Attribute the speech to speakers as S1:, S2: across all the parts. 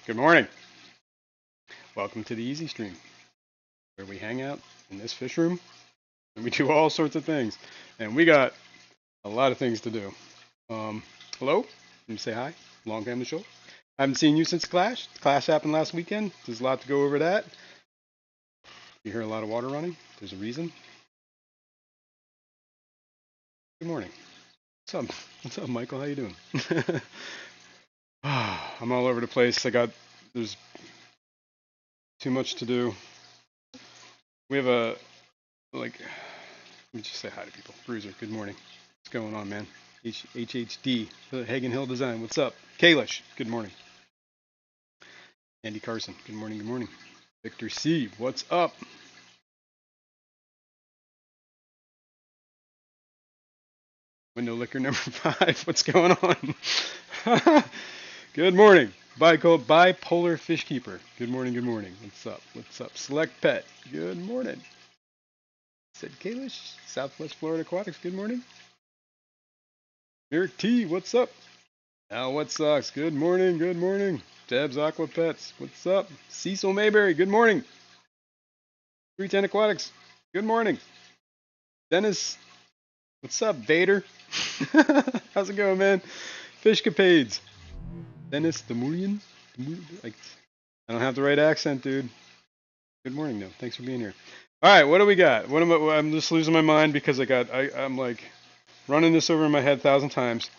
S1: Good morning. Welcome to the Easy Stream, where we hang out in this fish room and we do all sorts of things. And we got a lot of things to do. Hello, let me say hi. Long time to show. I haven't seen you since class. Class happened last weekend. There's a lot to go over that. You hear a lot of water running. There's a reason. Good morning. What's up? What's up, Michael? How you doing? I'm all over the place. There's too much to do. We have let me just say hi to people. Bruiser, good morning. What's going on, man? HHD, Hagen Hill Design, what's up? Kalish, good morning. Andy Carson, good morning, good morning. Victor C, what's up? Window Liquor number 5, what's going on? Good morning. Bipolar Fish Keeper, good morning, good morning. What's up? What's up? Select Pet, good morning. Said Kalish, Southwest Florida Aquatics, good morning. Eric T, what's up? Al, what sucks? Good morning, good morning. Deb's Aqua Pets, what's up? Cecil Mayberry, good morning. 310 Aquatics, good morning. Dennis, what's up, Vader? How's it going, man? Fishcapades. Dennis Demoulian? I don't have the right accent, dude. Good morning, though. Thanks for being here. All right, what do we got? I'm just losing my mind because I'm like running this over in my head 1,000 times.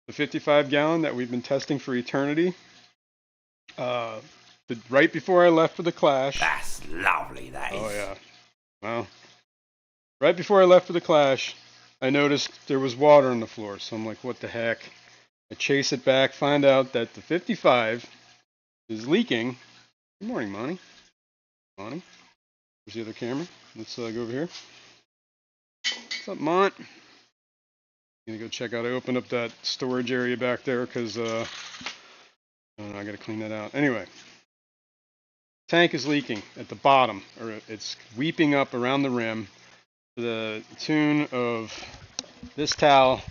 S1: The 55-gallon that we've been testing for eternity. Right before I left for the clash.
S2: That's lovely, that is.
S1: Oh, yeah. Well, right before I left for the clash, I noticed there was water on the floor. So I'm like, what the heck? I chase it back, find out that the 55 is leaking. Good morning, Monty. Monty. There's the other camera. Let's go over here. What's up, Mont? Gonna go check out. I opened up that storage area back there because I gotta clean that out. Anyway, tank is leaking at the bottom, or it's weeping up around the rim to the tune of this towel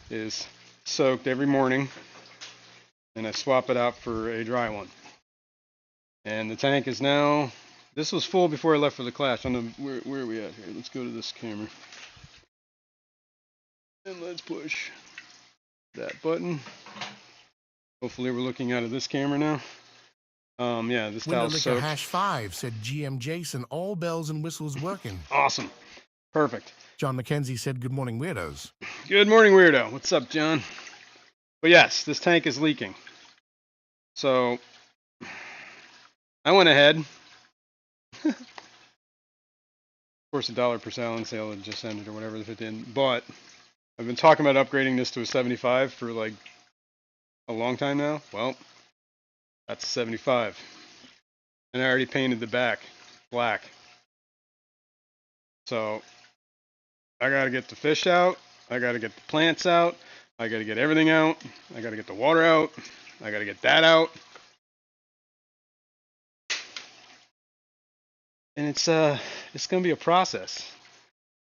S1: is soaked every morning, and I swap it out for a dry one. And the tank is now. This was full before I left for the clash. Where are we at here? Let's go to this camera. And let's push that button. Hopefully we're looking out of this camera now. Yeah, this towel's soaked.
S3: #5 said GM Jason, all bells and whistles working.
S1: Awesome. Perfect.
S3: John McKenzie said, good morning, weirdos.
S1: Good morning, weirdo. What's up, John? But yes, this tank is leaking. So I went ahead. Of course, $1 per gallon sale had just ended or whatever if it didn't. But I've been talking about upgrading this to a 75 for like a long time now. Well, that's a 75. And I already painted the back black. So I got to get the fish out. I got to get the plants out. I got to get everything out. I got to get the water out. I got to get that out. And it's going to be a process.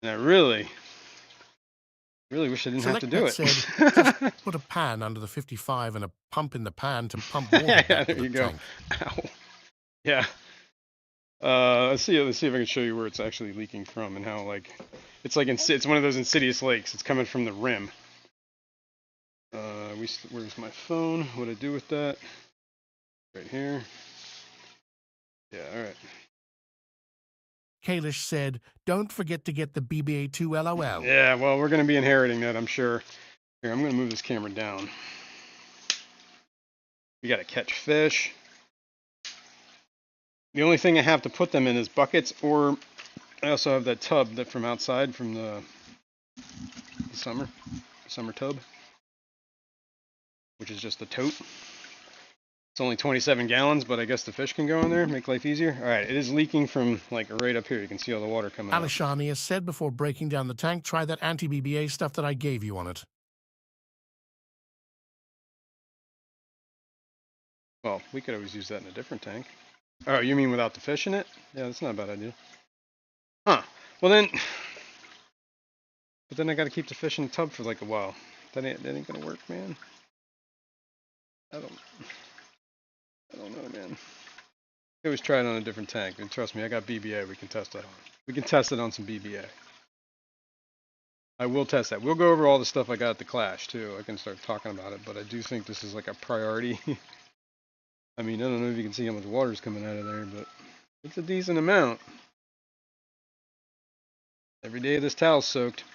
S1: And I really wish I didn't have to do it.
S3: Said, just put a pan under the 55 and a pump in the pan to pump water
S1: yeah,
S3: back
S1: there
S3: to the
S1: you go.
S3: tank.
S1: Ow. Yeah. Let's see if I can show you where it's actually leaking from and how it's one of those insidious lakes. It's coming from the rim. Where's my phone? What do I do with that? Right here. Yeah, all right.
S3: Kalish said, don't forget to get the BBA2 LOL.
S1: Yeah, well, we're going to be inheriting that, I'm sure. Here, I'm going to move this camera down. We got to catch fish. The only thing I have to put them in is buckets, or I also have that tub that from outside from the summer tub, which is just a tote. It's only 27 gallons, but I guess the fish can go in there, make life easier. All right, it is leaking from right up here. You can see all the water coming out.
S3: Alishani has said before breaking down the tank, try that anti-BBA stuff that I gave you on it.
S1: Well, we could always use that in a different tank. Oh, you mean without the fish in it? Yeah, that's not a bad idea. Huh. Well then, but then I got to keep the fish in the tub for like a while. That ain't gonna work, man. I don't know, man. I always try it on a different tank. And trust me, I got BBA. We can test that on. We can test it on some BBA. I will test that. We'll go over all the stuff I got at the Clash, too. I can start talking about it, but I do think this is like a priority. I mean, I don't know if you can see how much water is coming out of there, but it's a decent amount. Every day this towel's soaked.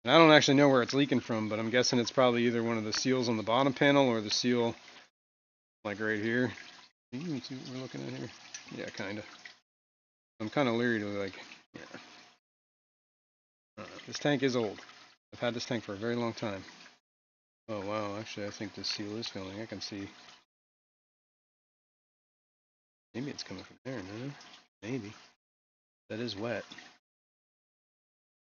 S1: And I don't actually know where it's leaking from, but I'm guessing it's probably either one of the seals on the bottom panel or the seal, like right here. Can you even see what we're looking at here? Yeah, kind of. I'm kind of leery to like, yeah. This tank is old. I've had this tank for a very long time. Oh wow, actually I think this seal is filling. I can see. Maybe it's coming from there, no? Maybe. That is wet.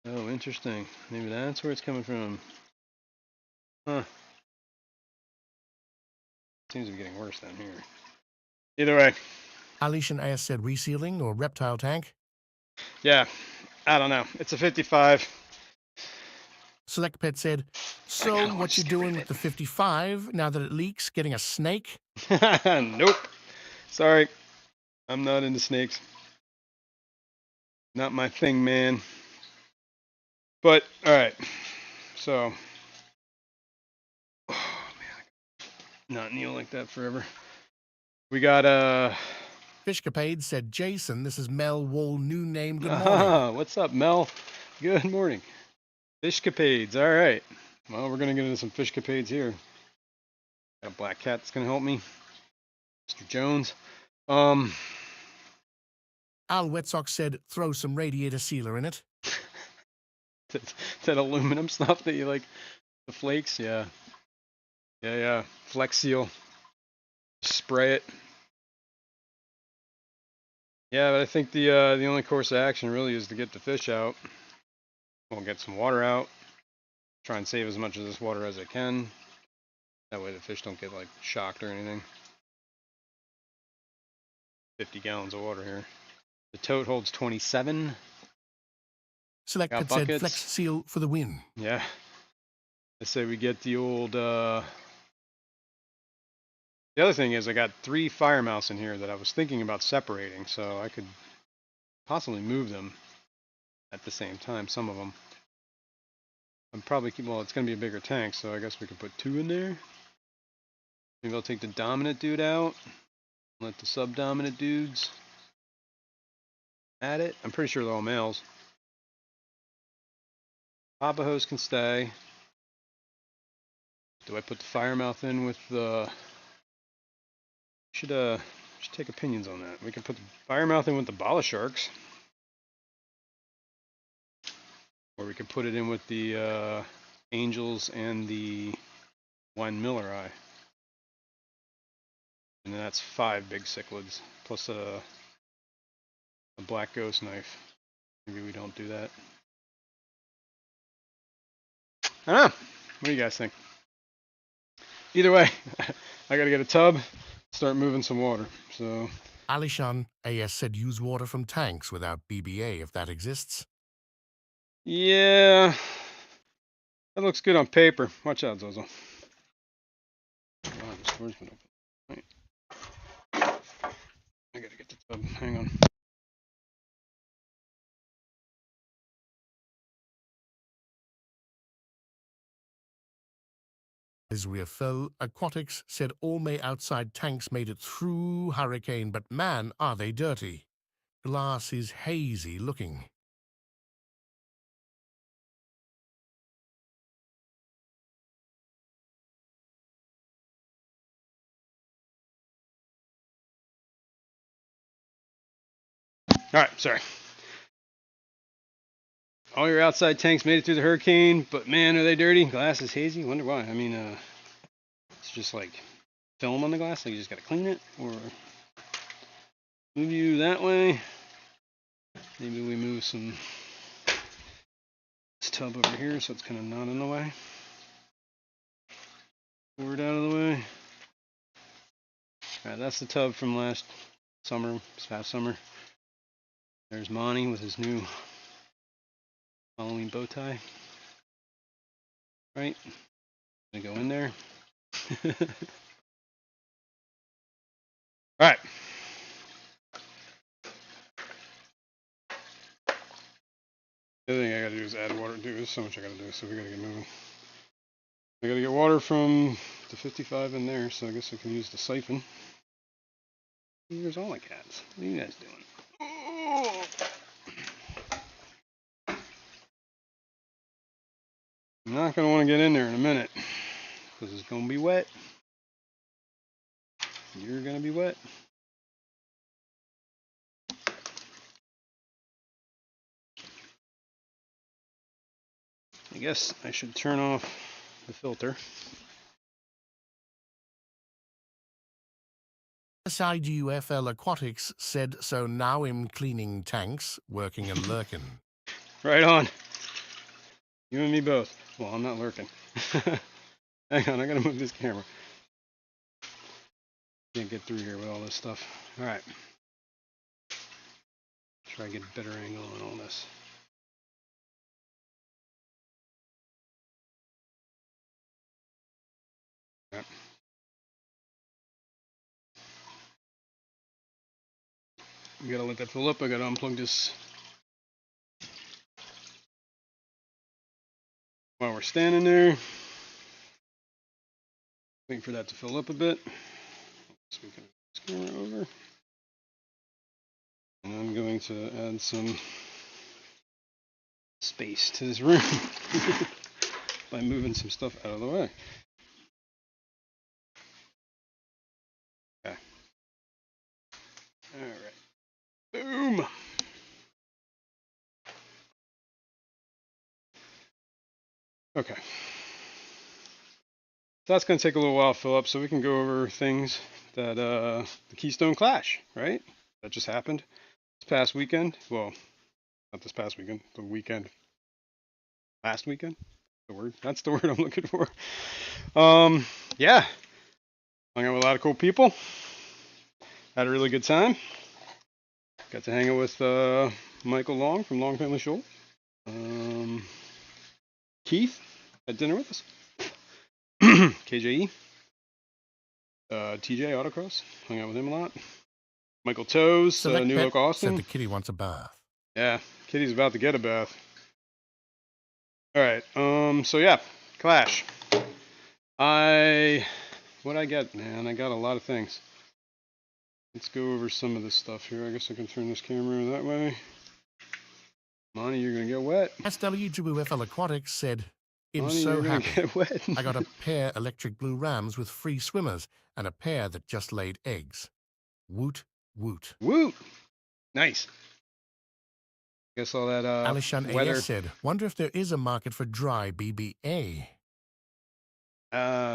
S1: Oh, interesting. Maybe that's where it's coming from. Huh. Seems to be getting worse down here. Either way.
S3: Alishan AS said resealing or reptile tank.
S1: Yeah, I don't know. It's a 55.
S3: Select Pet said, so what you doing with the 55 now that it leaks? Getting a snake?
S1: Nope. Sorry. I'm not into snakes. Not my thing, man. But, alright. So. Oh, man. Not kneel like that forever. We got,
S3: Fishcapade said, Jason, this is Mel Wall, new name, good morning.
S1: What's up, Mel? Good morning. Fishcapades, alright. Well, we're going to get into some fishcapades here. Got a black cat that's going to help me. Mr. Jones.
S3: Al Wetsock said, throw some radiator sealer in it.
S1: that aluminum stuff that you like, the flakes, yeah. Yeah. Flex seal. Spray it. Yeah, but I think the only course of action really is to get the fish out. We'll get some water out. Try and save as much of this water as I can. That way the fish don't get like shocked or anything. 50 gallons of water here. The tote holds 27.
S3: Select Pet said flex seal for the win.
S1: Yeah. I say we get the old the other thing is I got 3 fire mouse in here that I was thinking about separating, so I could possibly move them at the same time, some of them. I'm probably well, it's going to be a bigger tank, so I guess we could put 2 in there. Maybe I'll take the dominant dude out. Let the subdominant dudes at it. I'm pretty sure they're all males. Papahos can stay. Do I put the firemouth in with the... Should take opinions on that. We can put the firemouth in with the bala sharks. Or we could put it in with the angels and the wine miller eye. And then that's 5 big cichlids, plus a black ghost knife. Maybe we don't do that. I don't know. What do you guys think? Either way, I gotta get a tub, start moving some water. So
S3: Alishan AS said use water from tanks without BBA if that exists.
S1: yeah, that looks good on paper. Watch out, Zozo. Wow, this door's been open. Right. I gotta get the tub. Hang on.
S3: Israel Phil Aquatics said all May outside tanks made it through hurricane, but man, are they dirty. Glass is hazy looking.
S1: All right, sorry. All your outside tanks made it through the hurricane, but man, are they dirty? Glass is hazy. Wonder why. I mean, it's just like film on the glass. Like you just gotta clean it, or move you that way. Maybe we move this tub over here so it's kind of not in the way. Pour it out of the way. All right, that's the tub from last summer, this past summer. There's Monty with his new Halloween bow tie. Right, gonna go in there. All right. The other thing I gotta do is add water. Dude, there's so much I gotta do, so we gotta get moving. I gotta get water from the 55 in there, so I guess I can use the siphon. Here's all the cats. What are you guys doing? Oh. I'm not gonna want to get in there in a minute because it's gonna be wet. You're gonna be wet. I guess I should turn off the filter.
S3: SIDUFL Aquatics said so now in cleaning tanks, working and lurking.
S1: Right on. You and me both. Well, I'm not lurking. Hang on, I gotta move this camera. Can't get through here with all this stuff. All right. Try to get a better angle on all this. All right. We gotta let that fill up. I gotta unplug this while we're standing there. Waiting for that to fill up a bit. So we can move this camera over. And I'm going to add some space to this room by moving some stuff out of the way. Okay. All right. Boom. Okay. So that's going to take a little while to fill up, so we can go over things that the Keystone Clash, right? That just happened this past weekend. Well, not this past weekend, the weekend, last weekend. That's the word I'm looking for. Yeah, hung out with a lot of cool people. Had a really good time. Got to hang out with Michael Long from Long Family Shoal. Keith had dinner with us. KJE. TJ Autocross. Hung out with him a lot. Michael Toes, New Look Austin.
S3: Said the kitty wants a bath.
S1: Yeah, kitty's about to get a bath. All right. So yeah, Clash. What I get, man? I got a lot of things. Let's go over some of this stuff here. I guess I can turn this camera that way. Monty, you're gonna get wet.
S3: SWFL Aquatics said, "I'm
S1: Monty,
S3: so
S1: you're gonna
S3: happy.
S1: get wet.
S3: I got a pair electric blue rams with free swimmers and a pair that just laid eggs. Woot, woot."
S1: Woot! Nice. Guess all that
S3: Alishan
S1: weather.
S3: AS said, "Wonder if there is a market for dry BBA."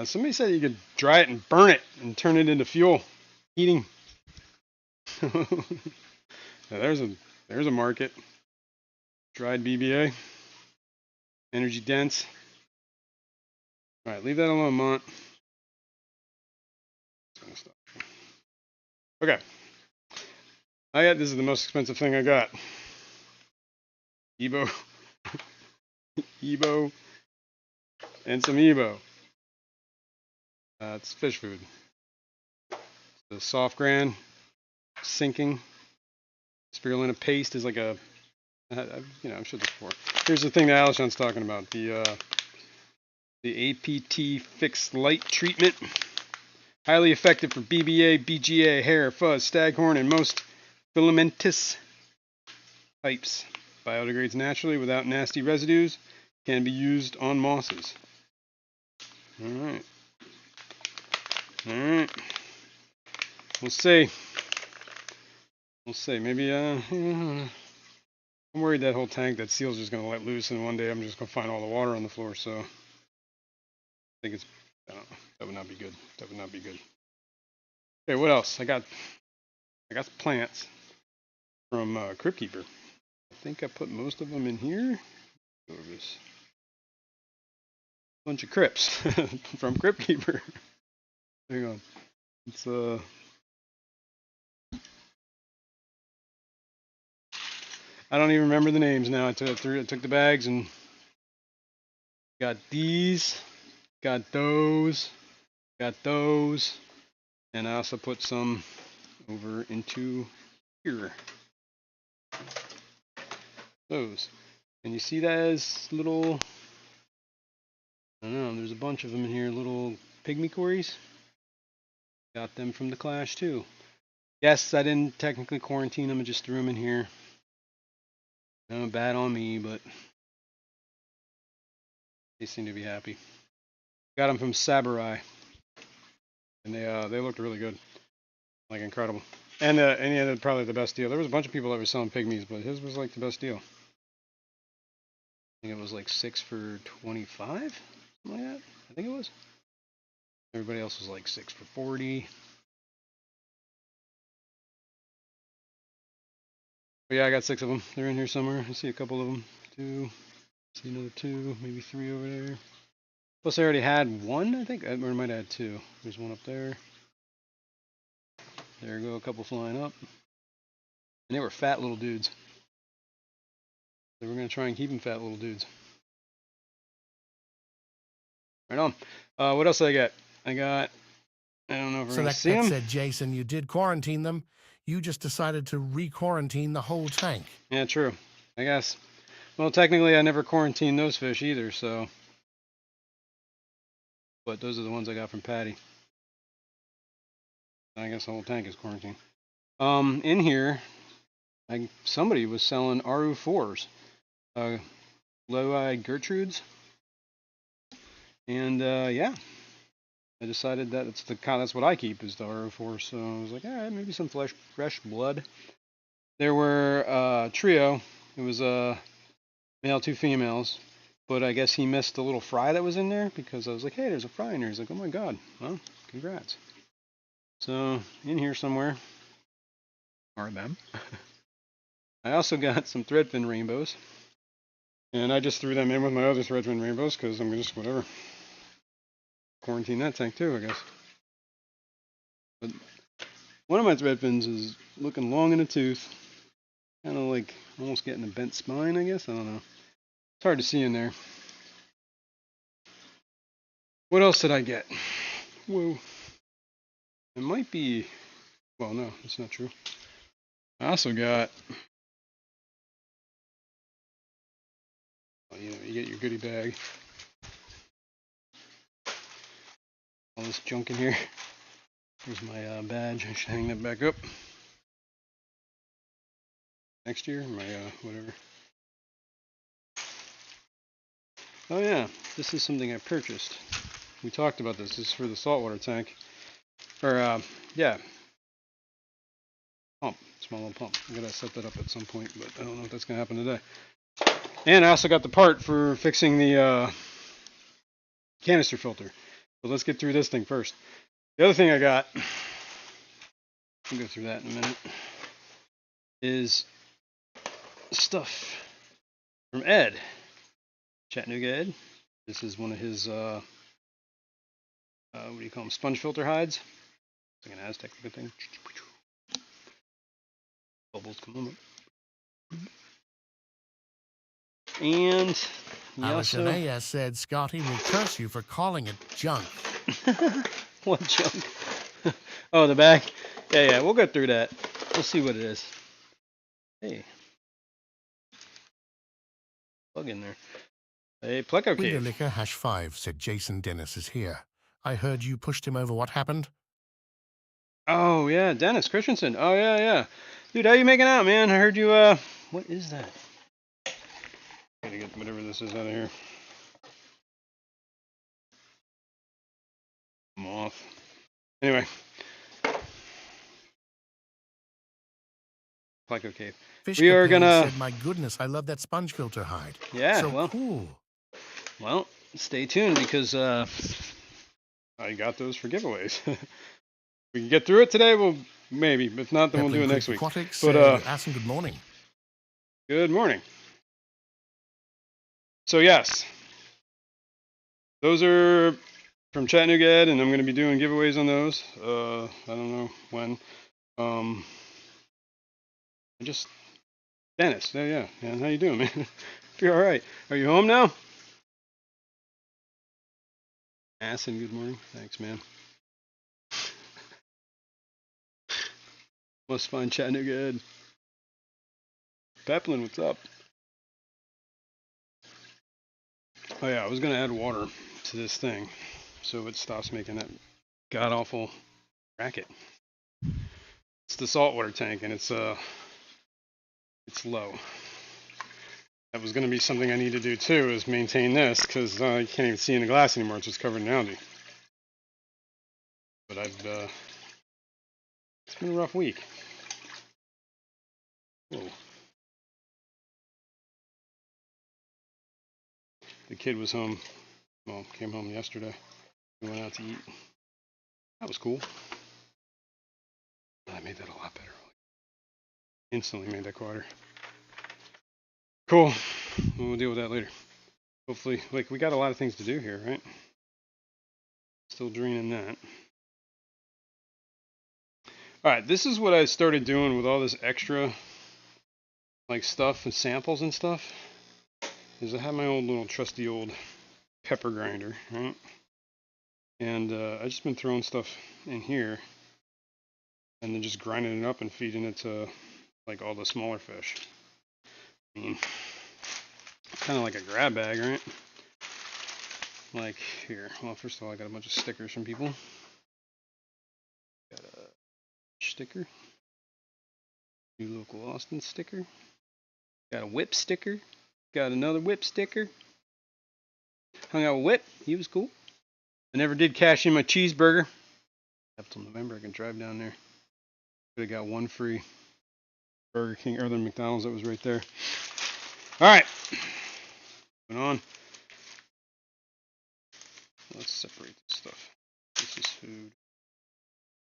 S1: Somebody said you could dry it and burn it and turn it into fuel, heating. Now there's a market. Dried BBA, energy dense. All right, leave that alone, Mont. Okay, this is the most expensive thing I got. Ebo, Ebo, and some Ebo. It's fish food. The soft gran sinking spirulina paste is like a, I've showed this before. Here's the thing that Alishan's talking about, the APT fixed light treatment. Highly effective for BBA, BGA, hair, fuzz, staghorn, and most filamentous types. Biodegrades naturally without nasty residues. Can be used on mosses. Alright. We'll see. Maybe, I'm worried that whole tank, that seal's just going to let loose, and one day I'm just going to find all the water on the floor, so I think that would not be good. Okay, what else? I got some plants from Crypt Keeper. I think I put most of them in here. Over this bunch of crypts from Crypt Keeper. Hang on. It's I don't even remember the names now. I took the bags and got these, got those, and I also put some over into here. Those. And you see that as little, I don't know, there's a bunch of them in here, little pygmy cories. Got them from the clash too. Yes, I didn't technically quarantine them, I just threw them in here. No, bad on me, but they seem to be happy. Got them from Saburai, and they looked really good, like incredible. And he had probably the best deal. There was a bunch of people that were selling pygmies, but his was like the best deal. I think it was like 6 for 25, something like that. I think it was. Everybody else was like 6 for 40. But yeah, I got 6 of them. They're in here somewhere. I see a couple of them. 2. See another 2, maybe 3 over there. Plus, I already had 1, I think. Or I might add 2. There's 1 up there. There go, a couple flying up. And they were fat little dudes. So we're going to try and keep them fat little dudes. Right on. What else did I get? I don't know if we're going to see them.
S3: So that said, Jason, you did quarantine them. You just decided to re-quarantine the whole tank.
S1: Yeah, true. I guess. Well, technically, I never quarantined those fish either, so. But those are the ones I got from Patty. I guess the whole tank is quarantined. In here, somebody was selling RU4s. Low-eyed Gertrudes. And, yeah. I decided that that's what I keep is the RO4, so I was like, alright, maybe some fresh blood. There were a trio. It was a male, 2 females, but I guess he missed the little fry that was in there because I was like, hey, there's a fry in there. He's like, oh my god, well, congrats. So in here somewhere are them. I also got some threadfin rainbows, and I just threw them in with my other threadfin rainbows because I'm just whatever. Quarantine that tank too, I guess. But one of my threadfins is looking long in the tooth, kind of like almost getting a bent spine, I guess. I don't know. It's hard to see in there. What else did I get? Whoa. It might be, well, no, that's not true. I also got, well, you get your goodie bag. All this junk in here. Here's my badge. I should hang that back up. Next year, my whatever. Oh yeah, this is something I purchased. We talked about this. This is for the saltwater tank. Or, yeah. Pump. Small little pump. I'm going to set that up at some point, but I don't know if that's going to happen today. And I also got the part for fixing the canister filter. So let's get through this thing first. The other thing I got, we'll go through that in a minute, is stuff from Ed. Chattanooga Ed. This is one of his, what do you call them, sponge filter hides. It's like an Aztec looking thing. Bubbles come on. And
S3: Alison A.S. said Scotty will curse you for calling it junk.
S1: What junk? Oh, the back? Yeah, we'll go through that. We'll see what it is. Hey. Plug in there. Hey, Pleco Cave.
S3: Winderlicker #5 said Jason Dennis is here. I heard you pushed him over. What happened?
S1: Oh, yeah, Dennis Christensen. Oh, yeah. Dude, how you making out, man? I heard you, what is that? Gotta get whatever this is out of here. I'm off. Anyway. Pleco Cave. We are gonna.
S3: Said, my goodness, I love that sponge filter hide.
S1: Yeah,
S3: so
S1: well,
S3: cool.
S1: Well, stay tuned because I got those for giveaways. We can get through it today. Well, maybe. If not, then we'll do it next week.
S3: Aquatics,
S1: but
S3: Asim, good morning.
S1: Good morning. So yes, those are from Chattanooga Ed, and I'm going to be doing giveaways on those. I don't know when. Dennis, yeah. Man, how you doing, man? You're all right. Are you home now? Asin, good morning. Thanks, man. Must find Chattanooga Ed. Peplin, what's up? Oh yeah, I was gonna add water to this thing so it stops making that god awful racket. It's the saltwater tank and it's low. That was gonna be something I need to do too, is maintain this, because you can't even see in the glass anymore. It's just covered in algae. But it's been a rough week. Whoa. The kid was home. Well, came home yesterday. We went out to eat. That was cool. I made that a lot better. Instantly made that quieter. Cool. We'll deal with that later. Hopefully, like, we got a lot of things to do here, right? Still draining that. Alright, this is what I started doing with all this extra, like, stuff and samples and stuff. Is I have my old little trusty old pepper grinder, right? And I've just been throwing stuff in here and then just grinding it up and feeding it to, like, all the smaller fish. I mean, kind of like a grab bag, right? Like, here. Well, first of all, I got a bunch of stickers from people. Got a sticker. New local Austin sticker. Got a whip sticker. Got another whip sticker. Hung out with Whip. He was cool. I never did cash in my cheeseburger. Up till November, I can drive down there. Could have got one free Burger King or the McDonald's that was right there. All right. Moving on. Let's separate this stuff. This is food.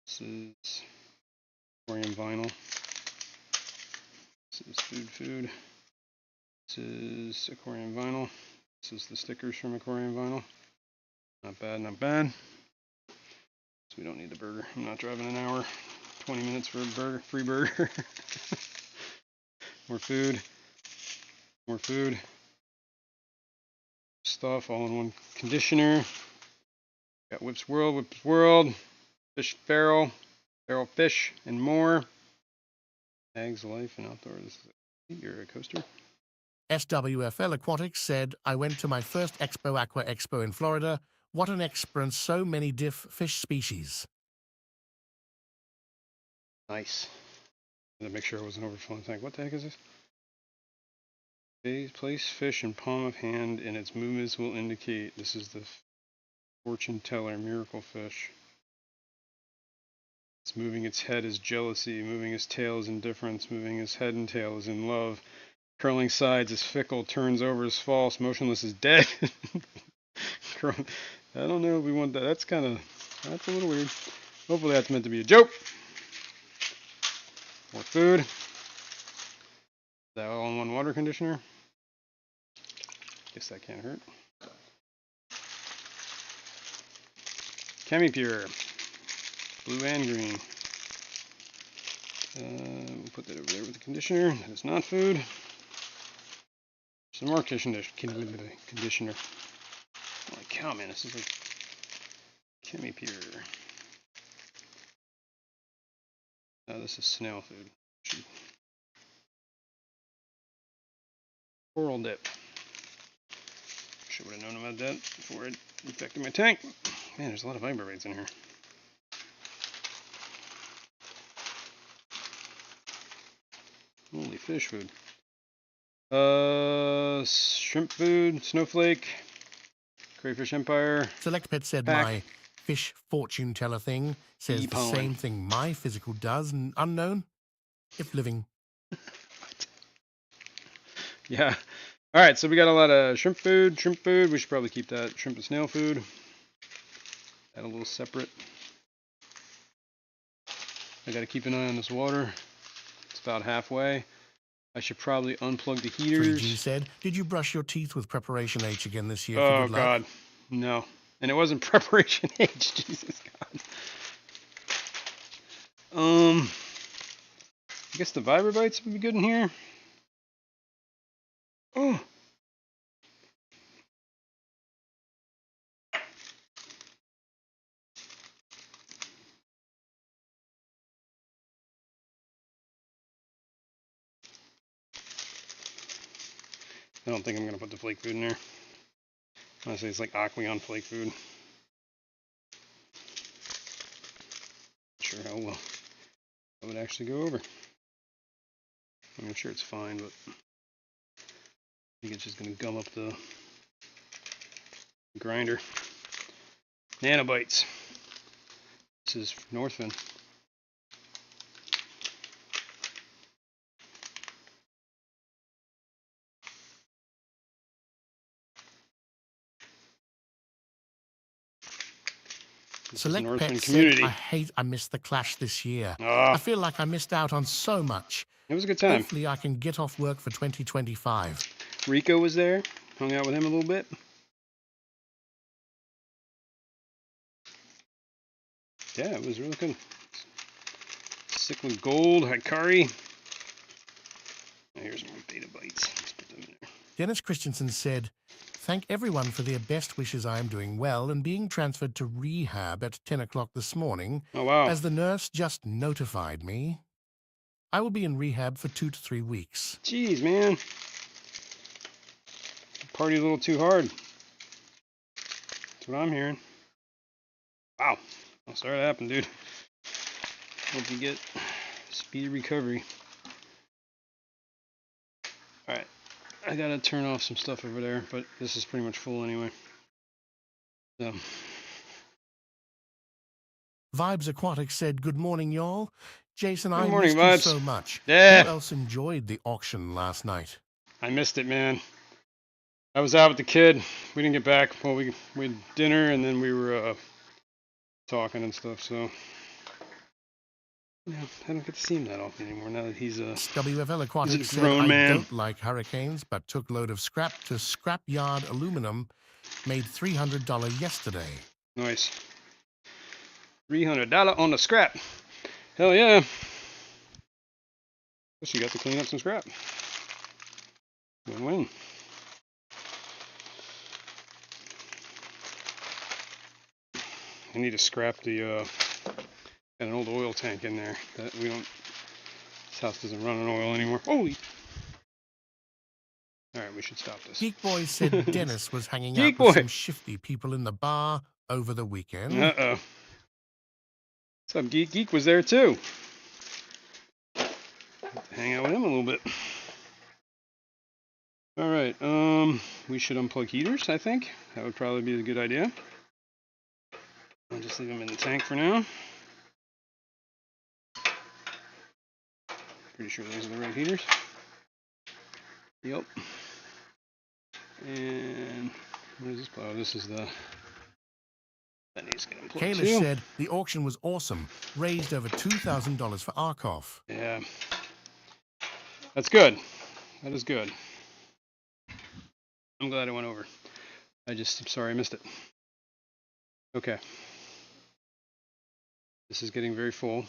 S1: This is aquarium vinyl. This is food. This is aquarium vinyl. This is the stickers from aquarium vinyl. Not bad, not bad. So we don't need the burger. I'm not driving an hour, 20 minutes for a burger, free burger. More food. More food. Stuff all in one conditioner. Got Whip's World, Fish Feral Fish, and more. Eggs, Life, and Outdoors. You're a coaster.
S3: SWFL Aquatics said, I went to my first Expo Aqua Expo in Florida. What an experience, so many fish species.
S1: Nice. To make sure it wasn't overflowing tank. What the heck is this? Place fish in palm of hand and its movements will indicate. This is the fortune teller, miracle fish. It's moving its head is jealousy, moving its tail is indifference, moving his head and tail is in love, curling sides is fickle, turns over is false, motionless is dead. I don't know if we want that. That's a little weird. Hopefully that's meant to be a joke. More food. Is that all in one water conditioner? Guess that can't hurt. ChemiPure. Blue and green. We'll put that over there with the conditioner. That is not food. Some more conditioner. Holy cow, man, this is like ChemiPure. No, this is snail food. Coral dip. Wish I would have known about that before it infected my tank. Man, there's a lot of vibrates in here. Holy fish food. Shrimp food, snowflake, crayfish empire.
S3: Select Pet said
S1: pack.
S3: my fish fortune teller thing says the same thing my physical does, and unknown, if living.
S1: Yeah. All right, so we got a lot of shrimp food. We should probably keep that shrimp and snail food. Add a little separate. I got to keep an eye on this water. It's about halfway. I should probably unplug the heaters.
S3: 3G said, did you brush your teeth with Preparation H again this year?
S1: Oh, God. No. And it wasn't Preparation H. Jesus, God. I guess the Vibrabites would be good in here. Oh. I don't think I'm gonna put the flake food in there. Honestly, it's like Aqueon flake food. Not sure how well that would actually go over. I'm sure it's fine, but I think it's just gonna gum up the grinder. Nanobites. This is Northfin.
S3: Select Pet said,
S1: community.
S3: I missed the Clash this year.
S1: Ah,
S3: I feel like I missed out on so much.
S1: it was a good time.
S3: Hopefully I can get off work for 2025.
S1: Rico was there. Hung out with him a little bit. Yeah, it was really good. Cyclid Gold, Hikari. Here's more beta bites. Let's put them in there.
S3: Dennis Christensen said, thank everyone for their best wishes. I am doing well and being transferred to rehab at 10 o'clock this morning.
S1: Oh, wow.
S3: As the nurse just notified me. I will be in rehab for 2 to 3 weeks.
S1: Jeez, man. Party's a little too hard. That's what I'm hearing. Wow. I'm sorry that happened, dude. Hope you get speedy recovery. Alright. I gotta turn off some stuff over there, but this is pretty much full anyway. So.
S3: Vibes Aquatics said, good morning, y'all. Jason, I
S1: morning,
S3: missed
S1: Vibes.
S3: you so much.
S1: Yeah.
S3: Who else enjoyed the auction last night?
S1: I missed it, man. I was out with the kid. We didn't get back. Well, we had dinner and then we were talking and stuff. So yeah, I don't get to see him that often anymore. Now that he's
S3: WFL Aquatics said,
S1: grown man.
S3: I don't like hurricanes, but took load of scrap to Scrapyard Aluminum. Made $300 yesterday.
S1: Nice. $300 on the scrap. Hell yeah. Guess you got to clean up some scrap. Win-win. I need to scrap the got an old oil tank in there that we don't. This house doesn't run on oil anymore. Holy! All right, we should stop this.
S3: Geek Boy said Dennis was hanging
S1: Geek
S3: out with
S1: Boy.
S3: some shifty people in the bar over the weekend.
S1: Uh-oh. What's up, Geek? Geek was there too. Hang out with him a little bit. All right, we should unplug heaters, I think. That would probably be a good idea. I'll just leave them in the tank for now. Pretty sure those are the right heaters. Yep. And what is this? Oh, this is the. That needs to get unplugged
S3: Kayla
S1: too.
S3: said the auction was awesome. Raised over $2,000 for Arkoff.
S1: Yeah. That's good. That is good. I'm glad it went over. I'm sorry I missed it. Okay. This is getting very full.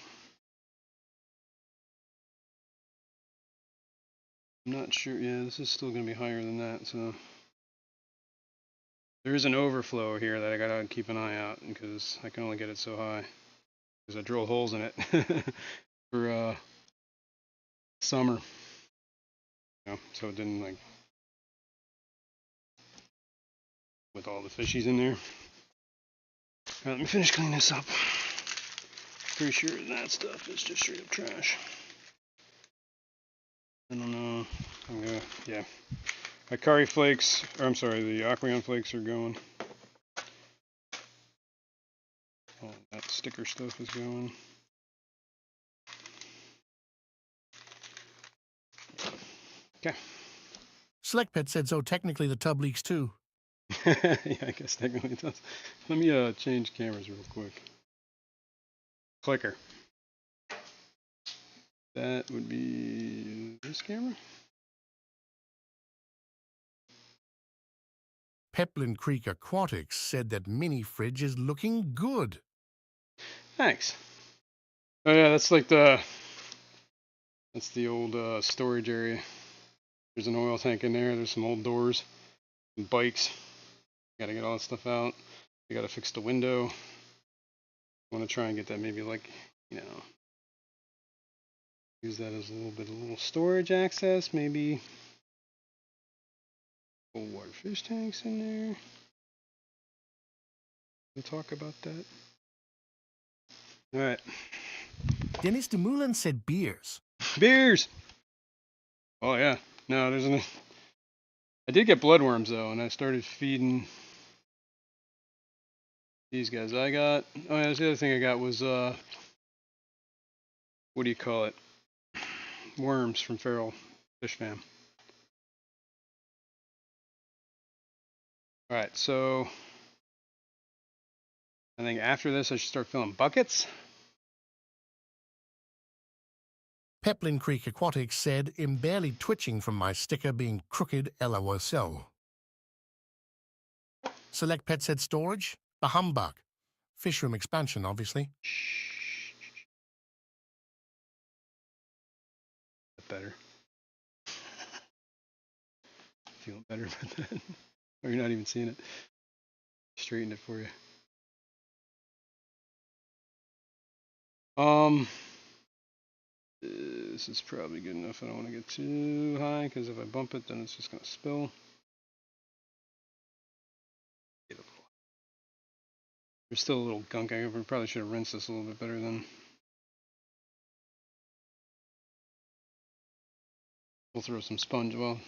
S1: I'm not sure. Yeah, this is still going to be higher than that. So there is an overflow here that I got to keep an eye out because I can only get it so high. Because I drilled holes in it for summer. You know, so it didn't like with all the fishies in there. Alright, let me finish cleaning this up. Pretty sure that stuff is just straight up trash. I don't know. I'm gonna, yeah. Hikari flakes, or I'm sorry, the Aqueon flakes are going. All that sticker stuff is going. Okay.
S3: Select Pet said so. Technically, the tub leaks too.
S1: Yeah, I guess technically it does. Let me change cameras real quick. Clicker. That would be this camera.
S3: Peplin Creek Aquatics said that mini fridge is looking good.
S1: Thanks. Oh yeah, that's like that's the old storage area. There's an oil tank in there. There's some old doors, some bikes. Gotta get all that stuff out. I gotta fix the window. I want to try and get that maybe like, you know, use that as a little storage access, maybe Cold water fish tanks in there. We'll talk about that. All right.
S3: Dennis Dumoulin said beers.
S1: Beers. Oh yeah. No, there's an. I did get bloodworms though, and I started feeding these guys. I got. Oh yeah, that's the other thing I got was what do you call it? Worms from Feral Fish Fam. All right, so I think after this I should start filling buckets.
S3: Peplin Creek Aquatics said, I'm barely twitching from my sticker being crooked LOSL. Select Pet said storage? A humbug. Fishroom expansion, obviously.
S1: Better. Feeling better about that. Or you're not even seeing it. Straighten it for you. This is probably good enough. I don't want to get too high because if I bump it, then it's just going to spill. There's still a little gunk. I probably should have rinsed this a little bit better then. We'll throw some sponge. Well,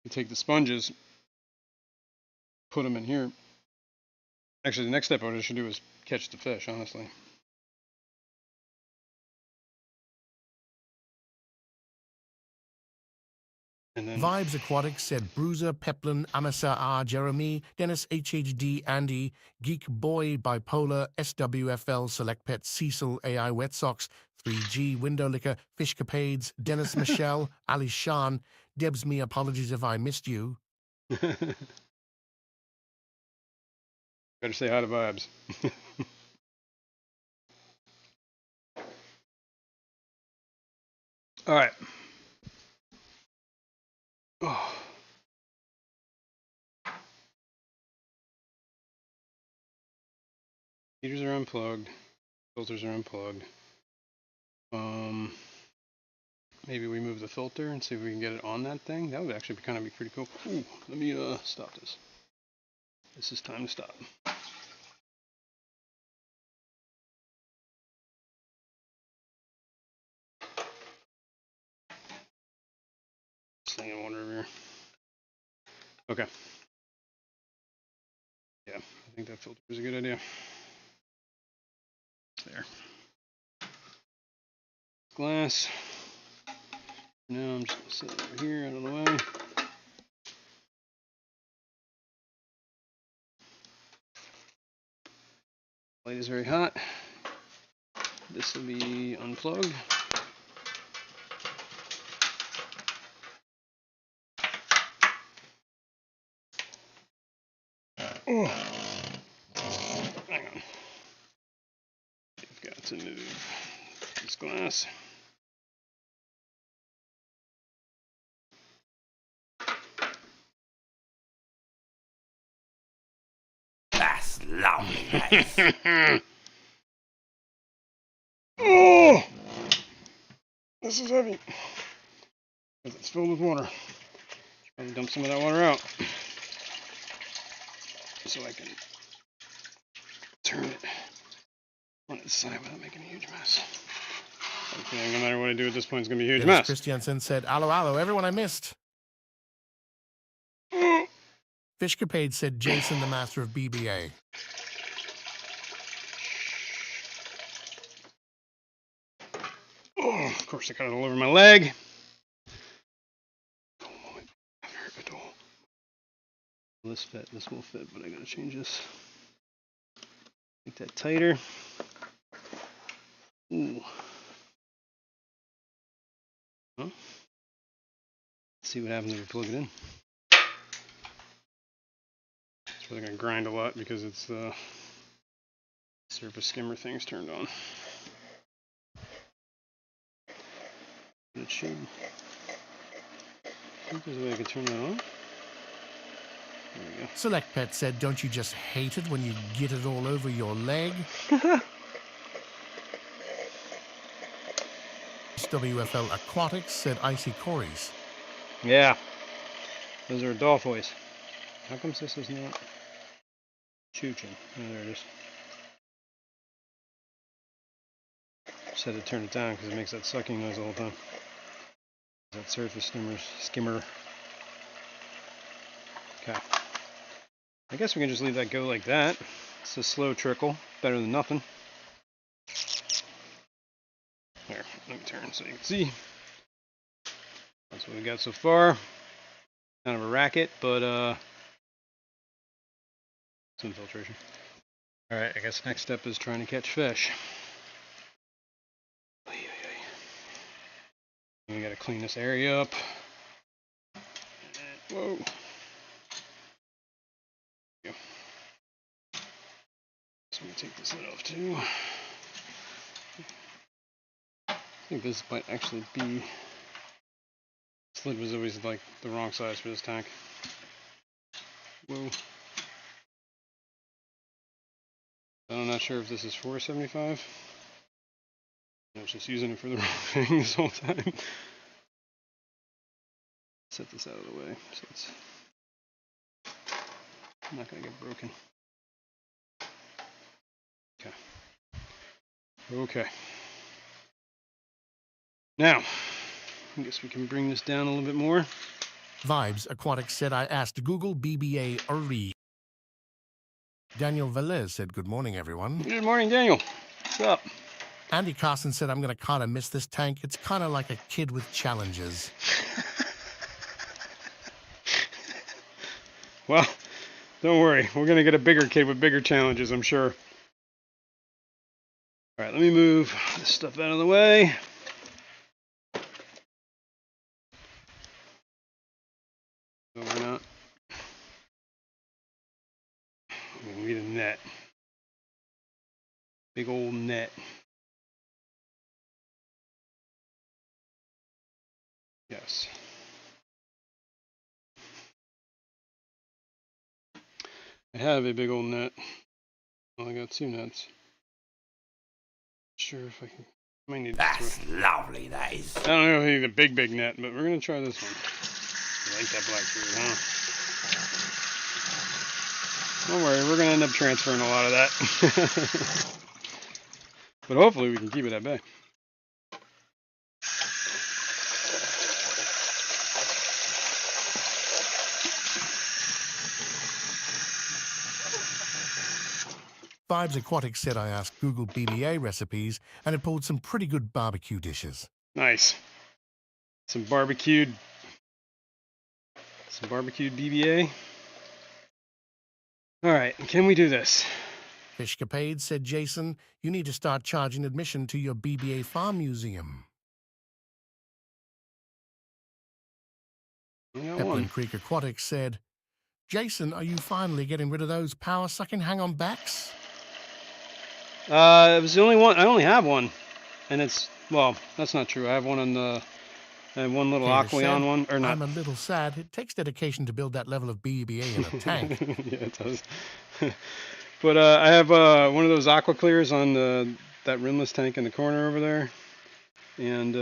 S1: you take the sponges, put them in here. Actually, the next step I should do is catch the fish, honestly. And then
S3: Vibes Aquatics said Bruiser, Peplin, Amasa R, Jeremy, Dennis HHD, Andy, Geek Boy, Bipolar, SWFL, Select Pet, Cecil, AI Wet Socks, 3G, Window Liquor, Fishcapades, Dennis Michelle, Ali Shan, Debs me, apologies if I missed you.
S1: better say hi to Vibes. All right. Oh. Heaters are unplugged. Filters are unplugged. Maybe we move the filter and see if we can get it on that thing. That would actually kind of be pretty cool. Ooh, let me stop this. This is time to stop. Slinging water over here. Okay. Yeah, I think that filter is a good idea. There. Glass. Now I'm just going to set it over here out of the way. Light is very hot. This will be unplugged. Oh. Hang on. I've got to move this glass.
S3: That's lovely.
S1: Oh! This is heavy. Because it's filled with water. Should probably dump some of that water out. So I can turn it on its side without making a huge mess. Okay, no matter what I do at this point, it's going to be a huge mess.
S3: Christiansen said, allo, allo, everyone I missed. Fishcapade said, Jason, the master of BBA.
S1: Oh, of course, I got it all over my leg. This will fit, but I gotta change this. Make that tighter. Ooh. Huh? Let's see what happens if we plug it in. It's really gonna grind a lot because it's surface skimmer thing's turned on. It should. I think there's a way I can turn that on. There we go.
S3: Select Pet said, don't you just hate it when you get it all over your leg? WFL Aquatics said, icy Corys.
S1: Yeah. Those are Adolf voice. How comes this is not chooching? Oh, there it is. Just had to turn it down because it makes that sucking noise all the time. That surface skimmer. Okay. I guess we can just leave that go like that. It's a slow trickle, better than nothing. There, let me turn so you can see. That's what we got so far. Kind of a racket, but it's infiltration. Alright, I guess next step is trying to catch fish. We gotta clean this area up. Whoa. There we go. So I'm gonna take this lid off too. I think this might actually be. This lid was always like the wrong size for this tank. Whoa. I'm not sure if this is 475. I was just using it for the wrong thing this whole time. Set this out of the way so it's not going to get broken. Okay. Okay. Now, I guess we can bring this down a little bit more.
S3: Vibes Aquatic said, I asked Google BBA early. Daniel Velez said, good morning, everyone.
S1: Good morning, Daniel. What's up?
S3: Andy Carson said, I'm going to kind of miss this tank. It's kind of like a kid with challenges.
S1: Well, don't worry. We're going to get a bigger kid with bigger challenges, I'm sure. All right, let me move this stuff out of the way. So we're not. We need a net. Big old net. Yes. I have a big old net. Well, I got 2 nets. Sure if I can. I might need.
S2: That's lovely, that is.
S1: I don't know if I need a big net, but we're gonna try this one. You like that black fruit, huh? Don't worry, we're gonna end up transferring a lot of that. But hopefully we can keep it at bay.
S3: Vibes Aquatic said, I asked Google BBA recipes, and it pulled some pretty good barbecue dishes.
S1: Nice. Some barbecued BBA. All right, can we do this?
S3: Fishcapade said, Jason, you need to start charging admission to your BBA farm museum. Pepperland Creek Aquatic said, Jason, are you finally getting rid of those power-sucking hang-on backs?
S1: It was the only one. I only have one, and it's, well, that's not true. I have one on the. I have one little Aqueon one, or not.
S3: I'm a little sad. It takes dedication to build that level of BBA in a tank.
S1: Yeah, it does. But I have one of those aqua clears on that rimless tank in the corner over there, and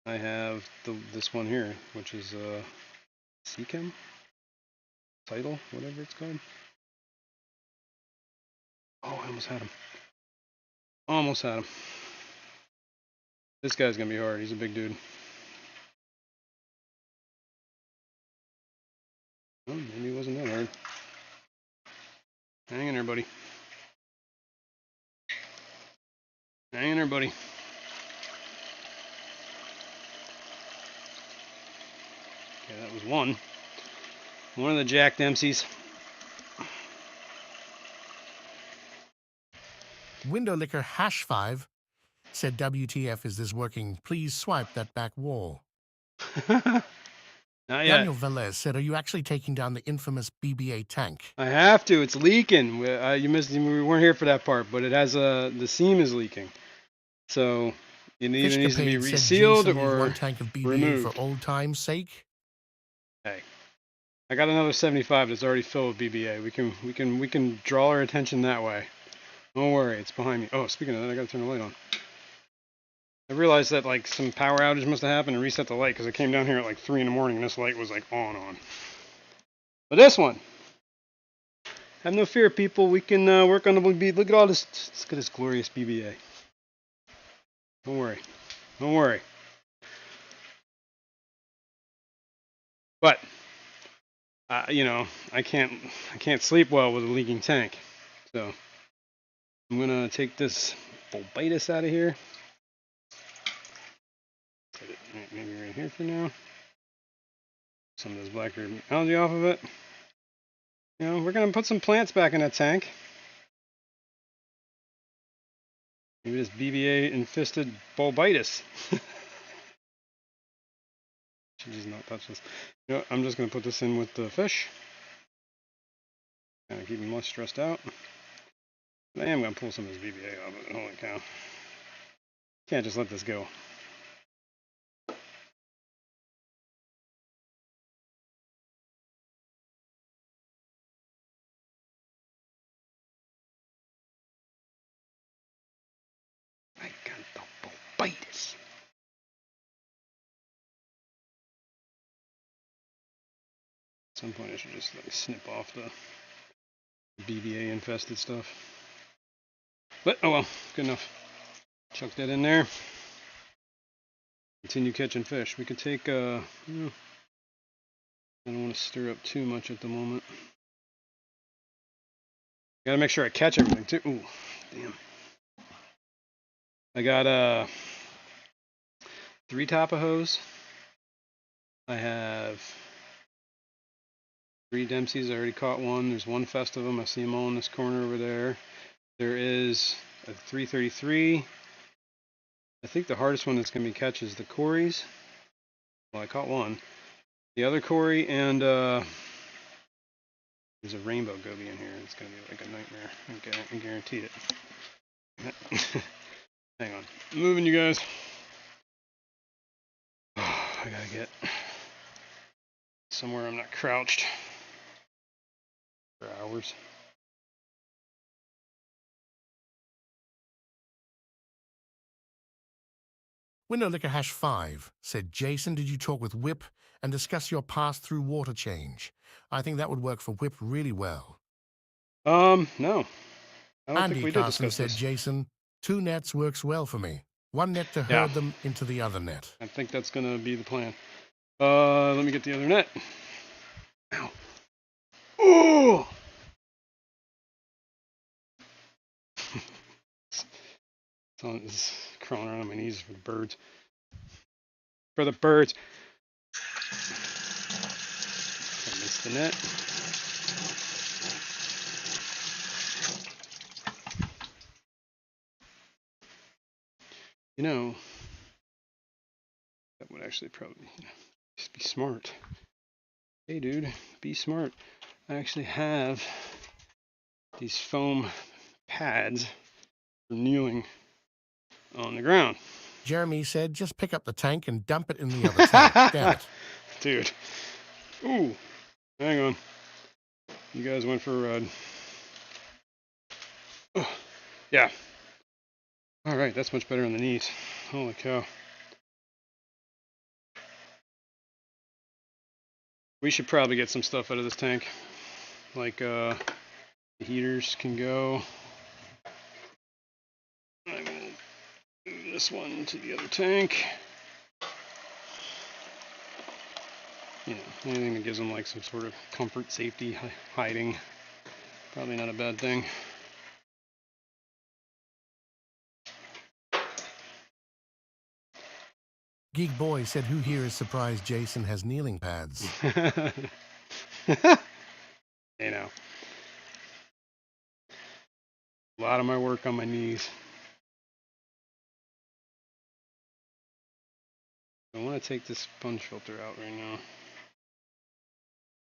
S1: I have this one here, which is Seachem, Title, whatever it's called. Oh, I almost had him. Almost had him. This guy's gonna be hard. He's a big dude. Oh, maybe he wasn't that hard. Hang in there, buddy. Hang in there, buddy. Okay, that was one. One of the Jack Dempseys.
S3: Window Licker #5 said, WTF is this working? Please swipe that back wall.
S1: Not yet.
S3: Daniel Velez said, are you actually taking down the infamous BBA tank?
S1: I have to. It's leaking. You missed. We weren't here for that part, but it has the seam is leaking, so it either needs to be resealed or
S3: one tank of BBA
S1: removed.
S3: for old time's sake.
S1: Hey, I got another 75 that's already filled with BBA. We can draw our attention that way. Don't worry, it's behind me. Oh, speaking of that, I gotta turn the light on. I realized that like some power outage must have happened and reset the light because I came down here at like 3 in the morning and this light was like on. But this one, have no fear, people. We can work on the BB. Look at all this. Look at this glorious BBA. Don't worry. Don't worry. But you know, I can't sleep well with a leaking tank. So I'm gonna take this bulbitis out of here. Put it maybe right here for now. Some of this blackberry algae off of it. You know, we're gonna put some plants back in that tank. Maybe this BBA infested bulbitis. Should just not touch this. You know, I'm just gonna put this in with the fish. Kind of keep them less stressed out. But I am gonna pull some of this BBA off of it. Holy cow! Can't just let this go. I got the bulbitis. At some point, I should just like snip off the BBA infested stuff. But oh well, good enough. Chuck that in there. Continue catching fish. We could take I don't want to stir up too much at the moment. Gotta make sure I catch everything too. Ooh, damn. I got 3 Tapajos. I have 3 Dempseys. I already caught one. There's 1 fest of them. I see them all in this corner over there. There is a 333. I think the hardest one that's going to be catch is the Corys. Well, I caught one. The other Cory and there's a rainbow goby in here. It's going to be like a nightmare. I guarantee it. Hang on. I'm moving, you guys. I gotta get somewhere I'm not crouched for hours.
S3: Window Liquor Hash 5 said, Jason, did you talk with Whip and discuss your pass-through water change? I think that would work for Whip really well.
S1: No. I don't
S3: Andy
S1: think we did
S3: Carson
S1: discuss
S3: said,
S1: this.
S3: Jason, 2 nets works well for me. 1 net to herd them into the other net.
S1: I think that's gonna be the plan. Let me get the other net. Ow. Oh! It's crawling around on my knees for the birds. For the birds. I missed the net. You know, that would actually probably just be smart. Hey dude, be smart. I actually have these foam pads for kneeling on the ground.
S3: Jeremy said, just pick up the tank and dump it in the other tank. Damn it.
S1: Dude. Ooh. Hang on. You guys went for a ride. Oh, yeah. Alright, that's much better on the knees. Holy cow. We should probably get some stuff out of this tank. Like, the heaters can go. I'm gonna move this one to the other tank. You know, anything that gives them like some sort of comfort, safety, hiding. Probably not a bad thing.
S3: Geek Boy said, who here is surprised Jason has kneeling pads?
S1: You know. A lot of my work on my knees. I want to take this sponge filter out right now.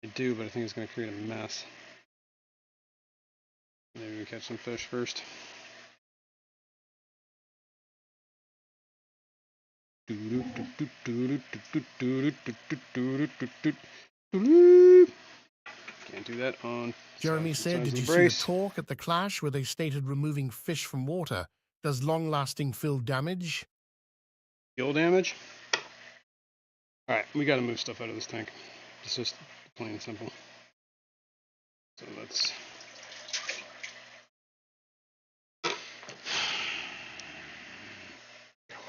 S1: I do, but I think it's going to create a mess. Maybe we catch some fish first. Can't do that on.
S3: Jeremy said, did you see the talk at the Clash where they stated removing fish from water does long-lasting fill damage?
S1: Fuel damage? Alright, we gotta move stuff out of this tank. It's just plain and simple. So let's... Go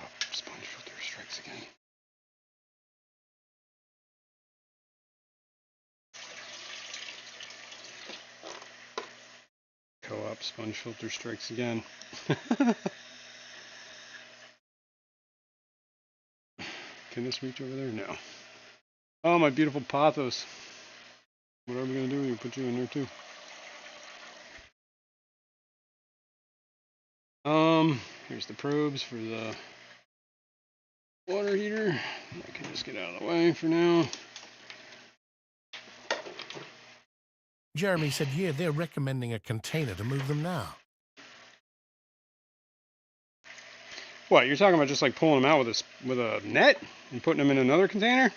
S1: up. Sponge filter strikes again. Co-op sponge filter strikes again. Can this reach over there? No. Oh, my beautiful pothos. What are we going to do? We put you in there too. Here's the probes for the water heater. I can just get out of the way for now.
S3: Jeremy said, yeah, they're recommending a container to move them now.
S1: What, you're talking about just like pulling them out with a net and putting them in another container?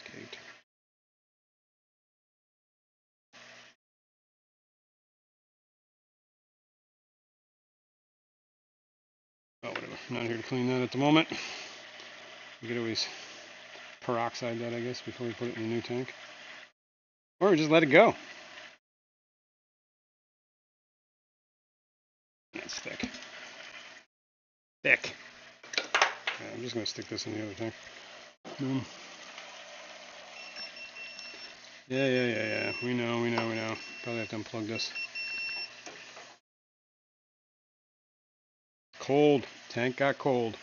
S1: Okay. Oh, whatever. I'm not here to clean that at the moment. We could always peroxide that, I guess, before we put it in the new tank. Or just let it go. That's thick. Thick. Yeah, I'm just going to stick this in the other tank. Yeah. We know. Probably have to unplug this. Cold. Tank got cold.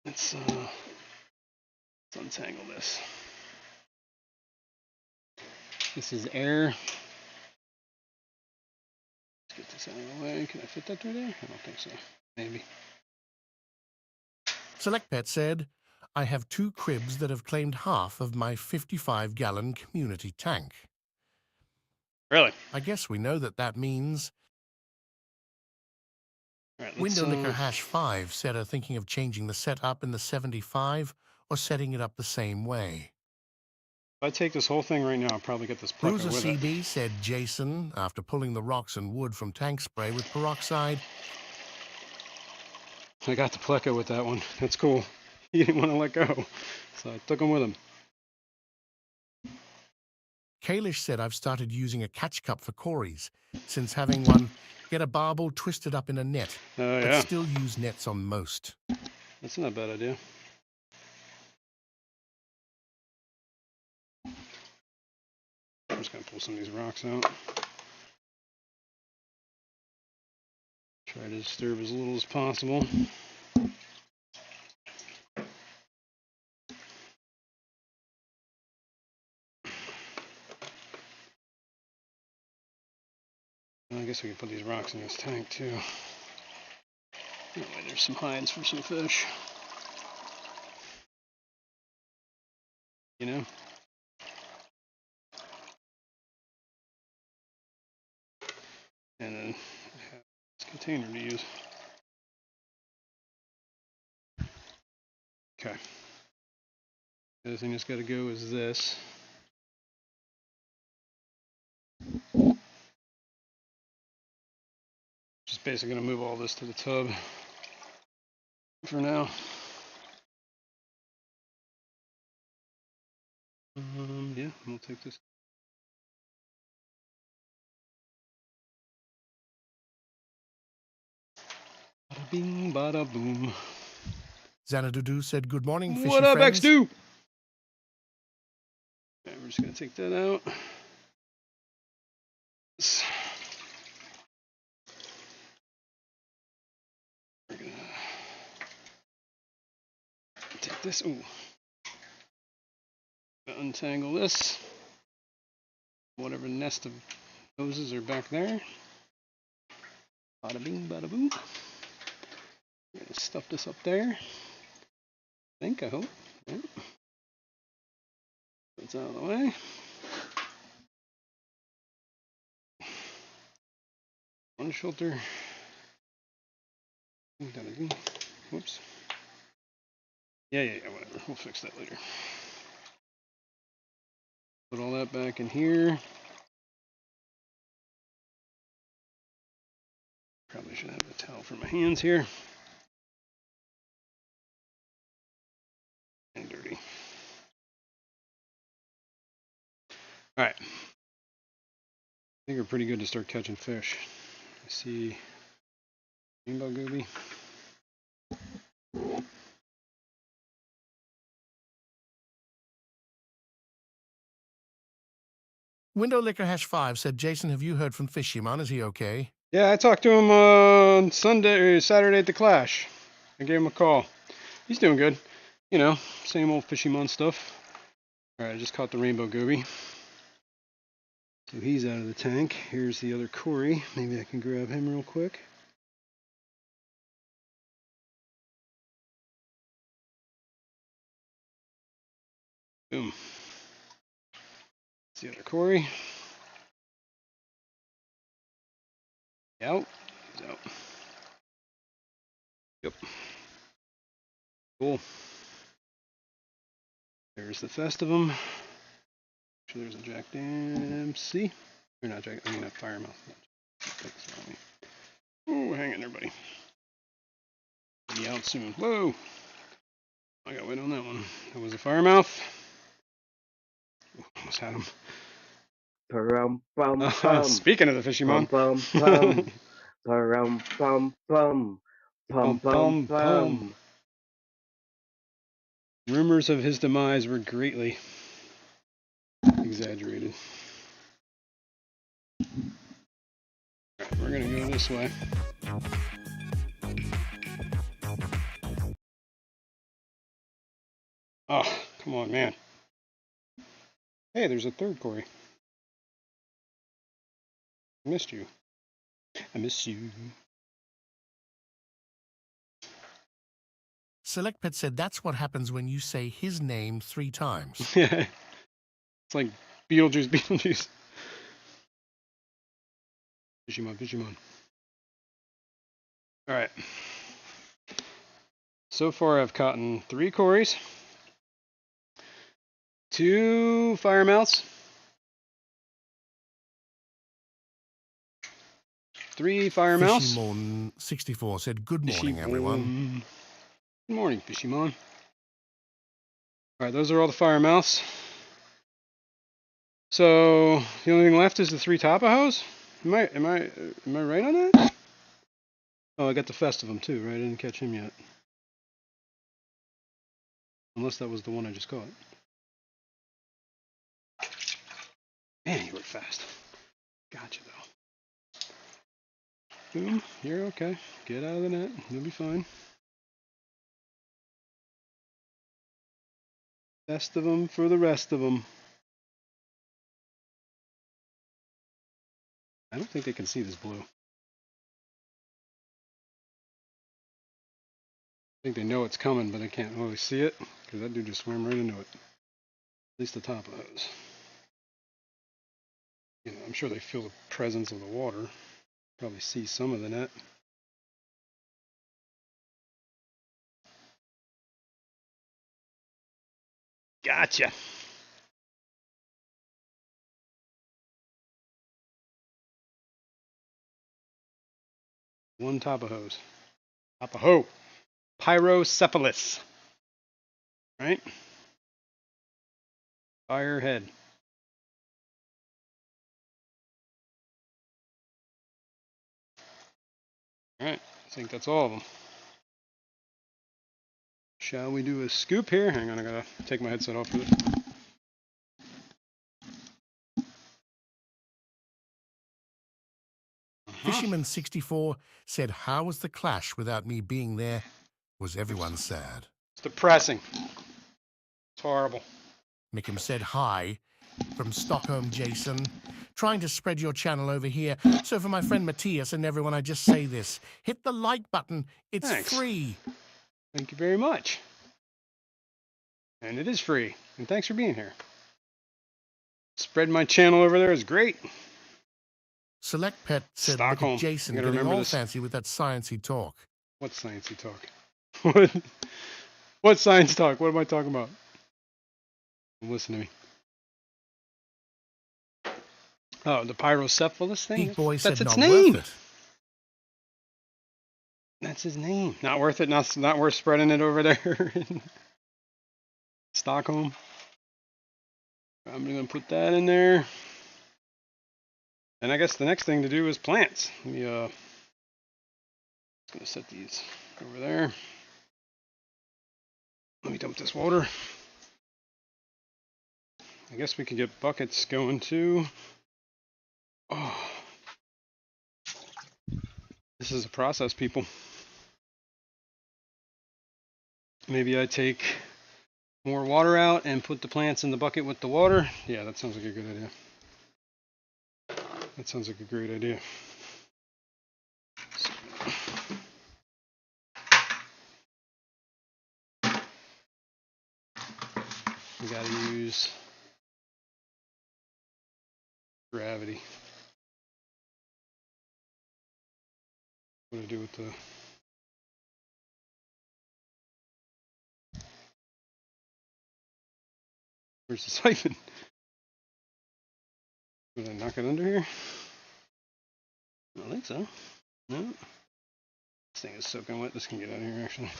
S1: Let's untangle this. This is air. Let's get this out of the way. Can I fit that through there? I don't think so. Maybe.
S3: Select Pet said, I have 2 cribs that have claimed half of my 55-gallon community tank.
S1: Really?
S3: I guess we know that means...
S1: Right,
S3: Window Licker Hash 5 said are thinking of changing the setup in the 75 or setting it up the same way.
S1: If I take this whole thing right now, I'll probably get this pleca
S3: Bruiser
S1: with
S3: CB
S1: it.
S3: said Jason, after pulling the rocks and wood from tank spray with peroxide...
S1: I got the pleca with that one. That's cool. He didn't want to let go, so I took him with him.
S3: Kalish said I've started using a catch cup for Corey's, since having one get a barbel twisted up in a net, but
S1: Yeah.
S3: still use nets on most.
S1: That's not a bad idea. I'm just going to pull some of these rocks out. Try to disturb as little as possible. I guess we can put these rocks in this tank too. That way there's some hides for some fish. You know? And then I have this container to use. Okay. The other thing that's got to go is this. Just basically going to move all this to the tub for now. Yeah, we'll take this. Bada bing, bada boom.
S3: Xanadudu said, good morning, fishy
S1: What up,
S3: friends.
S1: X2? Okay, we're just going to take that out. We're going to take this. Ooh. Untangle this. Whatever nest of hoses are back there. Bada bing, bada boom. We're going to stuff this up there. I hope. Yeah. That's out of the way. Sponge filter. Whoops. Yeah, whatever. We'll fix that later. Put all that back in here. Probably should Towel for my hands here. And dirty. All right. I think we're pretty good to start catching fish. I see rainbow gooby.
S3: Window Liquor #5 said, Jason, have you heard from Fishyman? Is he okay?
S1: Yeah, I talked to him on Saturday at the Clash. I gave him a call. He's doing good. You know, same old Fishyman stuff. All right, I just caught the rainbow gooby. So he's out of the tank. Here's the other Corey. Maybe I can grab him real quick. Boom. That's the other Corey. Out. He's out. Yep. Cool. There's the Festivum. Actually, there's a Jack Dempsey. Or not Jack, I mean a Firemouth. Oh, hang in there, buddy. Be out soon. Whoa! I got wait on that one. That was a Firemouth. Ooh, almost had him. Speaking of the Fishyman. Rumors of his demise were greatly exaggerated. Alright, we're gonna go this way. Oh, come on, man. Hey, there's a third Corey. I missed you. I miss you.
S3: Select Pet said, that's what happens when you say his name 3 times.
S1: Yeah. It's like Beetlejuice, Beetlejuice. Fishyman, Fishyman. Alright. So far I've caught 3 Corys, 2 Firemouths, 3 Firemouths.
S3: Fishymon64 said, good morning, everyone.
S1: Good morning, Fishyman. Alright, those are all the Firemouths. So the only thing left is the 3 Tapajos? Am I right on that? Oh, I got the Festivum too, right? I didn't catch him yet. Unless that was the one I just caught. Man, you were fast. Gotcha though. Boom, you're okay. Get out of the net. You'll be fine. Best of them for the rest of them. I don't think they can see this blue. I think they know it's coming, but they can't really see it because that dude just swam right into it. At least the top of those. You know, I'm sure they feel the presence of the water. Probably see some of the net. Gotcha. One Tapajos. Tapajo. Pyrocephalus. Right? Firehead. Alright, I think that's all of them. Shall we do a scoop here? Hang on, I gotta take my headset off for this.
S3: Fishyman64 said, how was the Clash without me being there? Was everyone sad?
S1: It's depressing. It's horrible.
S3: Mickham said, hi from Stockholm, Jason. Trying to spread your channel over here. So for my friend Matthias and everyone, I just say this. Hit the like button. It's
S1: Thanks.
S3: free.
S1: Thank you very much. And it is free. And thanks for being here. Spread my channel over there is great.
S3: Select Pet said,
S1: Stockholm.
S3: look at Jason
S1: Gotta
S3: getting
S1: remember
S3: all
S1: this.
S3: fancy with that sciencey talk.
S1: What sciencey talk? What science talk? What am I talking about? Listen to me. Oh, the pyrocephalus thing?
S3: Geek Boy
S1: That's
S3: said,
S1: its
S3: not
S1: name.
S3: worth it.
S1: That's his name. Not worth it. Not worth spreading it over there in Stockholm. I'm gonna put that in there. And I guess the next thing to do is plants. Let me gonna set these over there. Let me dump this water. I guess we can get buckets going too. Oh, this is a process, people. Maybe I take more water out and put the plants in the bucket with the water. Yeah, that sounds like a good idea. That sounds like a great idea. We gotta use gravity. What do I do with the... Where's the siphon? Did I knock it under here? I don't think so. No. This thing is soaking wet. This can get out of here, actually.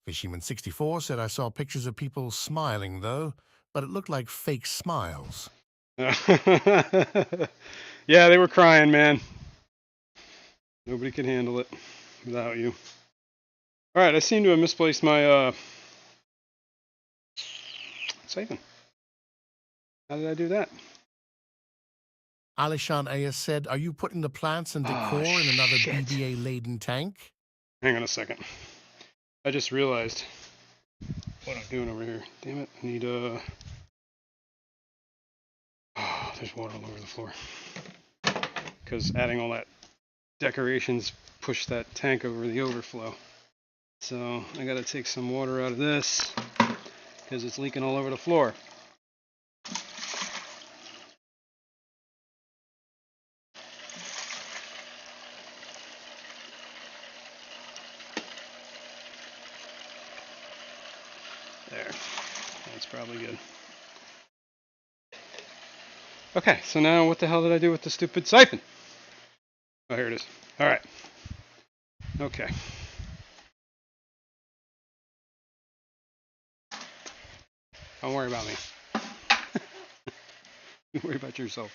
S3: Fishyman64 said I saw pictures of people smiling, though, but it looked like fake smiles.
S1: Yeah, they were crying, man. Nobody could handle it without you. All right, I seem to have misplaced my siphon. How did I do that?
S3: Alishan Ayas said, are you putting the plants and decor in another
S1: shit.
S3: BBA-laden tank?
S1: Hang on a second. I just realized what I'm doing over here. Damn it, I need oh, there's water all over the floor. Because adding all that decorations pushed that tank over the overflow. So I gotta take some water out of this because it's leaking all over the floor. There, that's probably good. Okay, so now what the hell did I do with the stupid siphon? Oh, here it is. All right. Okay. Don't worry about me. Don't worry about yourself.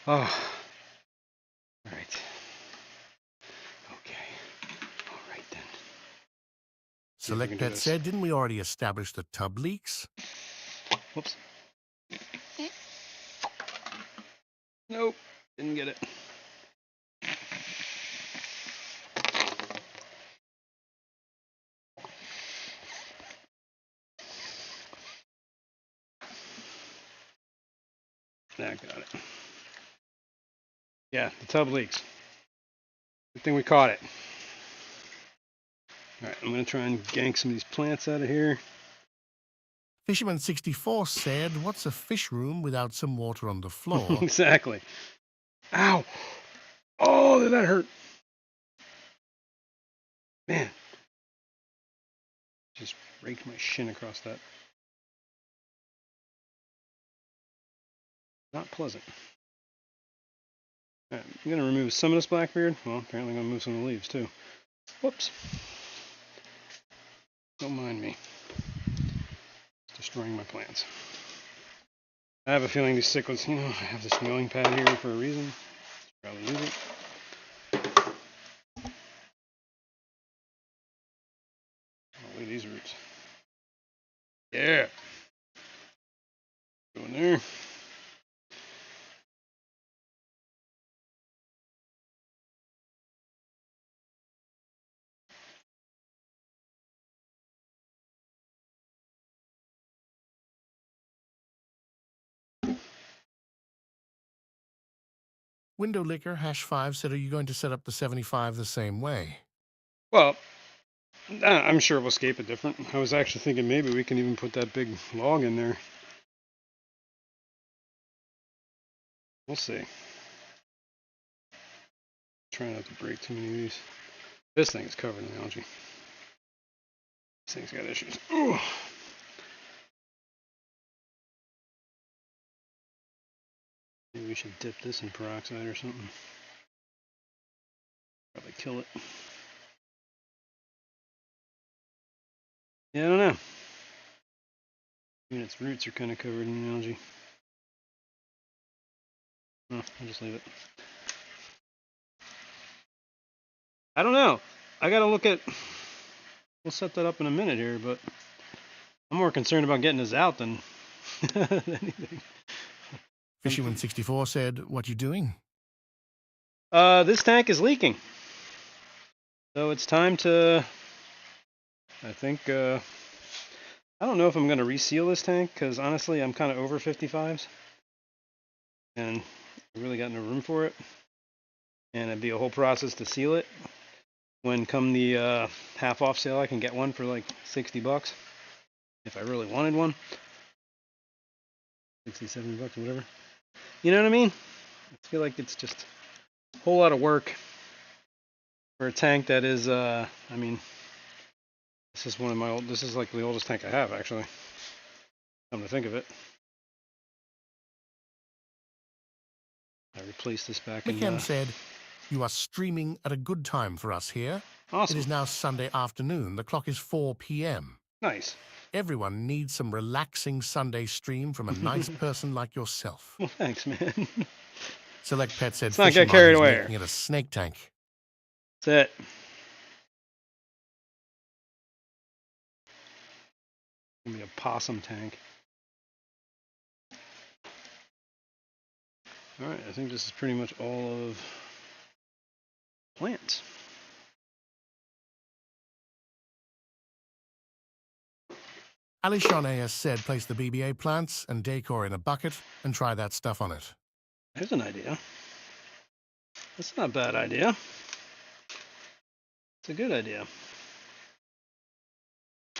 S1: Oh. All right. Okay. All right then.
S3: Select Pet said, didn't we already establish the tub leaks?
S1: Whoops. Nope. Didn't get it. I got it. Yeah, the tub leaks. Good thing we caught it. All right, I'm going to try and gank some of these plants out of here.
S3: Fisherman64 said, what's a fish room without some water on the floor?
S1: Exactly. Ow! Oh, did that hurt? Man. Just raked my shin across that. Not pleasant. All right, I'm going to remove some of this blackbeard. Well, apparently I'm going to move some of the leaves too. Whoops. Don't mind me. It's destroying my plants. I have a feeling these cichlids, I have this milling pad here for a reason. Probably use it. Oh, look at these roots. Yeah. Go in there.
S3: Window Licker #5 said, are you going to set up the 75 the same way?
S1: Well, I'm sure we'll scape it different. I was actually thinking maybe we can even put that big log in there. We'll see. Try not to break too many of these. This thing is covered in algae. This thing's got issues. Ooh. Maybe we should dip this in peroxide or something. Probably kill it. Yeah, I don't know. Even its roots are kind of covered in algae. Oh, I'll just leave it. I don't know. I gotta look at. We'll set that up in a minute here, but I'm more concerned about getting this out than anything.
S3: Fisherman64 said, "What you doing?"
S1: This tank is leaking, so it's time to. I think. I don't know if I'm gonna reseal this tank because honestly, I'm kind of over 55s, and I really got no room for it. And it'd be a whole process to seal it. When come the half off sale, I can get one for like $60 if I really wanted one. 60, $70, whatever. You know what I mean? I feel like it's just a whole lot of work for a tank that is. I mean, this is one of my old. This is like the oldest tank I have, actually. Come to think of it. I replaced this back in.
S3: Michem said, "You are streaming at a good time for us here.
S1: Awesome.
S3: It is now Sunday afternoon. The clock is 4 p.m.
S1: Nice.
S3: Everyone needs some relaxing Sunday stream from a nice person like yourself."
S1: Well, thanks, man.
S3: Select Pet said,
S1: Let's not get
S3: "Fisherman
S1: carried
S3: is
S1: away
S3: making it a snake tank."
S1: That's it. Give me a possum tank. Alright, I think this is pretty much all of plants.
S3: Alishon AS said, "Place the BBA plants and decor in a bucket and try that stuff on it."
S1: There's an idea. That's not a bad idea. It's a good idea.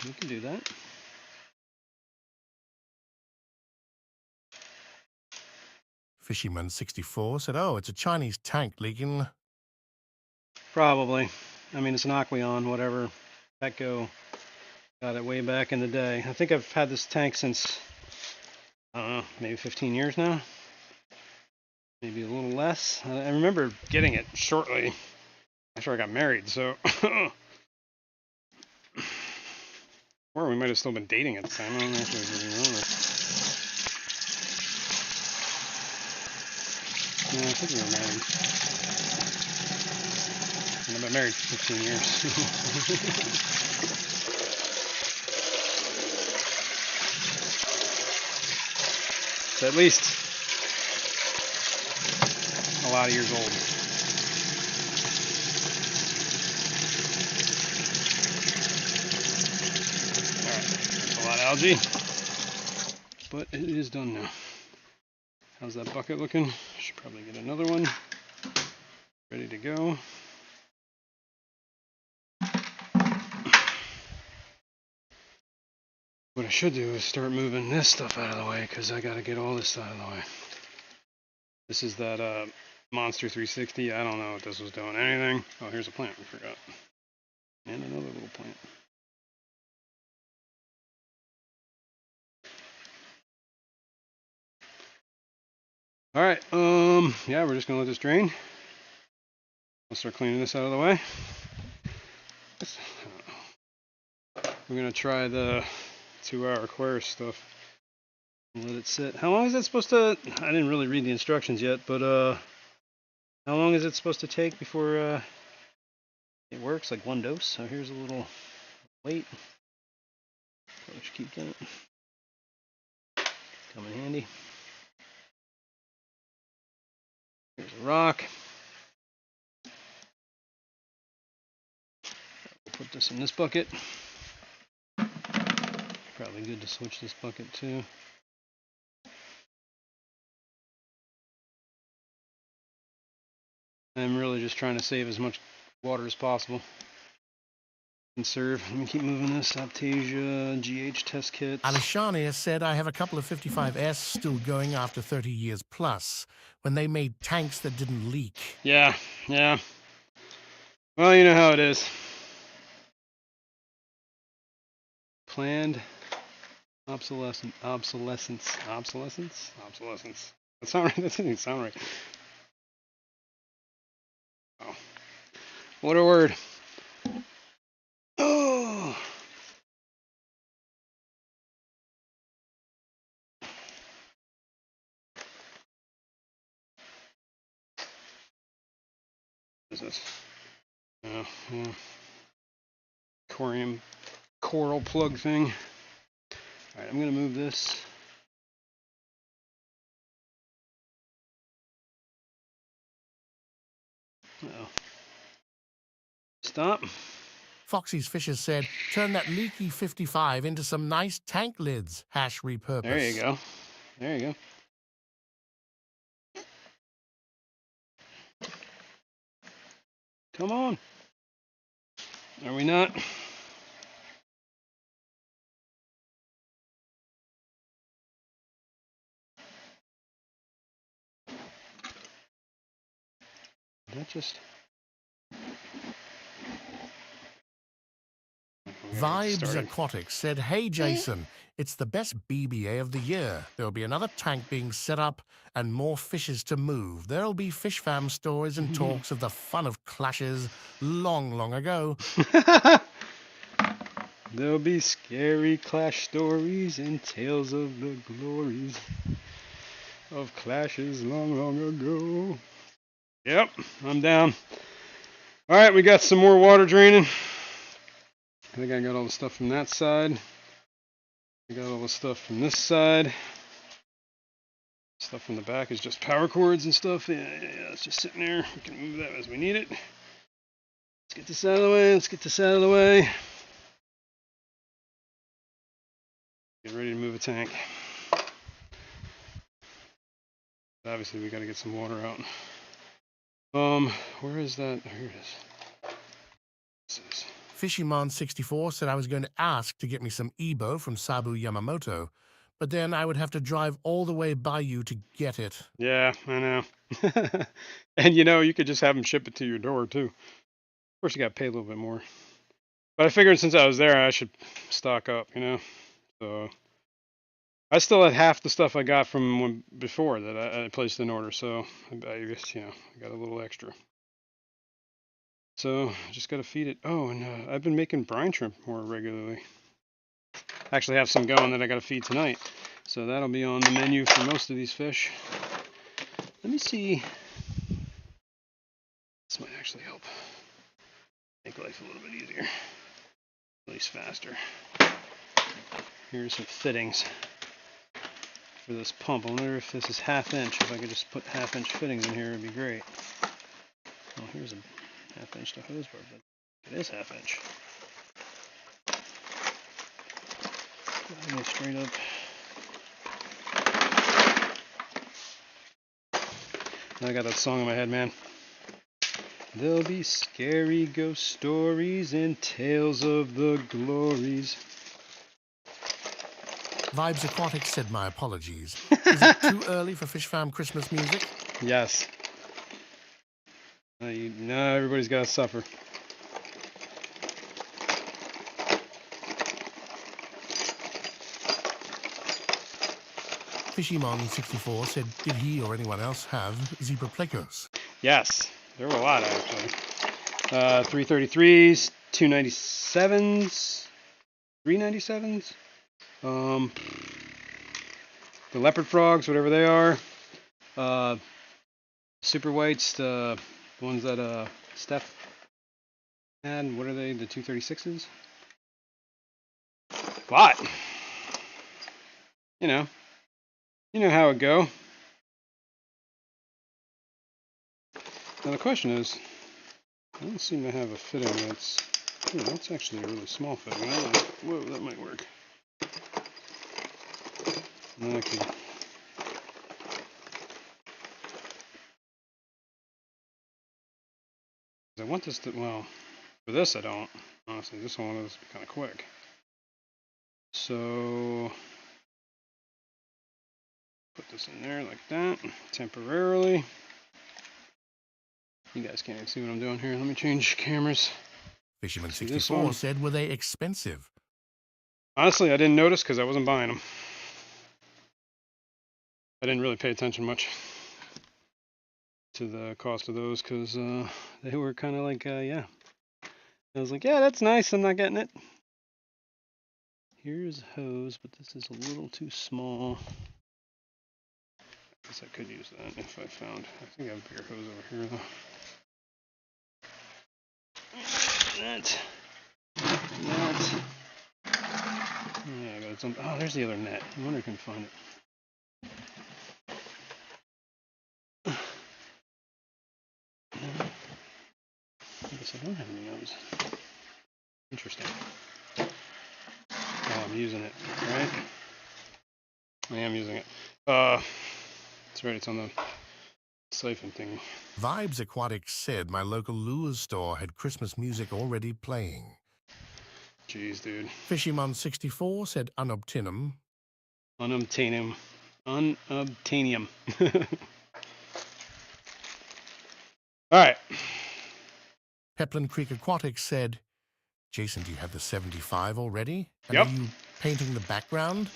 S1: We can do that.
S3: Fishyman64 said, "Oh, it's a Chinese tank leaking."
S1: Probably. I mean, it's an Aqueon, whatever. Petco got it way back in the day. I think I've had this tank since, I don't know, maybe 15 years now. Maybe a little less. I remember getting it shortly after I got married, so. Or we might have still been dating at the time. I don't know if I really remember. Yeah, I think we were married. And I've been married for 15 years. So at least a lot of years old. Alright, that's a lot of algae. But it is done now. How's that bucket looking? Should probably get another one. Ready to go. What I should do is start moving this stuff out of the way because I got to get all this out of the way. This is that Monster 360. I don't know if this was doing anything. Oh, here's a plant we forgot. And another little plant. All right. Yeah, we're just gonna let this drain. I'll start cleaning this out of the way. We're gonna try the 2-hour Aquarius stuff and let it sit. How long is it supposed to? I didn't really read the instructions yet, but how long is it supposed to take before it works? Like one dose. So here's a little weight. Probably should keep that. Come in handy. Here's a rock. We'll put this in this bucket. Probably good to switch this bucket too. I'm really just trying to save as much water as possible. Conserve. Let me keep moving this. Aptasia, GH test kits.
S3: Alishania said, "I have a couple of 55S still going after 30 years plus, when they made tanks that didn't leak."
S1: Yeah, yeah. Well, you know how it is. Planned obsolescence. That's not right. That doesn't even sound right. Oh. What a word. Oh. What is this? Yeah. Coral plug thing. Alright, I'm going to move this. Uh-oh. Stop.
S3: Foxy's Fishes said, turn that leaky 55 into some nice tank lids. Hash repurpose.
S1: There you go. There you go. Come on. Are we not? That just...
S3: Vibes Aquatics said, hey Jason, it's the best BBA of the year. There'll be another tank being set up and more fishes to move. There'll be Fish Fam stories and talks of the fun of clashes long, long ago.
S1: There'll be scary clash stories and tales of the glories of clashes long, long ago. Yep, I'm down. Alright, we got some more water draining. I think I got all the stuff from that side. I got all the stuff from this side. Stuff from the back is just power cords and stuff. Yeah, it's just sitting there. We can move that as we need it. Let's get this out of the way. Let's get this out of the way. Get ready to move a tank. Obviously, we got to get some water out. Where is that? Oh, here it is.
S3: Fishyman64 said I was going to ask to get me some Ebo from Sabu Yamamoto, but then I would have to drive all the way by you to get it.
S1: Yeah, I know. And you could just have them ship it to your door too. Of course, you got to pay a little bit more. But I figured since I was there, I should stock up, So I still had half the stuff I got from before that I placed an order, so I guess, I got a little extra. So just got to feed it. Oh, and I've been making brine shrimp more regularly. I actually have some going that I got to feed tonight. So that'll be on the menu for most of these fish. Let me see. This might actually help make life a little bit easier. At least faster. Here's some fittings for this pump. I wonder if this is 1/2 inch. If I could just put 1/2 inch fittings in here, it'd be great. Oh, here's a 1/2 inch to hose bar, but it is 1/2 inch. Straight up. I got that song in my head, man. There'll be scary ghost stories and tales of the glories.
S3: Vibes Aquatics said my apologies. Is it too early for Fish Farm Christmas music?
S1: Yes. No, everybody's got to suffer.
S3: Fishyman64 said, did he or anyone else have zebra plecos?
S1: Yes, there were a lot actually. 333s, 297s, 397s. The leopard frogs, whatever they are. Super whites, the ones that Steph had. What are they? The 236s. A lot. You know how it go. Now the question is, I don't seem to have a fitting that's. That's actually a really small fitting. Whoa, that might work. And then I want this to, well, for this I don't. Honestly, this one is kind of quick. So, put this in there like that, temporarily. You guys can't even see what I'm doing here. Let me change cameras.
S3: Fisherman64 said, were they expensive?
S1: Honestly, I didn't notice because I wasn't buying them. I didn't really pay attention much to the cost of those because they were kind of like, yeah, I was like, yeah, that's nice. I'm not getting it. Here's a hose, but this is a little too small. I guess I could use that if I found. I think I have a bigger hose over here though. That. Yeah, but it's on. Oh, there's the other net. I wonder if I can find it. I guess I don't have any of those. Interesting. Oh, I'm using it, right? I am using it. That's right. It's on the siphon thing.
S3: Vibes Aquatics said my local lures store had Christmas music already playing.
S1: Jeez, dude.
S3: Fishymon64 said unobtainium.
S1: Unobtainium. Unobtainium. All right.
S3: Pepland Creek Aquatics said, Jason, do you have the 75 already? And
S1: Yep.
S3: are you painting the background?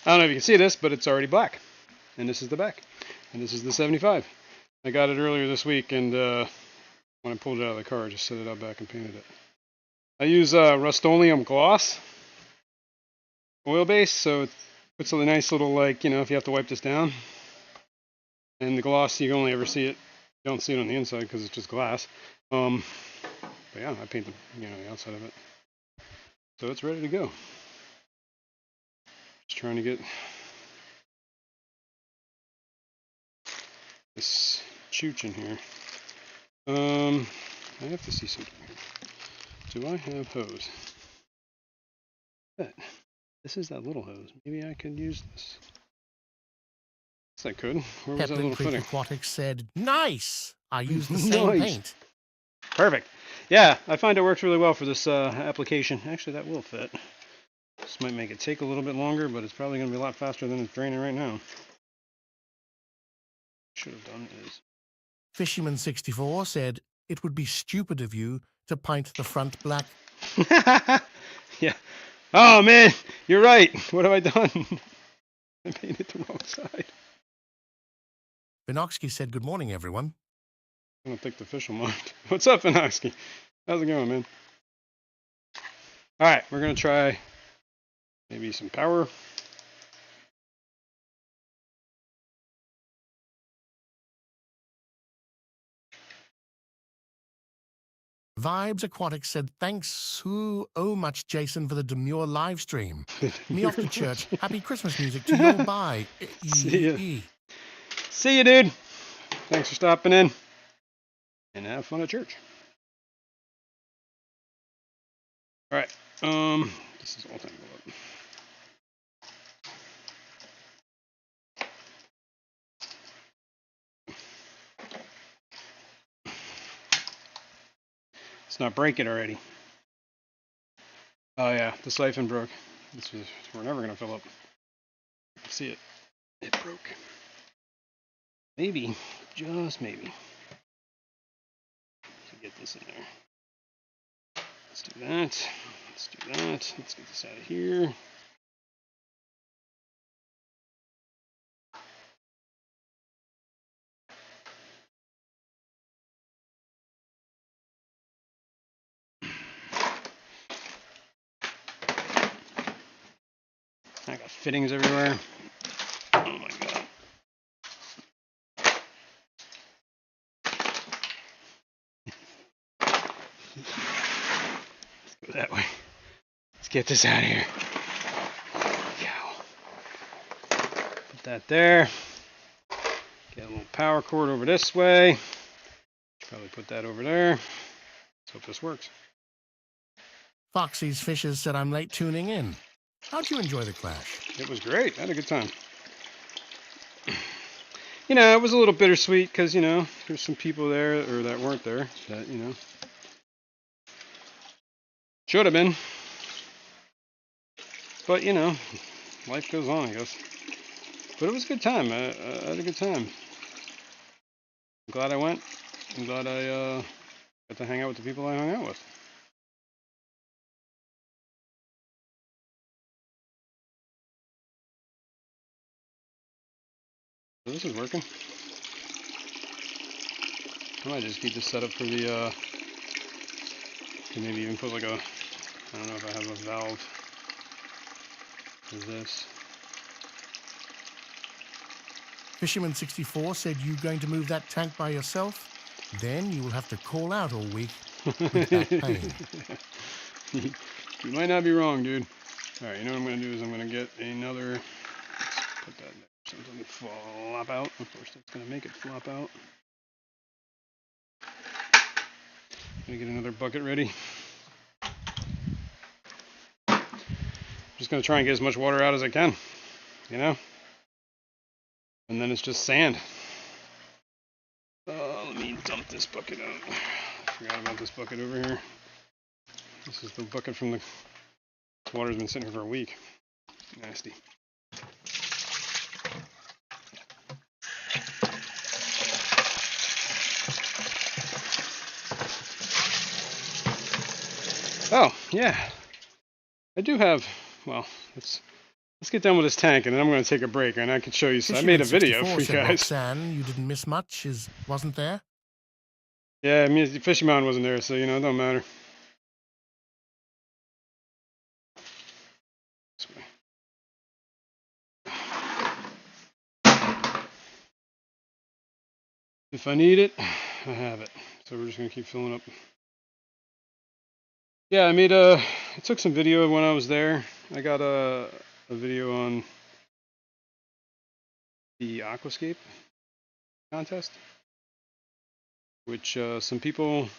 S1: I don't know if you can see this, but it's already black. And this is the back. And this is the 75. I got it earlier this week, and when I pulled it out of the car, I just set it out back and painted it. I use Rust-Oleum gloss oil base, so it puts a nice little, like, you know, if you have to wipe this down. And the gloss, you only ever see it. You don't see it on the inside because it's just glass. But yeah, I paint the outside of it. So it's ready to go. Just trying to get this chooch in here. I have to see something here. Do I have hose? This is that little hose. Maybe I could use this. Yes, I could. Where was that
S3: Pepland
S1: little
S3: Creek
S1: footing?
S3: Aquatics said, nice! I used the same
S1: Nice.
S3: paint.
S1: Perfect. Yeah, I find it works really well for this application. Actually, that will fit. This might make it take a little bit longer, but it's probably going to be a lot faster than it's draining right now. Should have done is.
S3: Fisherman64 said, it would be stupid of you to paint the front black.
S1: Yeah. Oh, man, you're right. What have I done? I painted the wrong side.
S3: Vinoxky said, good morning, everyone.
S1: I don't think the fish will mind. What's up, Vinoxky? How's it going, man? All right, we're going to try maybe some power.
S3: Vibes Aquatics said, thanks so much, Jason, for the demure live stream. Me off to church. Happy Christmas music to you. Bye.
S1: See ya. See you, dude. Thanks for stopping in. And have fun at church. All right. This is all time go up. Let's not break it already. Oh yeah, the siphon broke. We're never gonna fill up. See it. It broke. Maybe, just maybe. To get this in there. Let's do that. Let's do that. Let's get this out of here. I got fittings everywhere. Oh my god. Let's go that way. Let's get this out of here. Put that there. Get a little power cord over this way. Probably put that over there. Let's hope this works.
S3: Foxy's Fishes said, I'm late tuning in. How'd you enjoy the clash?
S1: It was great. I had a good time. You know, it was a little bittersweet because, you know, there's some people there or that weren't there that, you know, should have been. But, you know, life goes on, I guess. But it was a good time. I had a good time. I'm glad I went. I'm glad I got to hang out with the people I hung out with. So this is working. I might just keep this set up for the, maybe even put like a, I don't know if I have a valve for this.
S3: Fisherman64 said you going to move that tank by yourself? Then you will have to call out all week with back pain.
S1: You might not be wrong, dude. Alright, you know what I'm going to do is I'm going to get another, let's put that there so it doesn't flop out. Of course, that's going to make it flop out. I'm going to get another bucket ready. Just going to try and get as much water out as I can, you know? And then it's just sand. Let me dump this bucket out. I forgot about this bucket over here. This is the bucket from the water's been sitting here for a week. Nasty. Oh, yeah. I do have, well, let's get done with this tank and then I'm going to take a break and I can show you. I made a video for you guys.
S3: Roxanne, you didn't miss much, wasn't there?
S1: Yeah, I mean, the fishing mountain wasn't there, so, you know, it don't matter. This way. If I need it, I have it. So we're just going to keep filling up. Yeah, I made I took some video when I was there. I got a video on the aquascape contest, which some people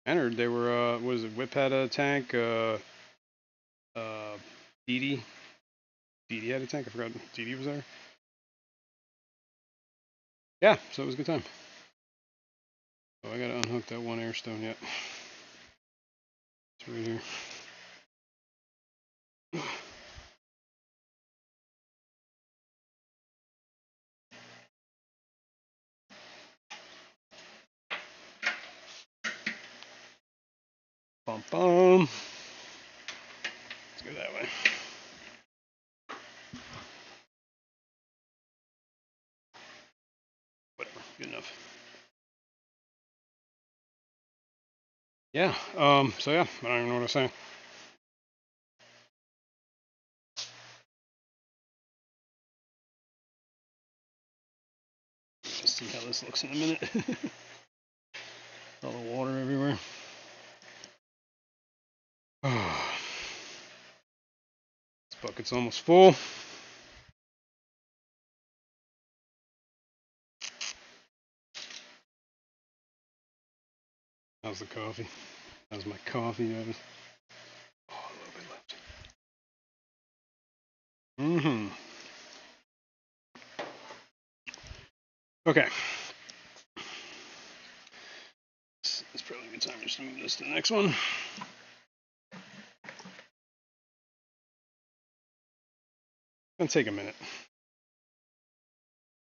S1: entered. They were, what is it, Whip had a tank, Dee Dee had a tank, I forgot, Dee Dee was there. Yeah, so it was a good time. Oh, I gotta unhook that one air stone yet. It's right here. Bum bum. Let's go that way. Whatever, good enough. Yeah, so yeah, I don't even know what I'm saying. Just see how this looks in a minute. All the water everywhere. This bucket's almost full. How's the coffee? How's my coffee, Evan? Oh, a little bit left. Okay. It's probably a good time just to move this to the next one. It's gonna take a minute.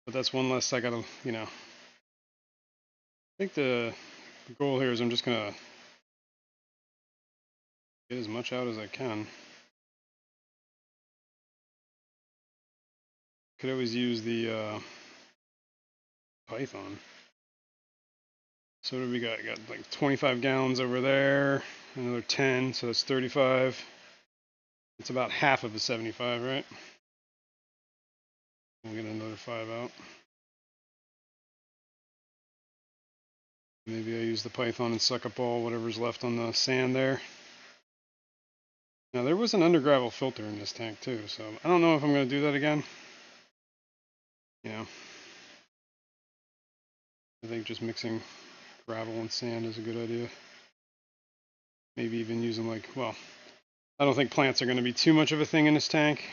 S1: But that's one less I gotta, you know. I think the goal here is I'm just gonna get as much out as I can. Could always use the Python. So what do we got? We got like 25 gallons over there, another 10, so that's 35. It's about half of the 75, right? We'll get another 5 out. Maybe I use the Python and suck up all whatever's left on the sand there. Now there was an under gravel filter in this tank too, so I don't know if I'm going to do that again. You know, I think just mixing gravel and sand is a good idea. Maybe even using like, well, I don't think plants are going to be too much of a thing in this tank.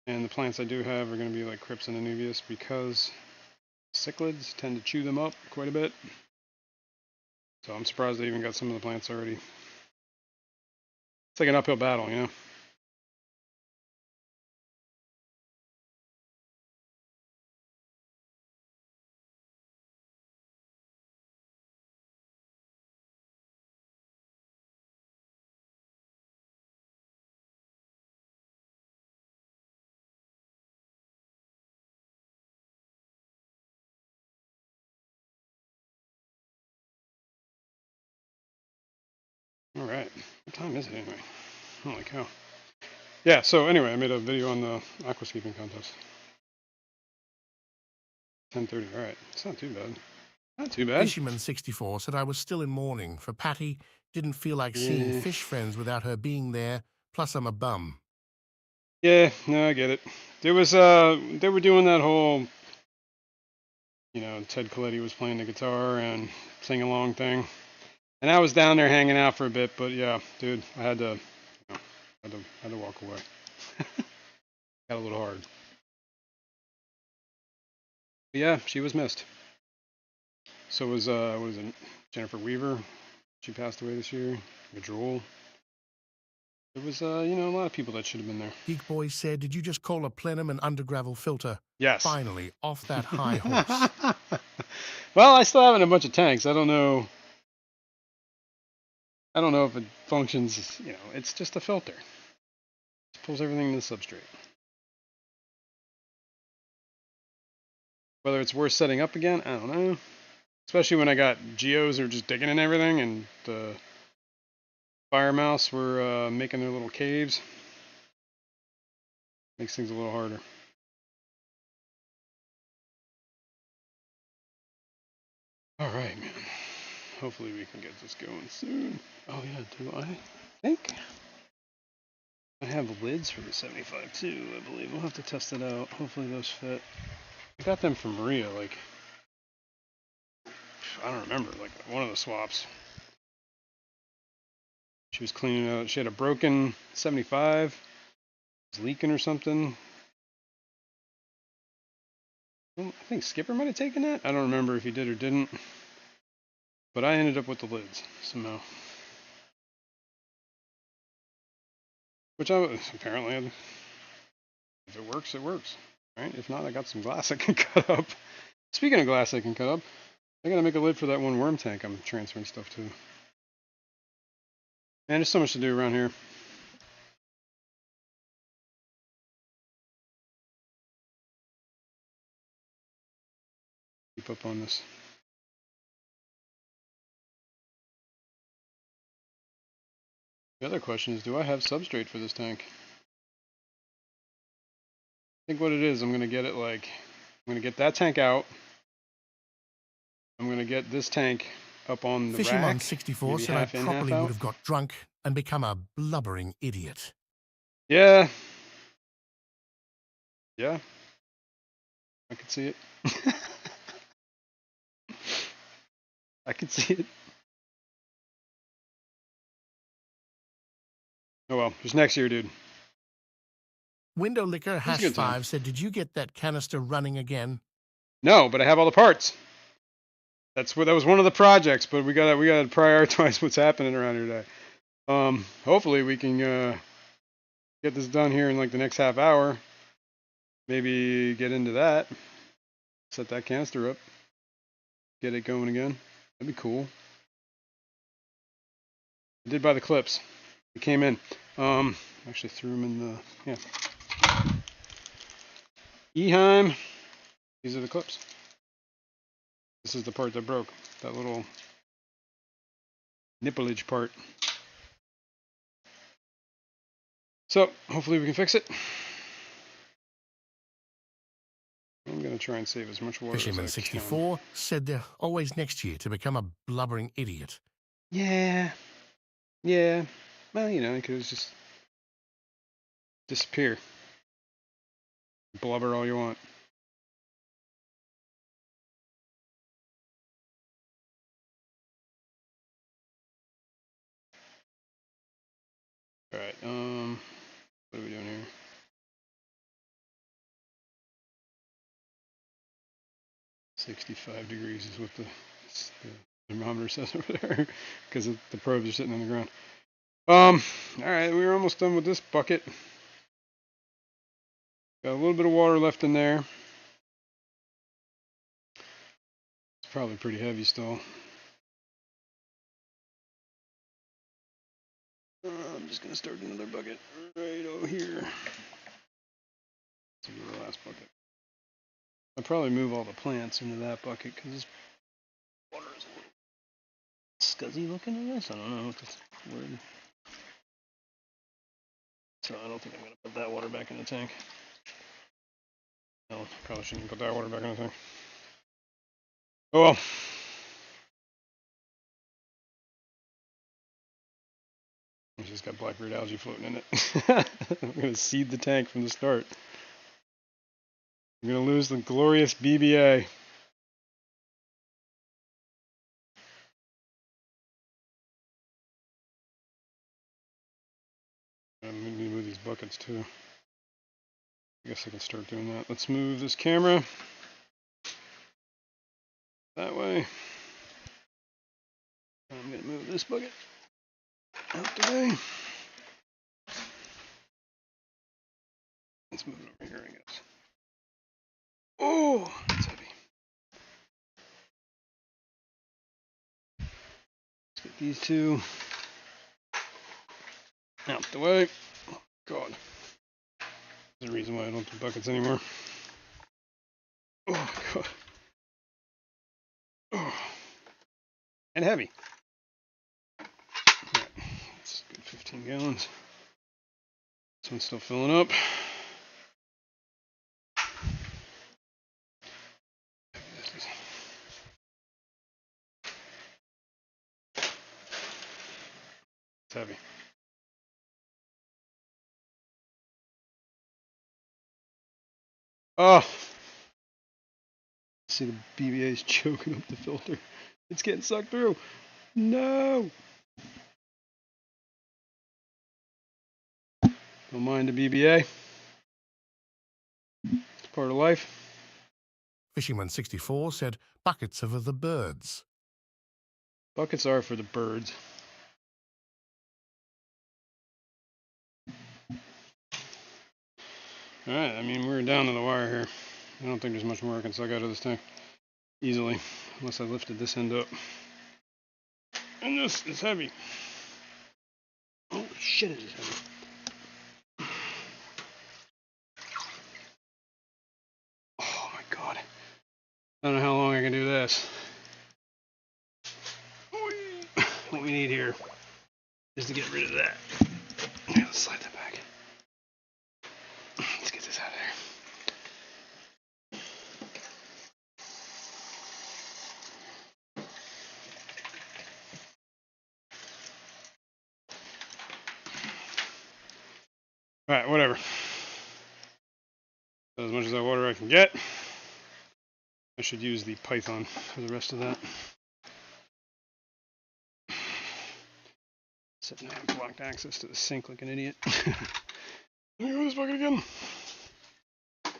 S1: And the plants I do have are going to be like Crypts and Anubias because cichlids tend to chew them up quite a bit. So I'm surprised they even got some of the plants already. It's like an uphill battle, you know? right. What time is it anyway? Holy cow. Yeah, so anyway, I made a video on the aquascaping contest. 10:30. All right. It's not too bad. Not too bad.
S3: Fisherman64 said I was still in mourning, for Patty didn't feel like seeing
S1: Yeah.
S3: fish friends without her being there, plus I'm a bum.
S1: Yeah, no, I get it. There was they were doing that whole, Ted Coletti was playing the guitar and sing along thing. And I was down there hanging out for a bit, but yeah, dude, I had to, had to walk away. Got a little hard. But yeah, she was missed. So was what is it, Jennifer Weaver? She passed away this year. Joel. There was a lot of people that should have been there.
S3: Geek Boy said, did you just call a plenum an undergravel filter?
S1: Yes.
S3: Finally, off that high horse.
S1: Well, I still have a bunch of tanks. I don't know if it functions. It's just a filter. It pulls everything to the substrate. Whether it's worth setting up again, I don't know. Especially when I got geos who are just digging in everything, and the fire mouse were making their little caves. Makes things a little harder. All right, man. Hopefully we can get this going soon. Oh yeah, do I think I have lids for the 75 too, I believe. We'll have to test it out. Hopefully those fit. I got them from Maria, like, I don't remember, like one of the swaps. She was cleaning out, she had a broken 75, it was leaking or something. Well, I think Skipper might have taken that. I don't remember if he did or didn't. But I ended up with the lids somehow. Which apparently, if it works, it works. Right? If not, I got some glass I can cut up. Speaking of glass I can cut up, I gotta make a lid for that one worm tank I'm transferring stuff to. Man, there's so much to do around here. Keep up on this. The other question is, do I have substrate for this tank? I think what it is, I'm gonna get that tank out. I'm gonna get this tank up on the rack.
S3: Fishymon64 said I probably would have got drunk and become a blubbering idiot.
S1: Yeah. Yeah. I could see it. I could see it. Oh well, just next year, dude.
S3: Window Liquor #5 said, did you get that canister running again?
S1: No, but I have all the parts. That was one of the projects, but we gotta prioritize what's happening around here today. Hopefully we can get this done here in like the next half hour. Maybe get into that. Set that canister up. Get it going again. That'd be cool. I did buy the clips. It came in. Actually threw them in the Eheim. These are the clips. This is the part that broke. That little nippleage part. So hopefully we can fix it. I'm going to try and save as much water as I can.
S3: Fisherman64 said they're always next year to become a blubbering idiot.
S1: Yeah. Yeah. Well, you could just disappear. Blubber all you want. Alright, what are we doing here? $65 is what the thermometer says over there, because the probes are sitting on the ground. Alright, we're almost done with this bucket. Got a little bit of water left in there. It's probably pretty heavy still. I'm just going to start another bucket right over here. This will be the last bucket. I'll probably move all the plants into that bucket because this water is a little scuzzy looking, I guess. I don't know what this word. So I don't think I'm going to put that water back in the tank. No, probably shouldn't put that water back in the tank. Oh well. It's just got blackberry algae floating in it. I'm going to seed the tank from the start. I'm going to lose the glorious BBA. I'm going to move these buckets too. I guess I can start doing that. Let's move this camera that way. I'm going to move this bucket out the way. Let's move it over here, I guess. Oh, it's heavy. Let's get these two out the way. Oh, God. There's a reason why I don't do buckets anymore. Oh, God. Oh. And heavy. Right. That's good 15 gallons. This one's still filling up. It's heavy. Oh! See the BBA's choking up the filter. It's getting sucked through. No! Don't mind the BBA. It's part of life.
S3: Fisherman64 said, buckets are for the birds.
S1: Buckets are for the birds. Alright, I mean, we're down to the wire here. I don't think there's much more I can suck out of this tank easily, unless I lifted this end up. And this is heavy. Oh shit, it is heavy. Oh my god. I don't know how long I can do this. What we need here is to get rid of that. Yeah, let's slide that back. Let's get this out of there. Alright, whatever. As much as that water I can get. I should use the Python for the rest of that. Except now I blocked access to the sink like an idiot. Let me go this bucket again. I'm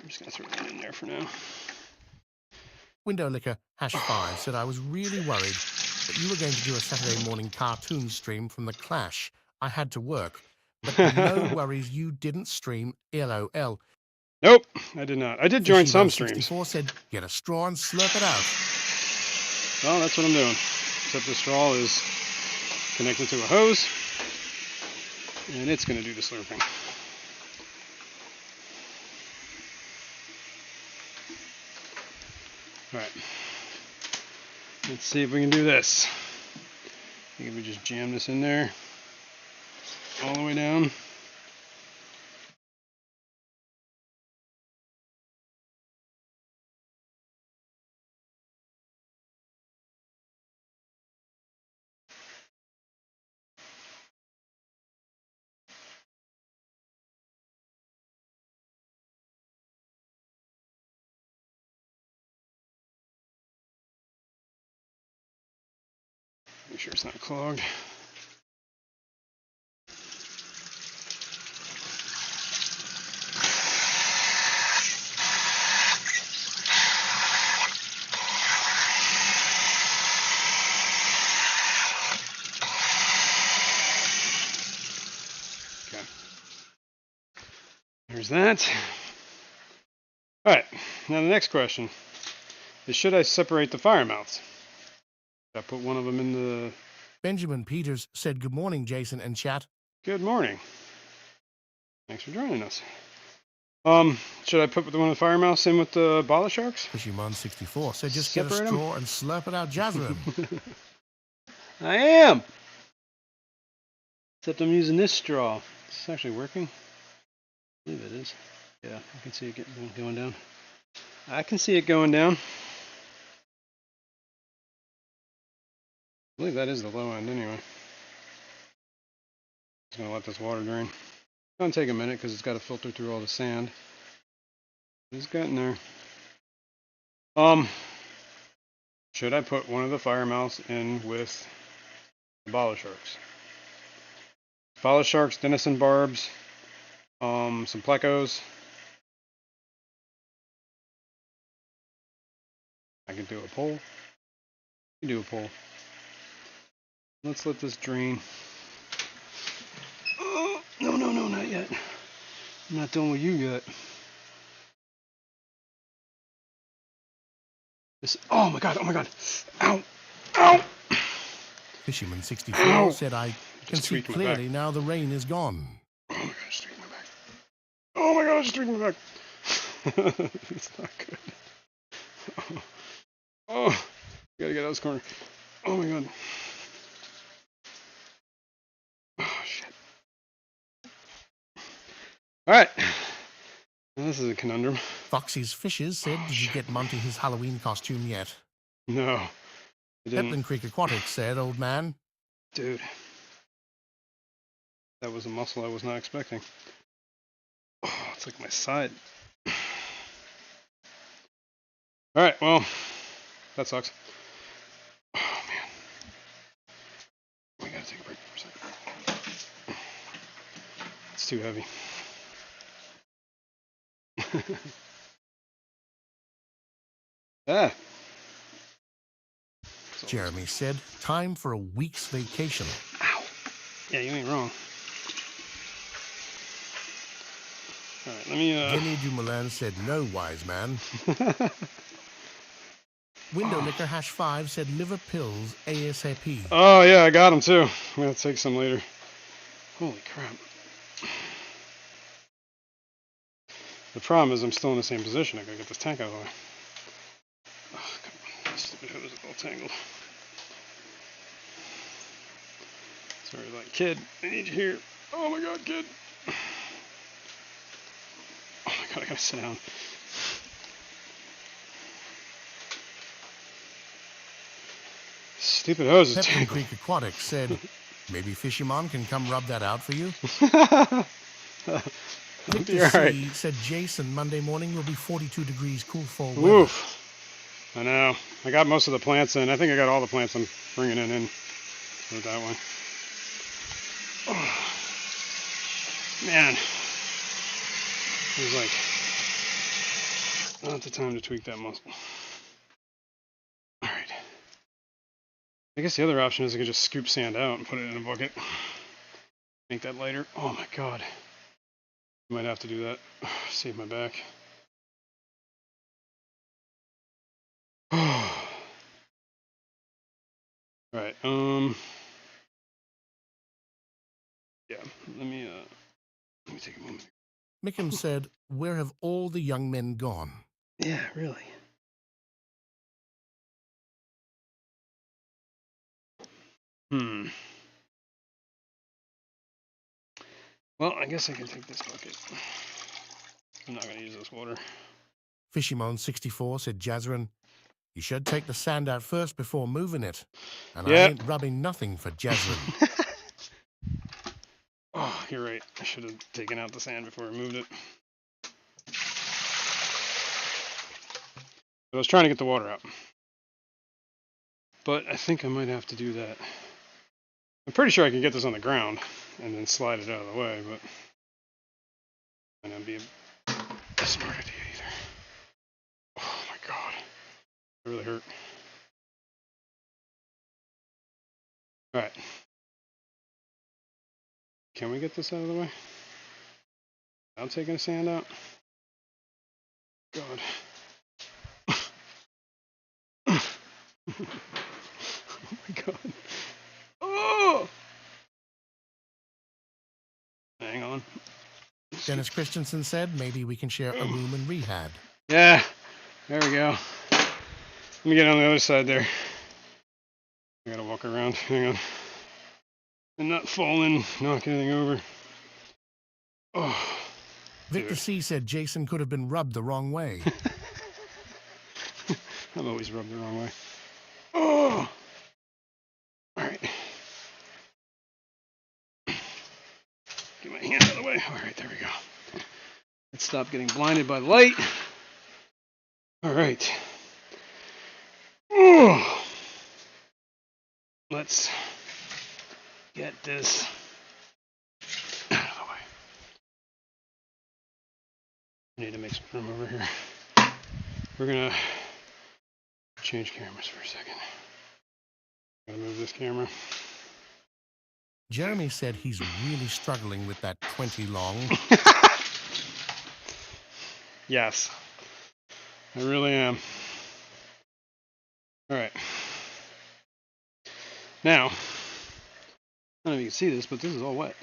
S1: just going to throw that in there for now.
S3: Window Licker #5 said, I was really worried that you were going to do a Saturday morning cartoon stream from the Clash. I had to work. But no worries, you didn't stream. LOL.
S1: Nope, I did not. I did join some streams.
S3: 64 said, get a straw and slurp it out.
S1: Well, that's what I'm doing. Except the straw is connected to a hose. And it's going to do the slurping. Alright. Let's see if we can do this. I think if we just jam this in there. All the way down. Make sure it's not clogged. Okay. There's that. Alright, now the next question is, should I separate the fire mouths? Should I put one of them in the...
S3: Benjamin Peters said, good morning, Jason and chat.
S1: Good morning. Thanks for joining us. Should I put one of the fire mouse in with the bala sharks?
S3: Fishymon64 said just get a
S1: Separate 'em?
S3: straw and slurp it out, Jazrin.
S1: I am! Except I'm using this straw. Is this actually working? I believe it is. Yeah, I can see it going down. I can see it going down. I believe that is the low end anyway. Just gonna let this water drain. It's gonna take a minute because it's got to filter through all the sand. It's getting there. Should I put one of the fire mouse in with the bala sharks? Bala sharks, denison barbs, some plecos. I can do a pole. You do a pole. Let's let this drain. Oh, no, not yet. I'm not done with you yet. Oh my god. Ow.
S3: Fisherman64 said I can see clearly now the rain is gone.
S1: Oh my god, I just tweaked my back. Oh my god, I just tweaked my back. It's not good. Oh, gotta get out of this corner. Oh my god. Oh shit. Alright. This is a conundrum.
S3: Foxy's Fishes said, did you get Monty his Halloween costume yet?
S1: No, I didn't.
S3: Hetland Creek Aquatics said, old man.
S1: Dude. That was a muscle I was not expecting. Oh, it's like my side. Alright, well, that sucks. Oh man. We gotta take a break for a second. It's too heavy. Ah.
S3: Jeremy said, time for a week's vacation.
S1: Ow. Yeah, you ain't wrong. Alright, let me
S3: Vinny Dumoulin said, no, wise man. Window Liquor #5 said liver pills ASAP.
S1: Oh yeah, I got them too. I'm gonna take some later. Holy crap. The problem is I'm still in the same position. I gotta get this tank out of the way. Oh, come on. This stupid hose is all tangled. Sorry, like, kid, I need you here. Oh my god, kid. Oh my god, I gotta sit down. Stupid hose is
S3: Pepin
S1: tangled.
S3: Creek Aquatics said, maybe Fisherman can come rub that out for you. Victor C said Jason, Monday morning will be 42 degrees, cool fall weather.
S1: Oof. I know. I got most of the plants in. I think I got all the plants I'm bringing in. Put it that way. Oh. Man. It was like not the time to tweak that muscle. Alright. I guess the other option is I could just scoop sand out and put it in a bucket. Make that lighter. Oh my god. Might have to do that. Save my back. Alright, yeah, let me take a moment.
S3: Mickham said, where have all the young men gone?
S1: Yeah, really. Well, I guess I can take this bucket. I'm not going to use this water.
S3: Fishymon64 said, Jazrin, you should take the sand out first before moving it. And
S1: Yep.
S3: I ain't rubbing nothing for Jazrin.
S1: Oh, you're right. I should have taken out the sand before I moved it. I was trying to get the water out. But I think I might have to do that. I'm pretty sure I can get this on the ground and then slide it out of the way, but might not be a smart idea either. Oh my god. It really hurt. Alright. Can we get this out of the way? Without taking the sand out? God. Oh my god. Oh! Hang on.
S3: Dennis Christensen said maybe we can share a room in rehab.
S1: Yeah, there we go. Let me get on the other side there. I gotta walk around. Hang on. And not fall in, knock anything over. Oh.
S3: Victor
S1: Dude.
S3: C. said Jason could have been rubbed the wrong way.
S1: I'm always rubbed the wrong way. Oh! Alright. Get my hand out of the way. Alright, there we go. Let's stop getting blinded by the light. Alright. Oh! Let's get this out of the way. I need to make some room over here. We're gonna change cameras for a second. Gotta move this camera.
S3: Jeremy said he's really struggling with that 20 long.
S1: Yes, I really am. Alright. Now, I don't know if you can see this, but this is all wet.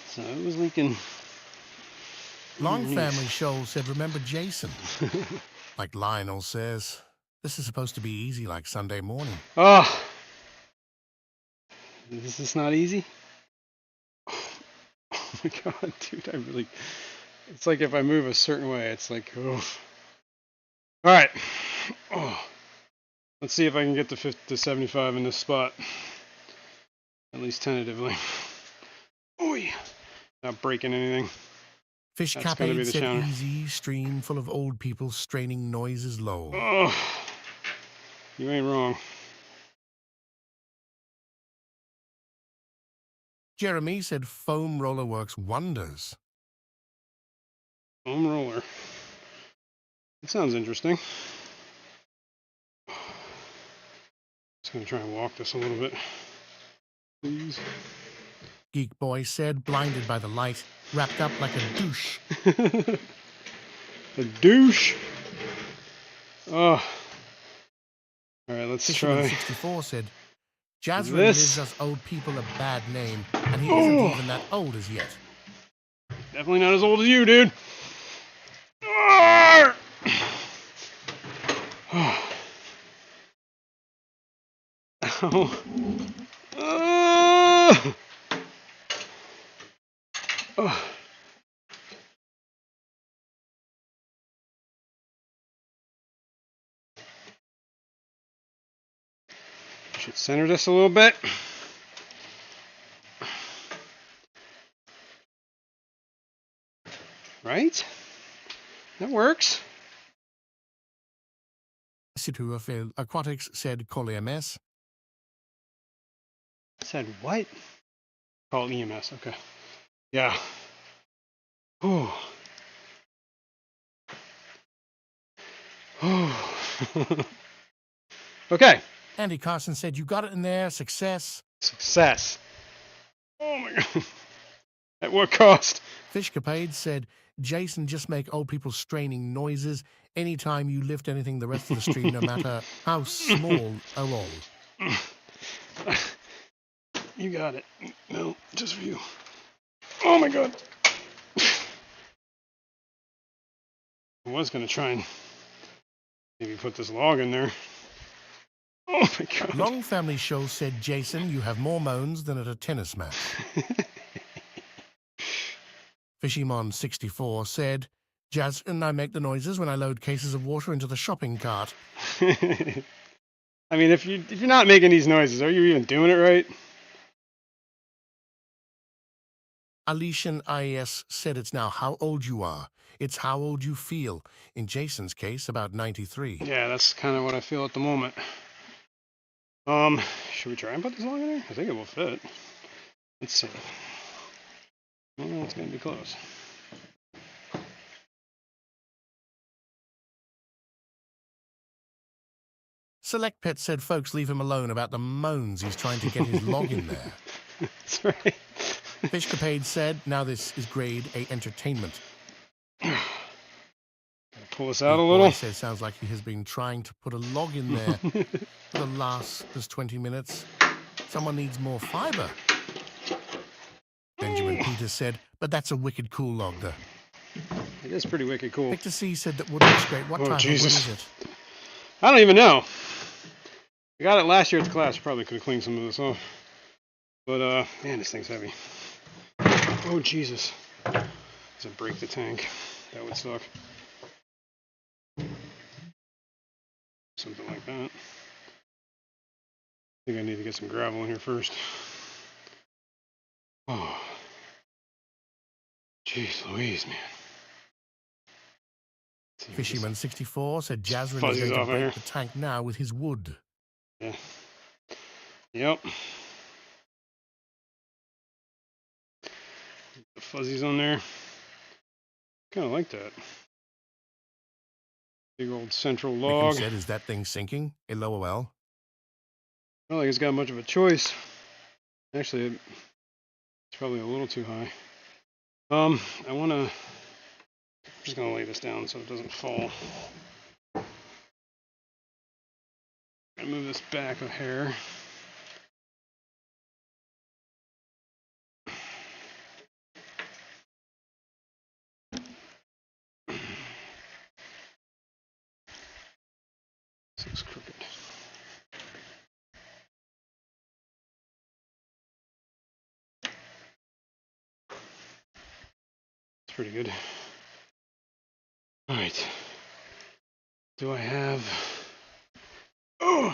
S1: So it was leaking.
S3: Long
S1: underneath.
S3: Family Show said, remember Jason? Like Lionel says, this is supposed to be easy like Sunday morning.
S1: Oh, is this not easy? Oh my god, dude, I really... It's like if I move a certain way, it's like, oh. Alright. Oh. Let's see if I can get to 75 in this spot. At least tentatively. Oi! Not breaking anything.
S3: Fish
S1: That's gotta be
S3: Capade
S1: the
S3: said
S1: counter.
S3: easy, stream full of old people straining noises low.
S1: Oh. You ain't wrong.
S3: Jeremy said foam roller works wonders.
S1: Foam roller. That sounds interesting. Just gonna try and walk this a little bit. Please.
S3: Geek Boy said, blinded by the light, wrapped up like a douche.
S1: A douche. Oh. Alright, let's
S3: Fisherman
S1: try
S3: 64 said, Jazrin
S1: this.
S3: gives us old people a bad name, and he isn't even that old as yet.
S1: Definitely not as old as you, dude. Arr! Ow. Oh. Should center this a little bit. Right? That works.
S3: Situafil Aquatics said, call EMS.
S1: Said what? Call EMS, okay. Yeah. Whew. Okay.
S3: Andy Carson said, you got it in there, success.
S1: Success. Oh my god. At what cost?
S3: Fish Capade said, Jason, just make old people straining noises anytime you lift anything the rest of the stream, no matter how small or all.
S1: You got it. No, just for you. Oh my god. I was going to try and maybe put this log in there. Oh my god.
S3: Long Family Show said, Jason, you have more moans than at a tennis match. Fishymon 64 said, Jazz and I make the noises when I load cases of water into the shopping cart.
S1: I mean, if you're not making these noises, are you even doing it right?
S3: Alician IES said it's now how old you are. It's how old you feel. In Jason's case, about 93.
S1: Yeah, that's kind of what I feel at the moment. Should we try and put this log in there? I think it will fit. Let's see. Well, it's going to be close.
S3: Select Pet said folks leave him alone about the moans he's trying to get his log in there.
S1: That's right.
S3: Fish Capade said, now this is grade A entertainment.
S1: Gotta pull this out a
S3: Boy
S1: little.
S3: says sounds like he has been trying to put a log in there for the last 20 minutes. Someone needs more fiber. Peter said, but that's a wicked cool log, though.
S1: It is pretty wicked cool.
S3: Victor C said that wood looks great. What
S1: Oh,
S3: type
S1: Jesus.
S3: of wood is it?
S1: I don't even know. I got it last year at the class. Probably could have cleaned some of this off. But, man, this thing's heavy. Oh, Jesus. Does it break the tank? That would suck. Something like that. I think I need to get some gravel in here first. Oh. Jeez Louise, man.
S3: Fisherman 64 said Jazrin is
S1: Fuzzies
S3: going
S1: off
S3: to
S1: in
S3: break
S1: here.
S3: the tank now with his wood.
S1: Yeah. Yep. The fuzzies on there. Kind of like that. Big old central
S3: Wickham
S1: log.
S3: said, is that thing sinking? LOL.
S1: I don't think it's got much of a choice. Actually, it's probably a little too high. I'm just gonna lay this down so it doesn't fall. I'm gonna move this back a hair. This looks crooked. It's pretty good. Alright. Do I have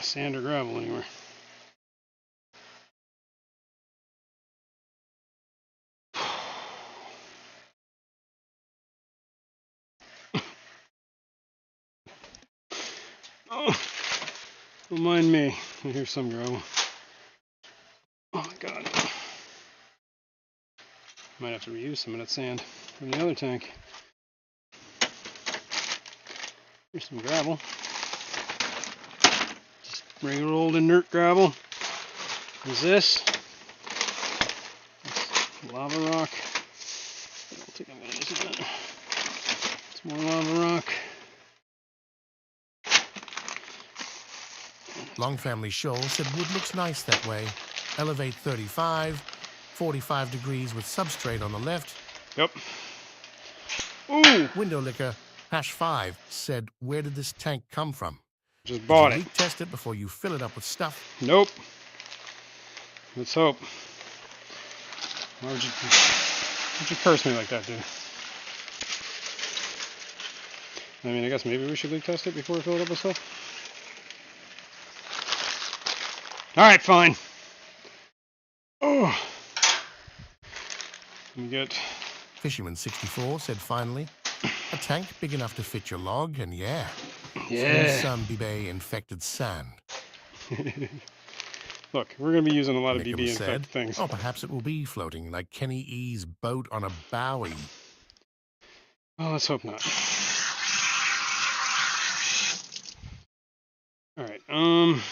S1: sand or gravel anywhere? Oh, don't mind me. Here's some gravel. Oh my god. Might have to reuse some of that sand from the other tank. Here's some gravel. Just regular old inert gravel. There's this. It's lava rock. I don't think I'm going to use that. It's more lava rock.
S3: Long Family Shoal said wood looks nice that way. Elevate 35, 45 degrees with substrate on the left.
S1: Yep. Ooh!
S3: Window Licker #5 said, where did this tank come from?
S1: Just bought it.
S3: Leak test it before you fill it up with stuff.
S1: Nope. Let's hope. Why'd you curse me like that, dude? I mean, I guess maybe we should leak test it before we fill it up with stuff. Alright, fine. Oh. Let me get...
S3: Fisherman 64 said, finally, a tank big enough to fit your log, and yeah. Some BB infected sand.
S1: Look, we're going to be using a lot of
S3: Nickham
S1: BB
S3: said,
S1: infected things.
S3: oh, perhaps it will be floating like Kenny E's boat on a bowie.
S1: Oh, let's hope not. Alright, oh, man.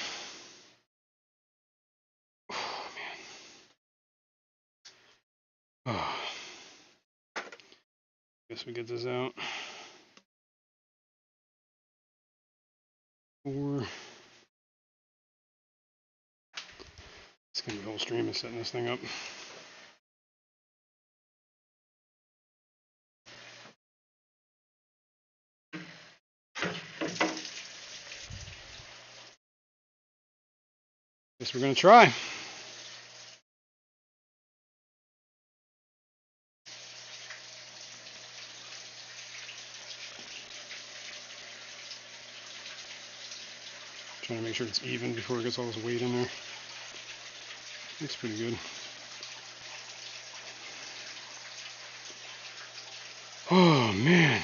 S1: Oh. Guess we get this out. 4. It's going to be a whole stream of setting this thing up. Guess we're going to try. Trying to make sure it's even before it gets all this weight in there. Looks pretty good. Oh, man.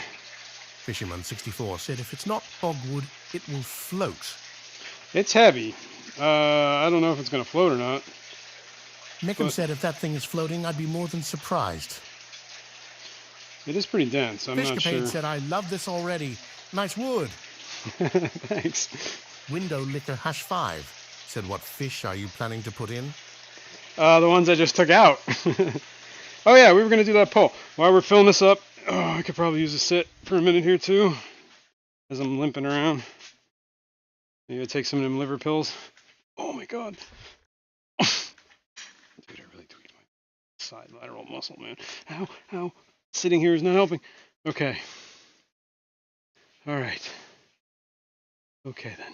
S3: Fisherman 64 said, if it's not bogwood, it will float.
S1: It's heavy. I don't know if it's going to float or not.
S3: Nickham said, if that thing is floating, I'd be more than surprised.
S1: It is pretty dense. I'm not
S3: Fishcapade
S1: sure.
S3: said, I love this already. Nice wood.
S1: Thanks.
S3: Window Licker #5 said, what fish are you planning to put in?
S1: The ones I just took out. Oh yeah, we were going to do that poll. While we're filling this up, I could probably use a sit for a minute here too, as I'm limping around. Maybe I take some of them liver pills. Oh my god. Dude, I really tweaked side lateral muscle, man. Ow. Sitting here is not helping. Okay. All right. Okay, then.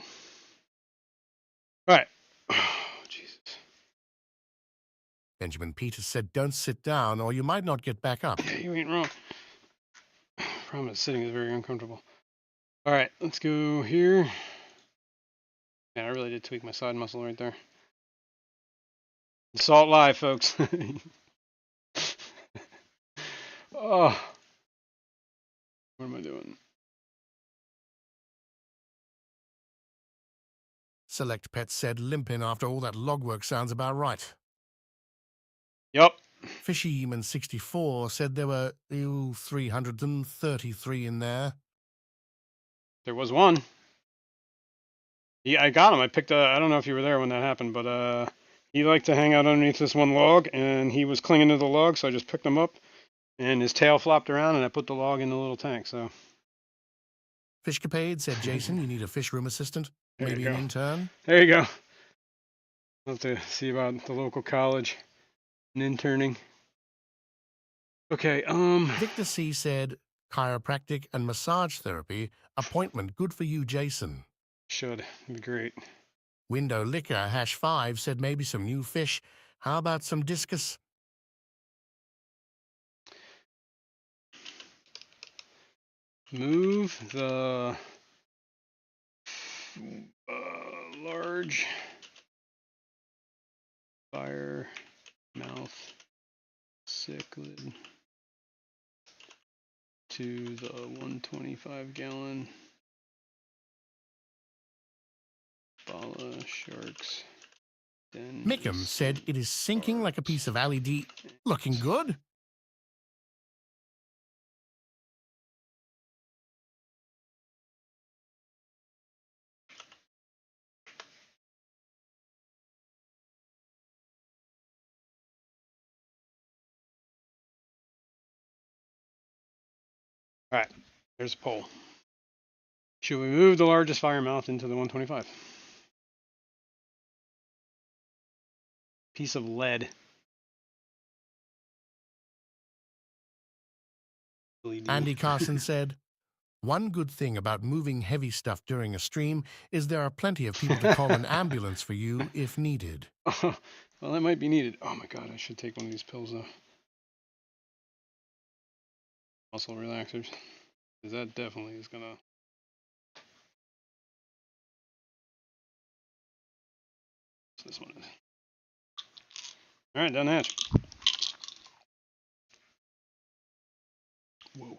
S1: All right. Oh, Jesus.
S3: Benjamin Peters said, don't sit down or you might not get back up.
S1: Yeah, you ain't wrong. Problem is, sitting is very uncomfortable. All right, let's go here. Yeah, I really did tweak my side muscle right there. Salt live, folks. Oh, what am I doing?
S3: Select Pet said, limping after all that log work sounds about right.
S1: Yup.
S3: Fishyman 64 said there were 333 in there.
S1: There was one. Yeah, I got him. I picked I don't know if you were there when that happened, but he liked to hang out underneath this one log, and he was clinging to the log, so I just picked him up, and his tail flopped around, and I put the log in the little tank, so.
S3: Fishcapade said, Jason, you need a fish room assistant,
S1: There
S3: maybe
S1: you
S3: an
S1: go.
S3: intern.
S1: There you go. I'll have to see about the local college and interning. Okay,
S3: Victor C said, chiropractic and massage therapy, appointment good for you, Jason.
S1: should be great.
S3: Window Liquor #5 said maybe some new fish. How about some discus?
S1: Move the large fire mouth cichlid to the 125-gallon Bala Sharks den.
S3: Mickham said it is sinking like a piece of LED. Looking good.
S1: All right, there's a pole. Should we move the largest fire mouth into the 125? Piece of lead. LED.
S3: Andy Carson said, one good thing about moving heavy stuff during a stream is there are plenty of people to call an ambulance for you if needed.
S1: Oh, well, that might be needed. Oh my God, I should take one of these pills though. Muscle relaxers. Because that definitely is gonna. So this one is. All right, down the hatch. Whoa.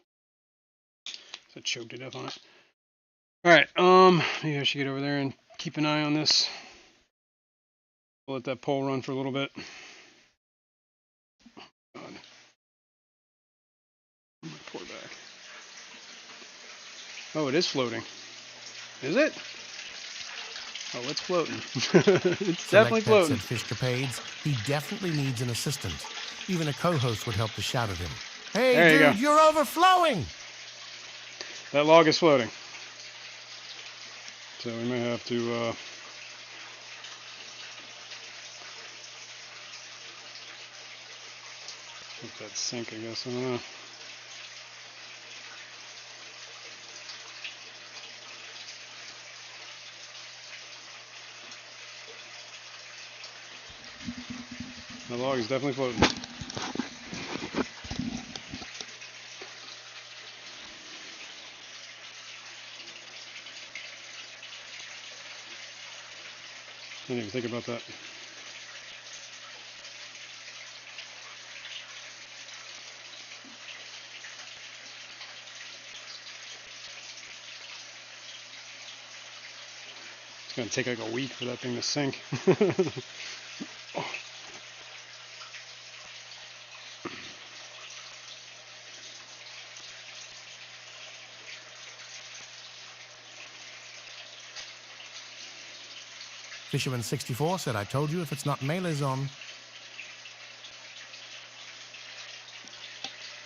S1: So I choked to death on it. All right, maybe I should get over there and keep an eye on this. We'll let that pole run for a little bit. God. My poor back. Oh, it is floating. Is it? Oh, it's floating. It's definitely floating.
S3: Said Fishcapades, he definitely needs an assistant. Even a co-host would help to shout at him. Hey,
S1: There you
S3: dude,
S1: go.
S3: you're overflowing.
S1: That log is floating. So we may have to hook that sink, I guess. I don't know. The log is definitely floating. Didn't even think about that. It's gonna take like a week for that thing to sink. Oh.
S3: Fisherman 64 said, I told you if it's not Melee's on.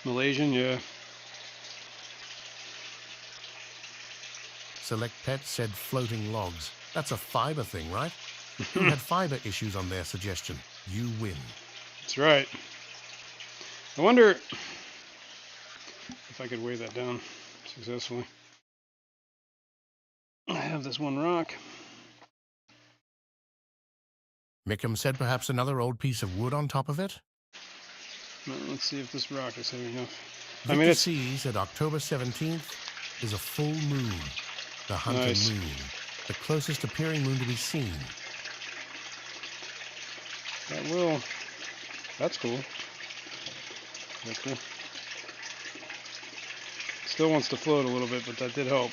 S1: Malaysian, yeah.
S3: Select Pet said floating logs. That's a fiber thing, right? Who had fiber issues on their suggestion? You win.
S1: That's right. I wonder if I could weigh that down successfully. I have this one rock.
S3: Mickham said perhaps another old piece of wood on top of it.
S1: Well, let's see if this rock is heavy enough. I
S3: Victor
S1: mean, it's
S3: C said October 17th is a full moon, the hunter
S1: nice.
S3: moon, the closest appearing moon to be seen.
S1: That's cool. Victor. Still wants to float a little bit, but that did help.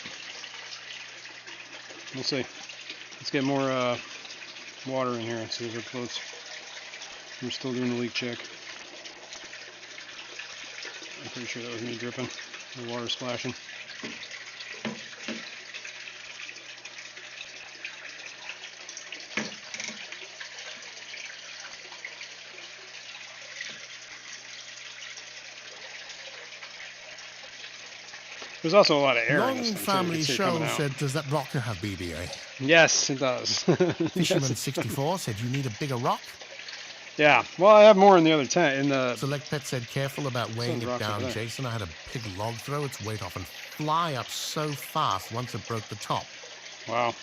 S1: We'll see. Let's get more water in here and see if it floats. We're still doing the leak check. I'm pretty sure that was me dripping. The water splashing. There's also a lot of air in
S3: Long
S1: this thing,
S3: Family
S1: so you can see it coming
S3: Show
S1: out.
S3: said, does that rock have BBA?
S1: Yes, it does.
S3: Fisherman 64 said, you need a bigger rock?
S1: Yeah, well, I have more in the other tank. In the
S3: Select Pet said, careful about weighing
S1: Some
S3: it
S1: rocks over
S3: down,
S1: there.
S3: Jason. I had a big log throw its weight off and fly up so fast once it broke the top.
S1: wow.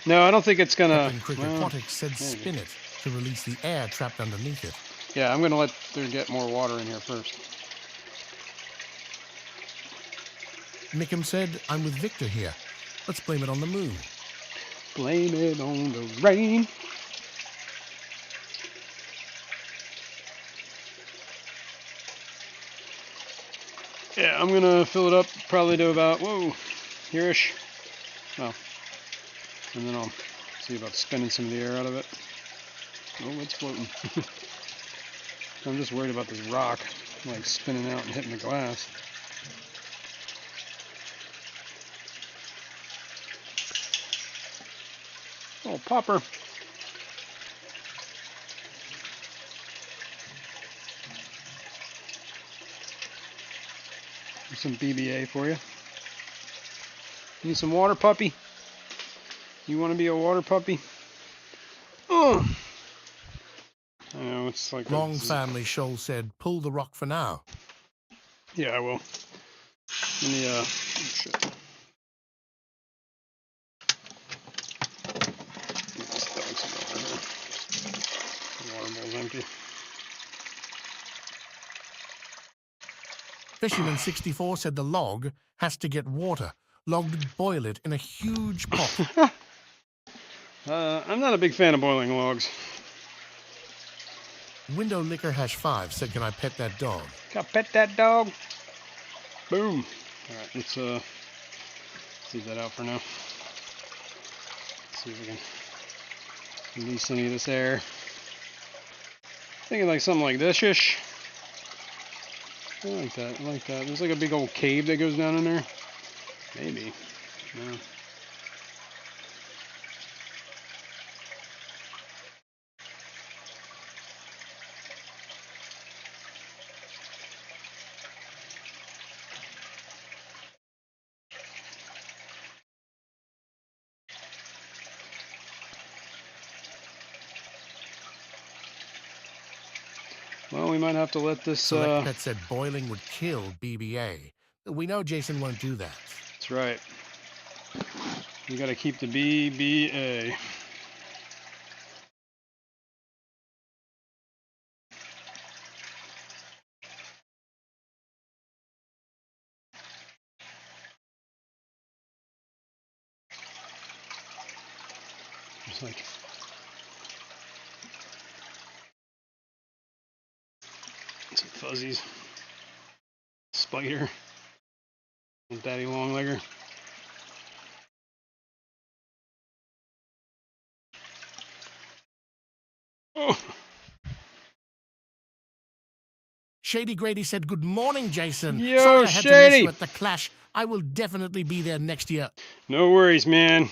S1: No, I don't think it's gonna.
S3: Pepin Crick
S1: well,
S3: Aquatics said,
S1: maybe.
S3: spin it to release the air trapped underneath it.
S1: Yeah, I'm gonna let there get more water in here first.
S3: Mickham said, I'm with Victor here. Let's blame it on the moon.
S1: Blame it on the rain. Yeah, I'm gonna fill it up probably to about here-ish. Oh, and then I'll see about spinning some of the air out of it. Oh, it's floating. I'm just worried about this rock, like spinning out and hitting the glass. Oh, popper. Here's some BBA for you. Need some water, puppy? You want to be a water puppy? Oh! I know, it's like
S3: Long Family Shoal said, pull the rock for now.
S1: Yeah, I will. Let me, shit. This dog's over here. The water bowl's empty.
S3: Fisherman 64 said the log has to get water. Log would boil it in a huge pot.
S1: I'm not a big fan of boiling logs.
S3: Window Liquor #5 said, can I pet that dog?
S1: Can I pet that dog? Boom. Alright, let's leave that out for now. See if we can release any of this air. Thinking like something like this-ish. I like that, I like that. There's like a big old cave that goes down in there. Maybe. No. Well, we might have to let this,
S3: Select Pet said boiling would kill BBA. We know Jason won't do that.
S1: That's right. You gotta keep the BBA. Just like some fuzzies. Spider. Daddy longlegger. Oh!
S3: Shady Grady said, good morning, Jason.
S1: Yo,
S3: Sorry I had to miss
S1: Shady.
S3: you at the Clash. I will definitely be there next year.
S1: No worries, man.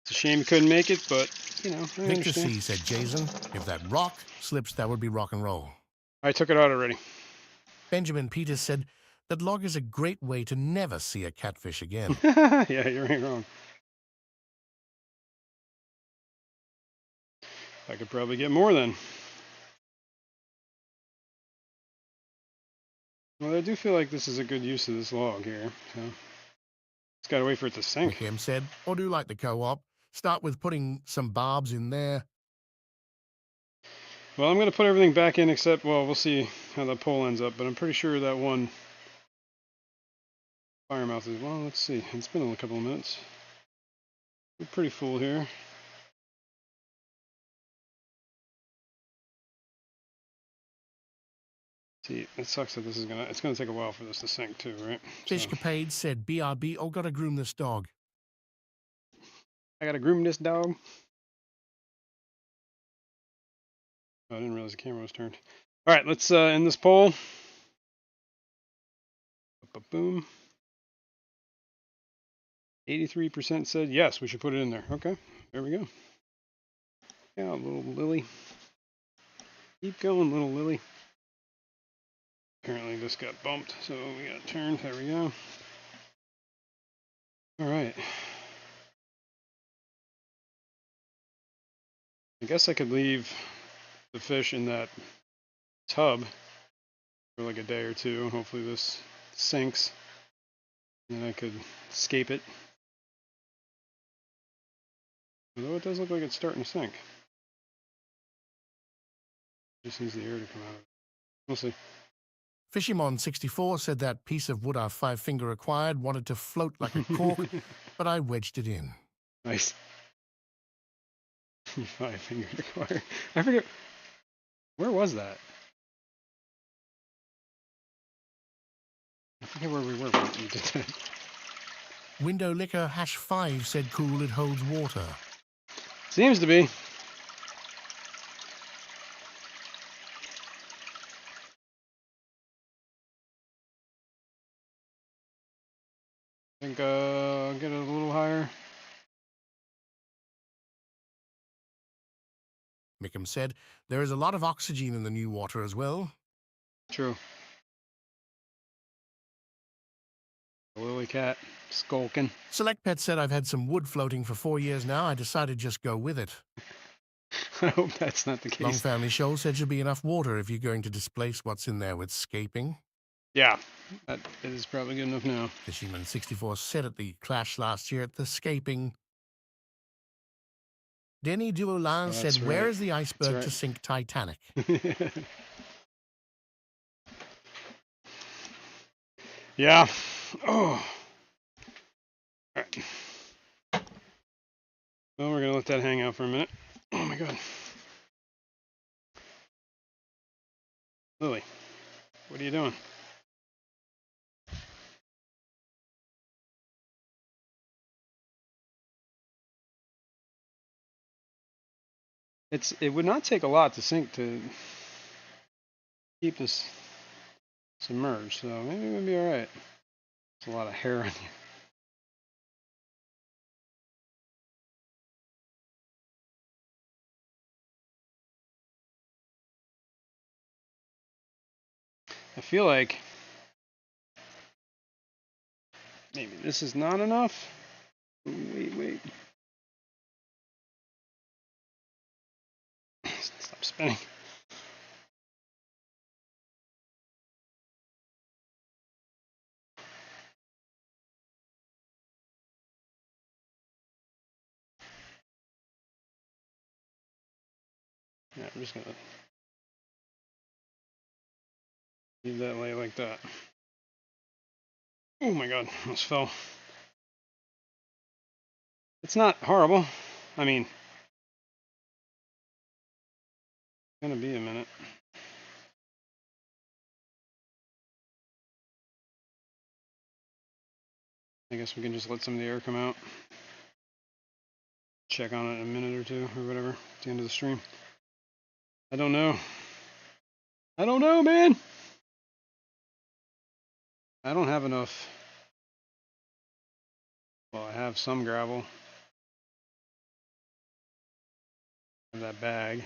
S1: It's a shame you couldn't make it, but, you know, I
S3: Victor
S1: understand.
S3: C said, Jason, if that rock slips, that would be rock and roll.
S1: I took it out already.
S3: Benjamin Peters said, that log is a great way to never see a catfish again.
S1: Yeah, you ain't wrong. I could probably get more then. Well, I do feel like this is a good use of this log here. So just gotta wait for it to sink.
S3: Wickham said, or do like the co-op. Start with putting some barbs in there.
S1: Well, I'm gonna put everything back in except, well, we'll see how the pole ends up, but I'm pretty sure that one fire mouth is, well, let's see. It's been a couple of minutes. We're pretty full here. See, it sucks that this is it's gonna take a while for this to sink too, right? So
S3: Fishcapade said, BRB, oh, gotta groom this dog.
S1: I gotta groom this dog. Oh, I didn't realize the camera was turned. All right, let's end this poll. Boom. 83% said yes, we should put it in there. Okay, there we go. Yeah, little Lily. Keep going, little Lily. Apparently this got bumped, so we got turned. There we go. All right. I guess I could leave the fish in that tub for like a day or two, and hopefully this sinks, and then I could escape it. Although it does look like it's starting to sink. Just needs the air to come out of it. We'll see.
S3: Fishimon64 said that piece of wood our five-finger acquired wanted to float like a cork, but I wedged it in.
S1: Nice. Five-finger acquired. I forget. Where was that? I forget where we were when you did that.
S3: Window Liquor #5 said cool, it holds water.
S1: Seems to be. I think I'll get it a little higher.
S3: Mickham said, there is a lot of oxygen in the new water as well.
S1: True. The lily cat skulking.
S3: Select Pet said, I've had some wood floating for 4 years now. I decided just go with it.
S1: I hope that's not the
S3: Long
S1: case.
S3: Family Shoal said should be enough water if you're going to displace what's in there with scaping.
S1: Yeah, that is probably good enough now.
S3: Fisherman64 said at the clash last year at the scaping. Denny Duolin said,
S1: right.
S3: where is the iceberg
S1: right.
S3: to sink Titanic?
S1: Yeah. Oh. All right. Well, we're going to let that hang out for a minute. Oh my god. Lily, what are you doing? It would not take a lot to sink to keep this submerged, so maybe it would be alright. There's a lot of hair on you. I feel like maybe this is not enough. Wait. Stop spinning. Yeah, I'm just gonna leave that lay like that. Oh my god, almost fell. It's not horrible. I mean, it's gonna be a minute. I guess we can just let some of the air come out. Check on it in a minute or two or whatever at the end of the stream. I don't know. I don't know, man. I don't have enough. Well, I have some gravel. I have that bag.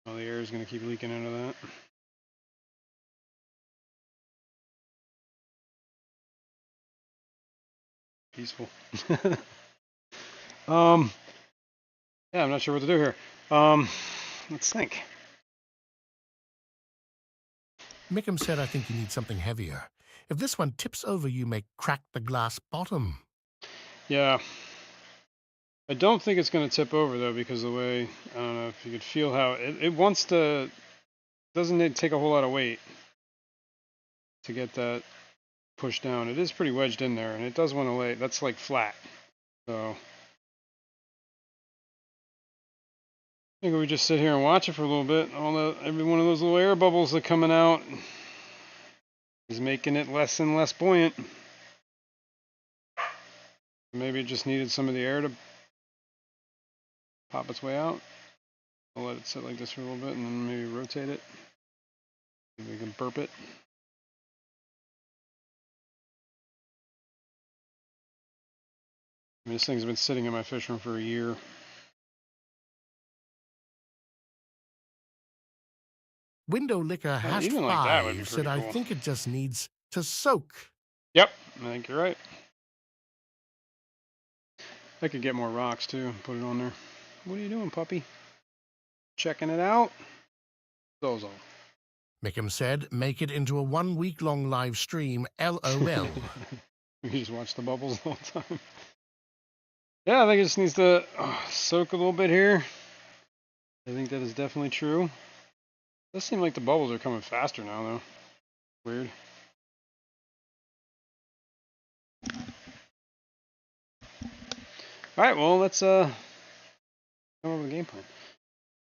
S1: Well, the air is going to keep leaking into that. Peaceful. Yeah, I'm not sure what to do here. Let's think.
S3: Mickham said, I think you need something heavier. If this one tips over, you may crack the glass bottom.
S1: Yeah. I don't think it's going to tip over though, because the way, I don't know if you could feel how it wants to, doesn't it take a whole lot of weight to get that pushed down. It is pretty wedged in there, and it does want to lay, that's like flat. So I think we just sit here and watch it for a little bit. Every one of those little air bubbles that are coming out is making it less and less buoyant. Maybe it just needed some of the air to pop its way out. I'll let it sit like this for a little bit and then maybe rotate it. Maybe we can burp it. I mean, this thing's been sitting in my fish room for a year.
S3: Window Liquor Hash
S1: even like that would be
S3: 5 said,
S1: pretty
S3: I
S1: cool.
S3: think it just needs to soak.
S1: Yep, I think you're right. I could get more rocks too and put it on there. What are you doing, puppy? Checking it out? Zozo.
S3: Mickham said, make it into a 1 week long live stream, LOL.
S1: You just watch the bubbles the whole time. Yeah, I think it just needs to soak a little bit here. I think that is definitely true. It does seem like the bubbles are coming faster now, though. Weird. Alright, well, let's come over the game plan.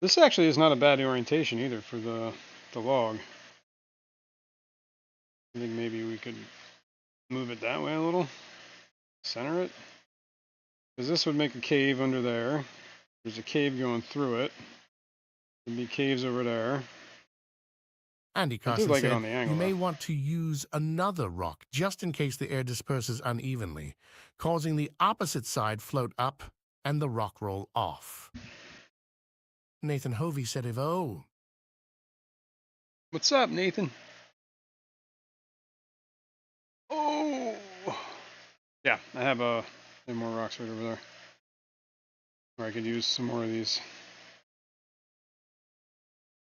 S1: This actually is not a bad orientation either for the log. I think maybe we could move it that way a little. Center it. Because this would make a cave under there. There's a cave going through it. There'd be caves over there.
S3: Andy
S1: I do
S3: Carson
S1: like it
S3: said,
S1: on the angle,
S3: you may
S1: though.
S3: want to use another rock just in case the air disperses unevenly, causing the opposite side float up and the rock roll off. Nathan Hovey said, Evo.
S1: What's up, Nathan? Oh! Yeah, I have more rocks right over there. Or I could use some more of these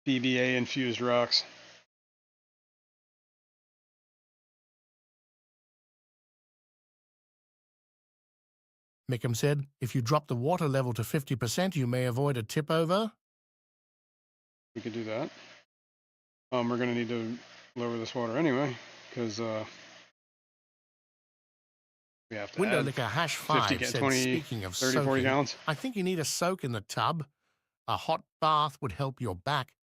S1: BBA infused rocks.
S3: Mickham said, if you drop the water level to 50%, you may avoid a tip over.
S1: We could do that. We're going to need to lower this water anyway, because we have to
S3: Window
S1: add
S3: Liquor Hash
S1: 50,
S3: 5 said,
S1: 20,
S3: speaking of
S1: 30,
S3: soaking,
S1: 40 gallons.
S3: I think you need a soak in the tub. A hot bath would help your back.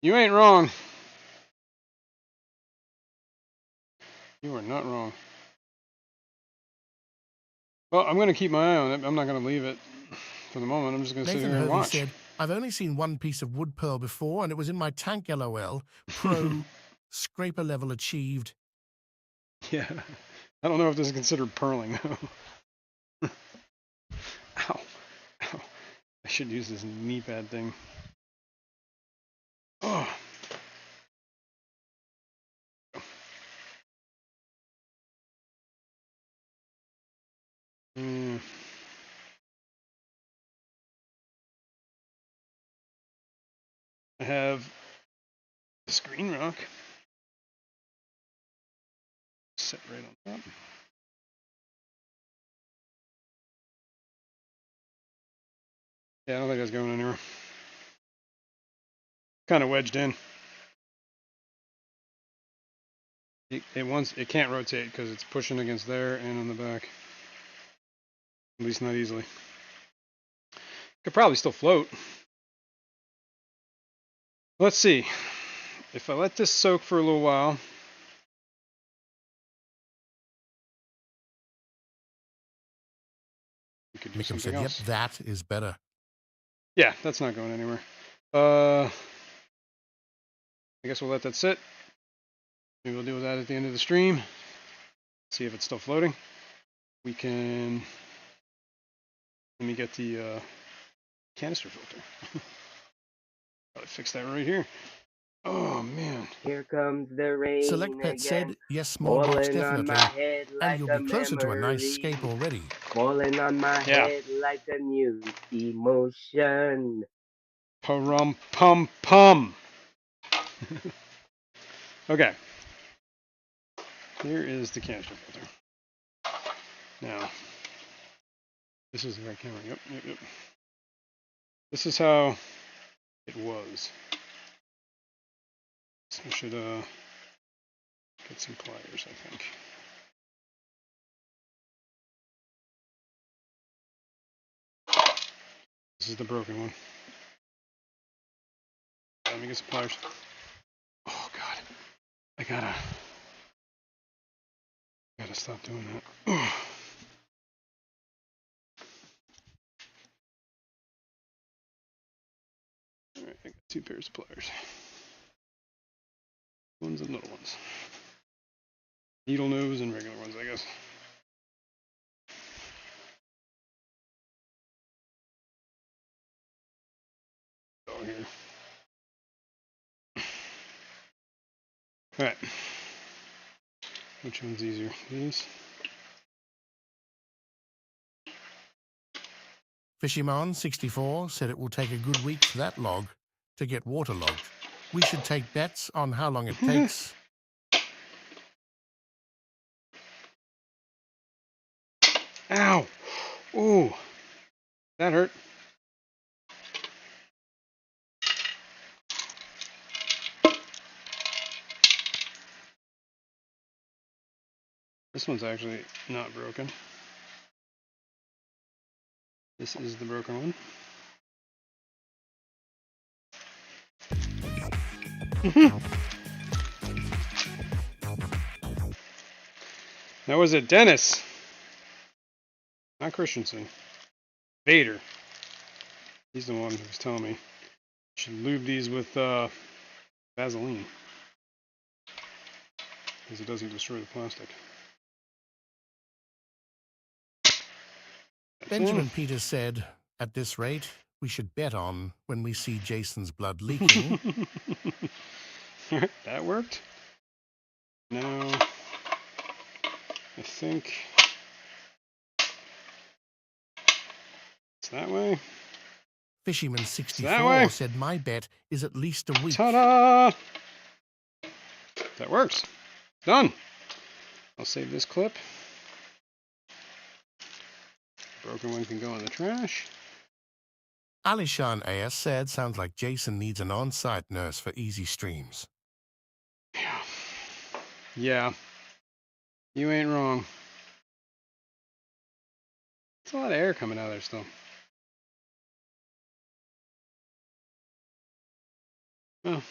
S1: You ain't wrong. You are not wrong. Well, I'm going to keep my eye on it. I'm not going to leave it for the moment. I'm just going to sit
S3: Nathan
S1: here and
S3: Hovey
S1: watch.
S3: said, I've only seen one piece of wood pearl before, and it was in my tank, LOL. Pro scraper level achieved.
S1: Yeah. I don't know if this is considered purling, though. Ow. Ow. I should use this knee pad thing. Oh. I have this green rock. Sit right on top. Yeah, I don't think that's going anywhere. Kind of wedged in. It can't rotate because it's pushing against there and on the back. At least not easily. Could probably still float. Let's see. If I let this soak for a little while. We could do
S3: Mickham
S1: something
S3: said,
S1: else.
S3: yep, that is better.
S1: Yeah, that's not going anywhere. I guess we'll let that sit. Maybe we'll deal with that at the end of the stream. See if it's still floating. We can. Let me get the canister filter. Probably fix that right here. Oh man.
S4: Here comes the rain
S3: Select Pet
S4: again,
S3: said, yes, small box,
S4: falling on my
S3: definitely.
S4: head
S3: And
S4: like
S3: you'll
S4: a
S3: be closer to a nice
S4: memory,
S3: scape already.
S4: falling on my
S1: Yeah.
S4: head like a new emotion.
S1: Parum pum pum. Okay. Here is the canister filter. Now, this is the right camera. Yep. This is how it was. So I should get some pliers, I think. This is the broken one. Let me get some pliers. Oh God, I gotta stop doing that. All right, I got 2 pairs of pliers. Ones and little ones. Needle nose and regular ones, I guess. Oh, here. All right. Which one's easier? These?
S3: Fishymon64 said it will take a good week for that log to get waterlogged. We should take bets on how long it takes.
S1: Ow! Ooh, that hurt. This one's actually not broken. This is the broken one. Now was it Dennis? Not Christensen. Vader. He's the one who was telling me. Should lube these with Vaseline. Because it doesn't destroy the plastic.
S3: Benjamin Peters said, at this rate, we should bet on when we see Jason's blood leaking.
S1: That worked. Now, I think it's that way.
S3: Fishyman64 said my bet is at least a week.
S1: Ta-da! That works. Done. I'll save this clip. Broken one can go in the trash.
S3: Alishan AS said, sounds like Jason needs an on-site nurse for easy streams.
S1: Yeah. You ain't wrong. There's a lot of air coming out of there still. Well, I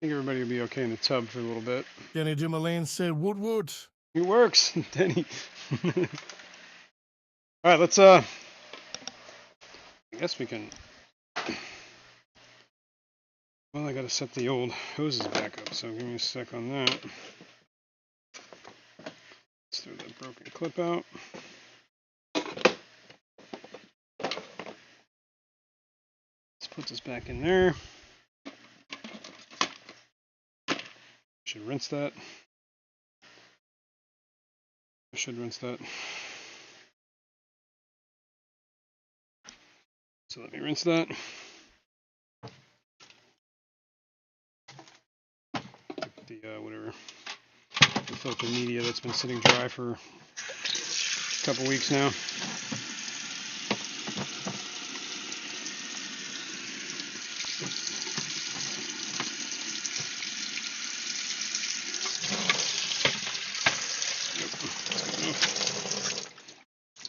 S1: think everybody will be okay in the tub for a little bit.
S3: Denny Dumoulin said, woot.
S1: It works, Denny. All right, let's, I guess we can, well, I gotta set the old hoses back up, so give me a sec on that. Let's throw that broken clip out. Let's put this back in there. Should rinse that. I should rinse that. So let me rinse that. The whatever, the filter media that's been sitting dry for a couple weeks now.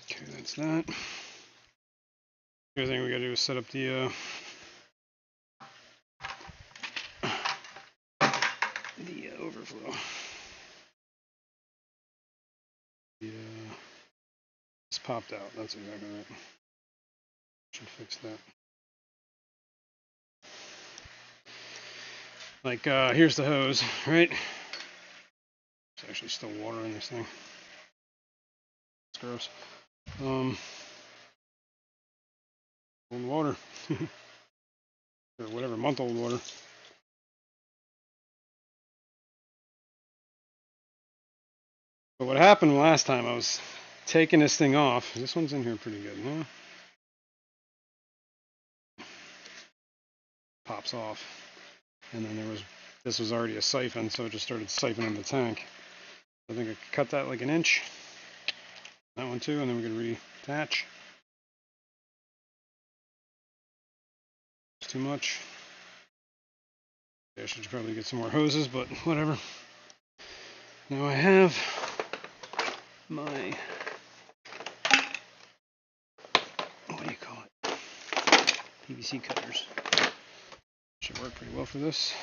S1: Okay, that's that. The other thing we gotta do is set up the overflow. Yeah, it's popped out. That's exactly right. Should fix that. Like, here's the hose, right? There's actually still water in this thing. It's gross. Old water. Or whatever, month-old water. But what happened last time, I was taking this thing off. This one's in here pretty good, huh? pops off. And then this was already a siphon, so it just started siphoning the tank. I think I could cut that like an inch. That one too, and then we can reattach. It's too much. I should probably get some more hoses, but whatever. Now I have my, what do you call it? PVC cutters. Should work pretty well for this.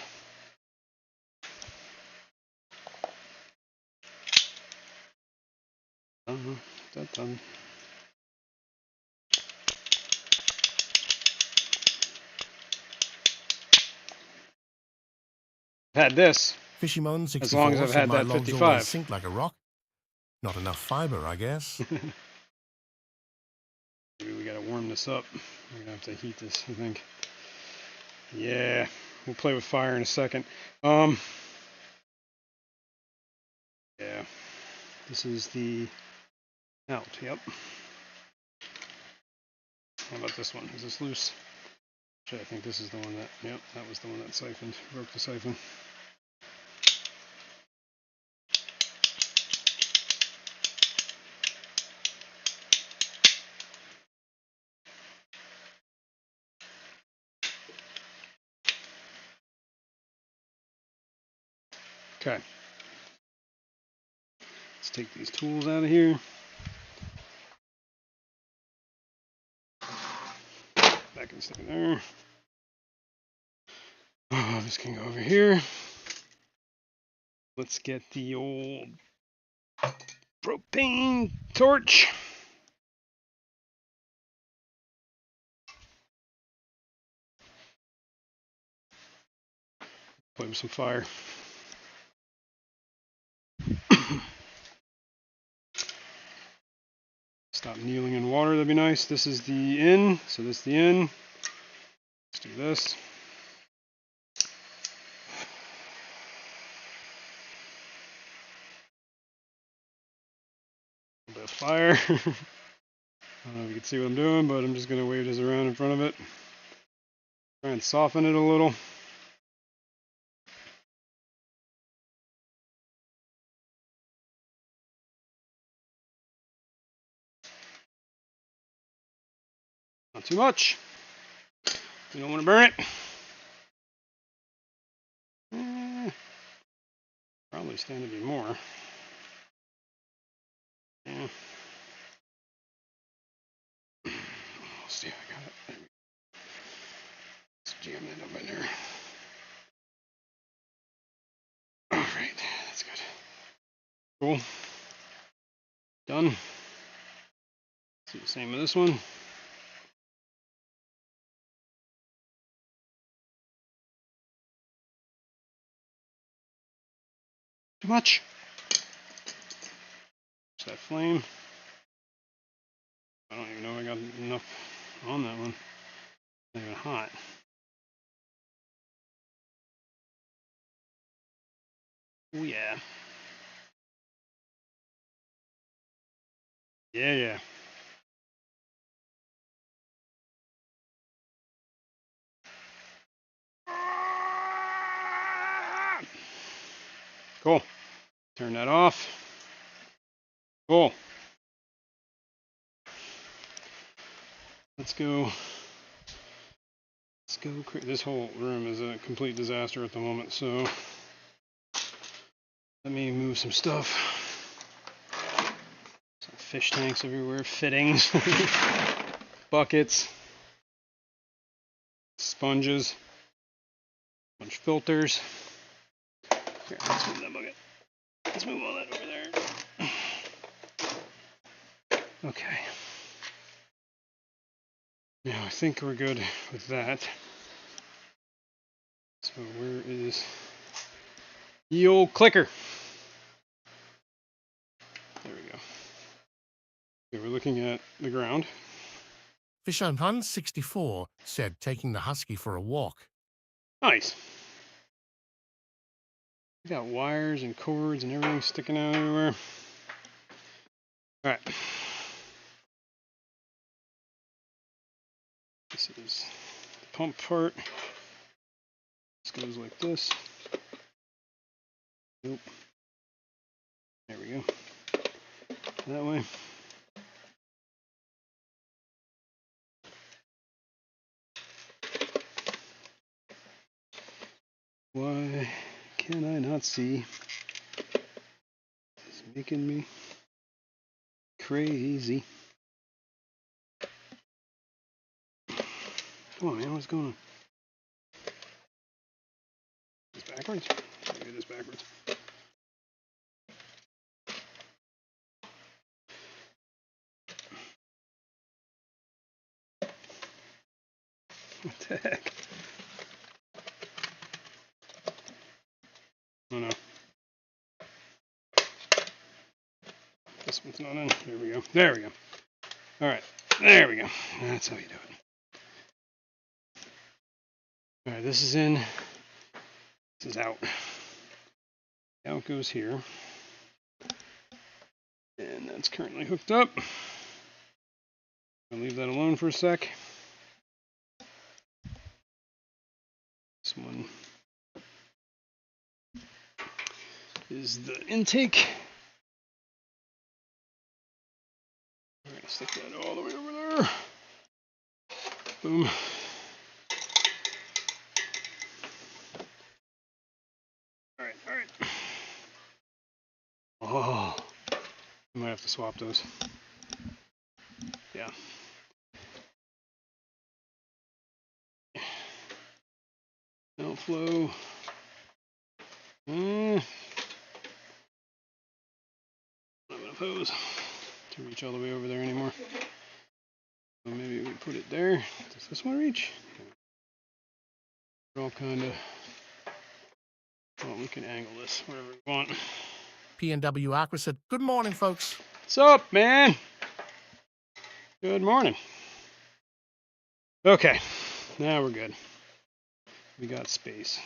S1: Done. I've had this
S3: Fishymon
S1: as long as
S3: 64
S1: I've
S3: said
S1: had
S3: my
S1: that
S3: logs
S1: 55.
S3: always sink like a rock. Not enough fiber, I guess.
S1: Maybe we gotta warm this up. We're gonna have to heat this, I think. Yeah, we'll play with fire in a second. Yeah, this is the out. Yep. How about this one? Is this loose? Actually, I think this is the one that. Yep, that was the one that siphoned. Broke the siphon. Okay. Let's take these tools out of here. That can stay there. Oh, this can go over here. Let's get the old propane torch. Play with some fire. Stop kneeling in water, that'd be nice. This is the in, so this is the in. Let's do this. A bit of fire. I don't know if you can see what I'm doing, but I'm just going to wave this around in front of it. Try and soften it a little. Not too much. You don't want to burn it. Probably stand to be more. Yeah. Let's see if I got it. Let's jam that up in there. Alright, that's good. Cool. Done. Let's do the same with this one. Too much. Watch that flame. I don't even know if I got enough on that one. Not even hot. Oh yeah. Yeah. Cool. Turn that off. Cool. Let's go. This whole room is a complete disaster at the moment, so let me move some stuff. Some fish tanks everywhere, fittings, buckets, sponges, a bunch of filters. Here, let's move that bucket. Let's move all that over there. Okay. Now I think we're good with that. So where is the old clicker? There we go. Okay, we're looking at the ground.
S3: Fishymon 64 said taking the husky for a walk.
S1: Nice. We got wires and cords and everything sticking out everywhere. All right. This is the pump part. This goes like this. Nope. There we go. That way. Why can I not see? It's making me crazy. Come on, man, what's going on? It's backwards? Maybe it is backwards. What the heck? Oh no. This one's not in. There we go. There we go. Alright. There we go. That's how you do it. Alright, this is in. This is out. Out goes here. And that's currently hooked up. I'll leave that alone for a sec. This one is the intake. We're going to stick that all the way over there. Boom. Alright, alright. Oh, I might have to swap those. Yeah. Outflow. I'm not going to pose to reach all the way over there anymore. So maybe we put it there. Does this one reach? We're all kind of. Well, we can angle this wherever we want.
S3: PNW Aqua said, "Good morning, folks."
S1: What's up, man? Good morning. Okay, now we're good. We got space.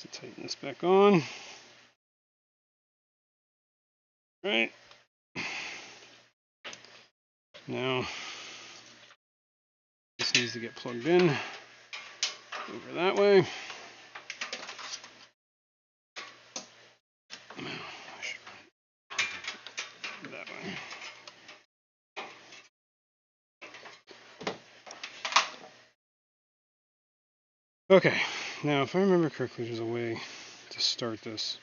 S1: Let's tighten this back on. Right. Now, this needs to get plugged in over that way. That way. Okay, now if I remember correctly, there's a way to start this.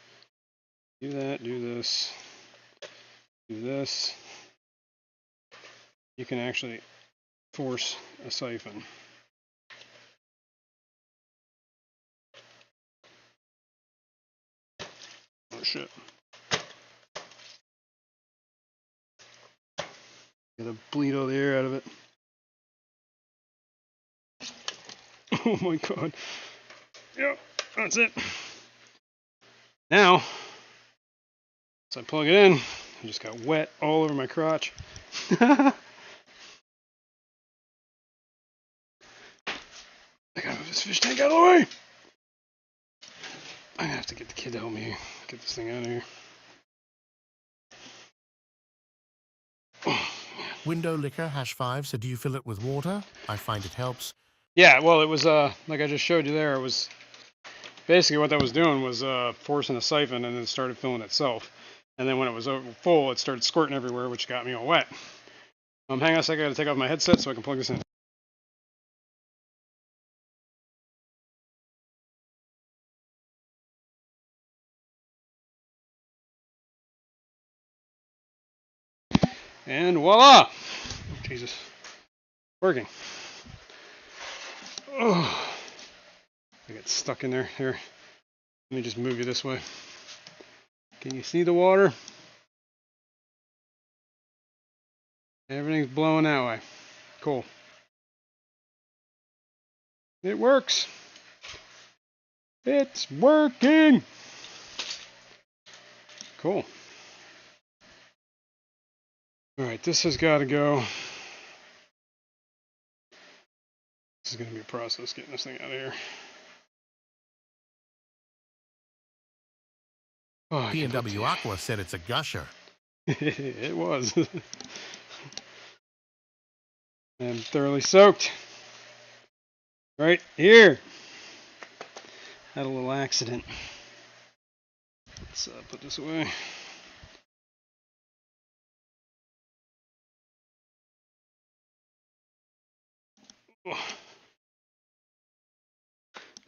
S1: Do that, do this, do this. You can actually force a siphon. Oh shit. Gotta bleed all the air out of it. Oh my god. Yep, that's it. Now, so I plug it in, I just got wet all over my crotch. I gotta move this fish tank out of the way. I'm gonna have to get the kid to help me get this thing out of here.
S3: Window Liquor #5 said, "Do you fill it with water? I find it helps."
S1: Yeah, well, it was like I just showed you there. It was basically what that was doing was forcing a siphon, and then it started filling itself. And then when it was full, it started squirting everywhere, which got me all wet. Hang on a second, I gotta take off my headset so I can plug this in. And voila! Oh, Jesus. Working. Oh, I got stuck in there. Here, let me just move you this way. Can you see the water? Everything's blowing that way. Cool. It works. It's working. Cool. All right, this has got to go. This is going to be a process getting this thing out of here. Oh,
S3: PNW Aqua said it's a gusher.
S1: It was. I'm thoroughly soaked. Right here. Had a little accident. Let's put this away.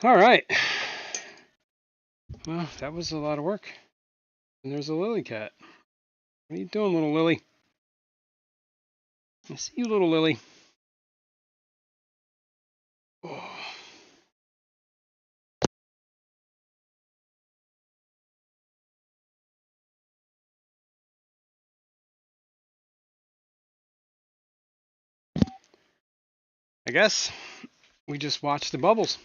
S1: All right. Well, that was a lot of work. And there's a lily cat. What are you doing, little Lily? I see you, little Lily. Oh. I guess we just watched the bubbles.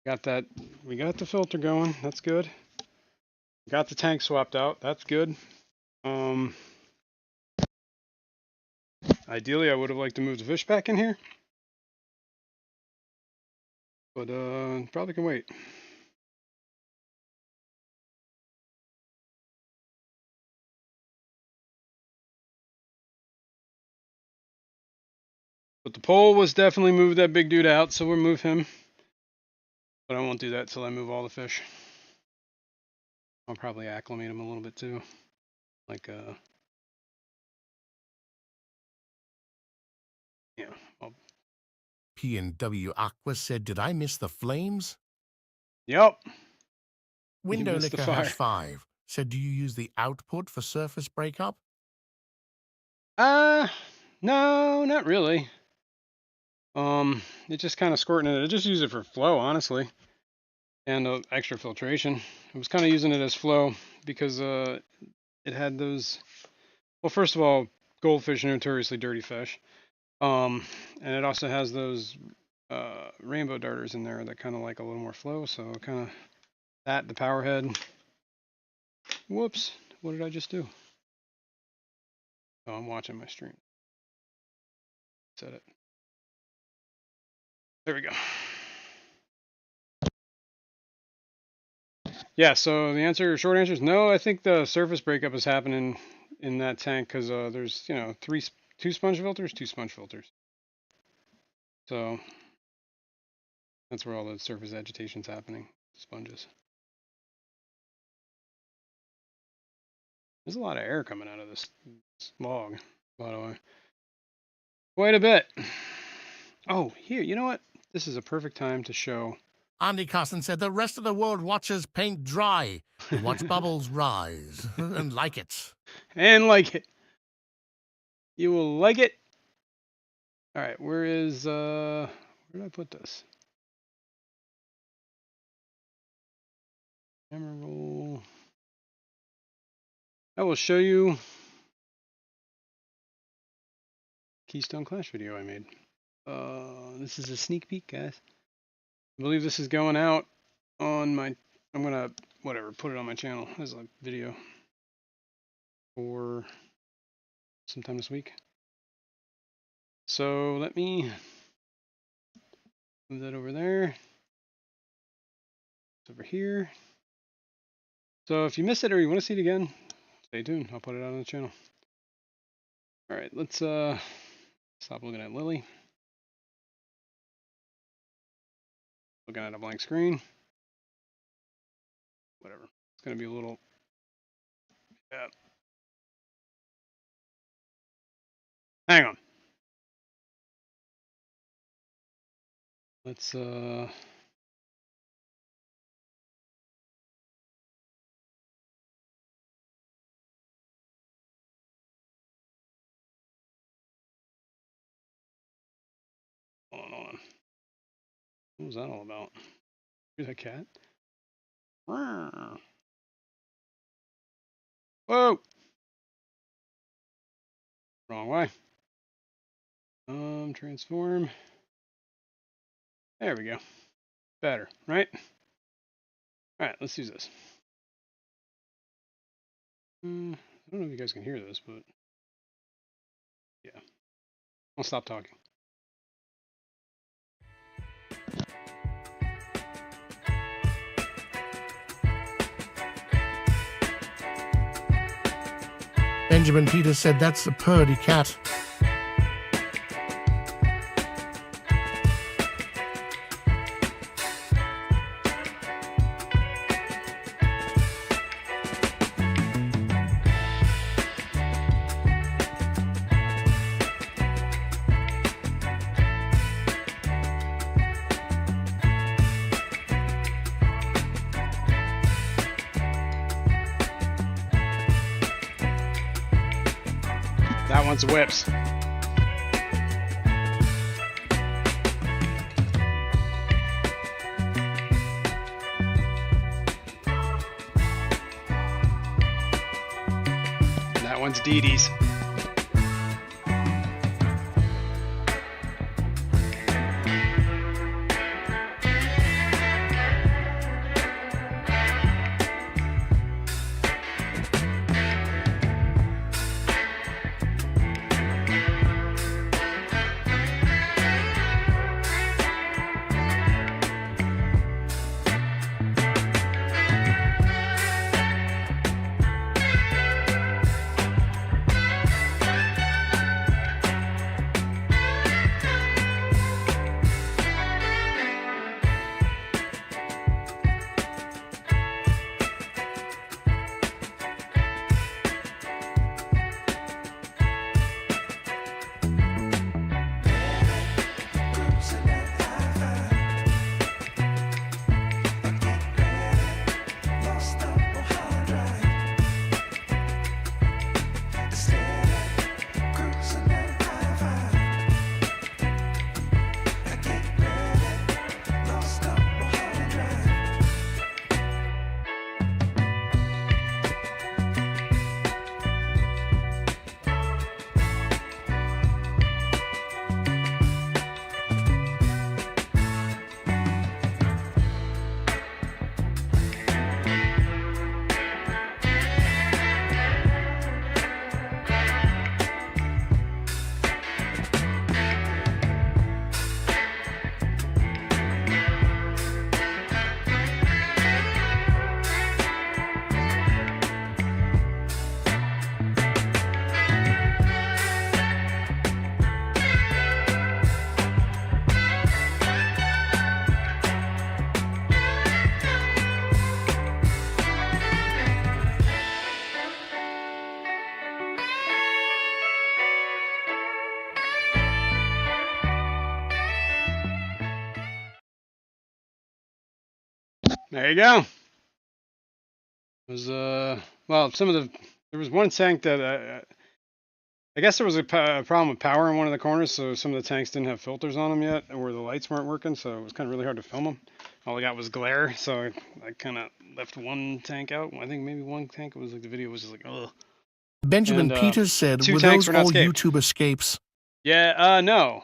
S1: Got that. We got the filter going. That's good. Got the tank swapped out. That's good. Ideally, I would have liked to move the fish back in here, but probably can wait. But the pole was definitely moved that big dude out, so we'll move him. But I won't do that till I move all the fish. I'll probably acclimate him a little bit too. Like, yeah.
S3: P&W Aqua said, did I miss the flames?
S1: Yep.
S3: Window
S1: missed the
S3: Licker
S1: fire.
S3: Hash 5 said, do you use the output for surface breakup?
S1: No, not really. It just kind of squirting it. I just use it for flow, honestly, and extra filtration. I was kind of using it as flow because it had those. Well, first of all, goldfish are notoriously dirty fish. And it also has those rainbow darters in there that kind of like a little more flow. So kind of that, the power head. Whoops, what did I just do? Oh, I'm watching my stream. Set it. There we go. Yeah, so the short answer is no. I think the surface breakup is happening in that tank because there's, two sponge filters. So that's where all the surface agitation's happening, sponges. There's a lot of air coming out of this log, by the way. Quite a bit. Oh, here, you know what? This is a perfect time to show.
S3: Andy Carson said, the rest of the world watches paint dry and watch bubbles rise and like it.
S1: And like it. You will like it. All right, where did I put this? Camera roll. I will show you Keystone Clash video I made. This is a sneak peek, guys. I believe this is going out on my, I'm gonna, put it on my channel as a video for sometime this week. So let me move that over there. It's over here. So if you missed it or you want to see it again, stay tuned. I'll put it out on the channel. All right, let's stop looking at Lily. Looking at a blank screen. Whatever. It's gonna be a little. Yeah. Hang on. Let's hold on. What was that all about? Here's that cat. Whoa! Wrong way. Transform. There we go. Better, right? All right, let's use this. I don't know if you guys can hear this, but yeah. I'll stop talking.
S3: Benjamin Peters said, that's a purdy cat.
S1: Hangout wants whips. That one's Dee Dee's. There you go. It was well, there was one tank that I guess there was a problem with power in one of the corners, so some of the tanks didn't have filters on them yet, or the lights weren't working, so it was kind of really hard to film them. All I got was glare, so I kind of left one tank out. I think maybe one tank was like the video was just like, ugh.
S3: Benjamin
S1: And,
S3: Peters said,
S1: two
S3: were
S1: tanks
S3: those
S1: were not
S3: all
S1: scaped.
S3: YouTube escapes?
S1: Yeah, no,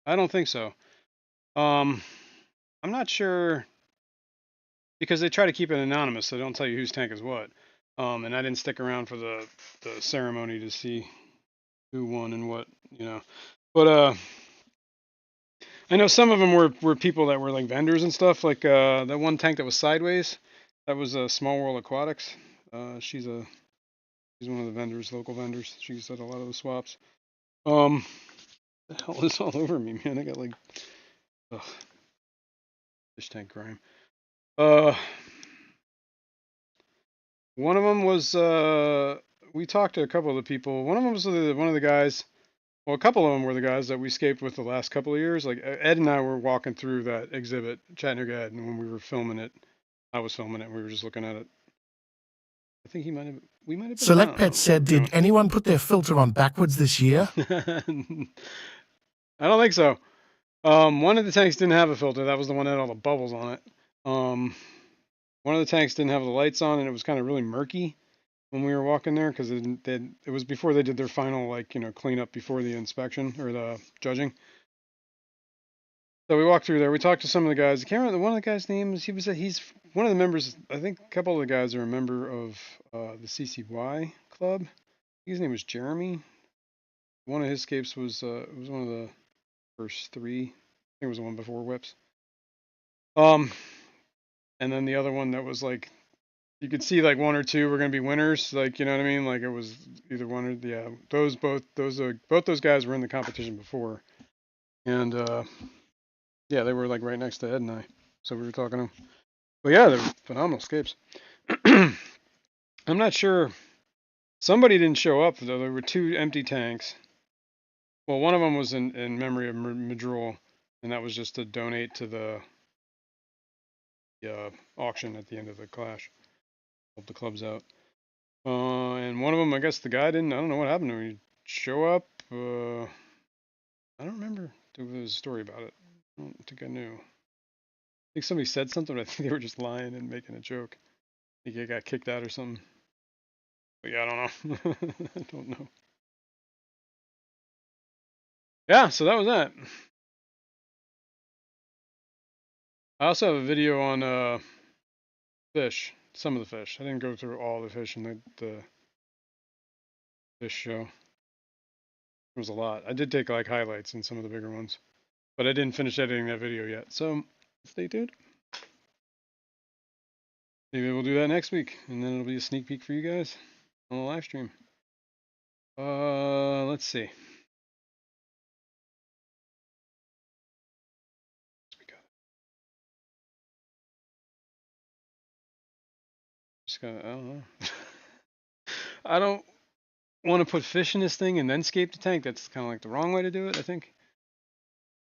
S1: I don't think so. I'm not sure because they try to keep it anonymous, so they don't tell you whose tank is what. And I didn't stick around for the ceremony to see who won and what, you know. But I know some of them were people that were like vendors and stuff. Like that one tank that was sideways, that was Small World Aquatics. She's one of the vendors, local vendors. She's at a lot of the swaps. The hell is all over me, man? I got like, ugh, fish tank grime. One of them was we talked to a couple of the people. One of them was one of the guys. Well, a couple of them were the guys that we escaped with the last couple of years. Like Ed and I were walking through that exhibit, Chattanooga Ed, and when we were filming it, I was filming it. We were just looking at it. I think we might have been
S3: Select
S1: around.
S3: Pet said, did anyone put their filter on backwards this year?
S1: I don't think so. One of the tanks didn't have a filter. That was the one that had all the bubbles on it. One of the tanks didn't have the lights on, and it was kind of really murky when we were walking there because it was before they did their final cleanup before the inspection or the judging. So we walked through there. We talked to some of the guys. I can't remember one of the guys' names. He's one of the members. I think a couple of the guys are a member of the CCY club. I think his name was Jeremy. One of his escapes was it was one of the first three. I think it was the one before whips. And then the other one that was like, you could see like one or two were gonna be winners. Like, you know what I mean? Like it was either one or yeah. Both those guys were in the competition before, and yeah, they were like right next to Ed and I, so we were talking to them. But yeah, they're phenomenal escapes. I'm not sure. Somebody didn't show up though. There were two empty tanks. Well, one of them was in memory of Madrul, and that was just to donate to the auction at the end of the clash. Help the clubs out. And one of them, I guess the guy didn't. I don't know what happened to him. He show up. I don't remember there was a story about it. I don't think I knew. I think somebody said something, but I think they were just lying and making a joke. I think they got kicked out or something. But yeah, I don't know. I don't know. Yeah, so that was that. I also have a video on fish, some of the fish. I didn't go through all the fish in the fish show. There was a lot. I did take like highlights in some of the bigger ones, but I didn't finish editing that video yet. So stay tuned. Maybe we'll do that next week, and then it'll be a sneak peek for you guys on the live stream. Let's see. Just gotta, I don't know. I don't want to put fish in this thing and then scape the tank. That's kind of like the wrong way to do it, I think.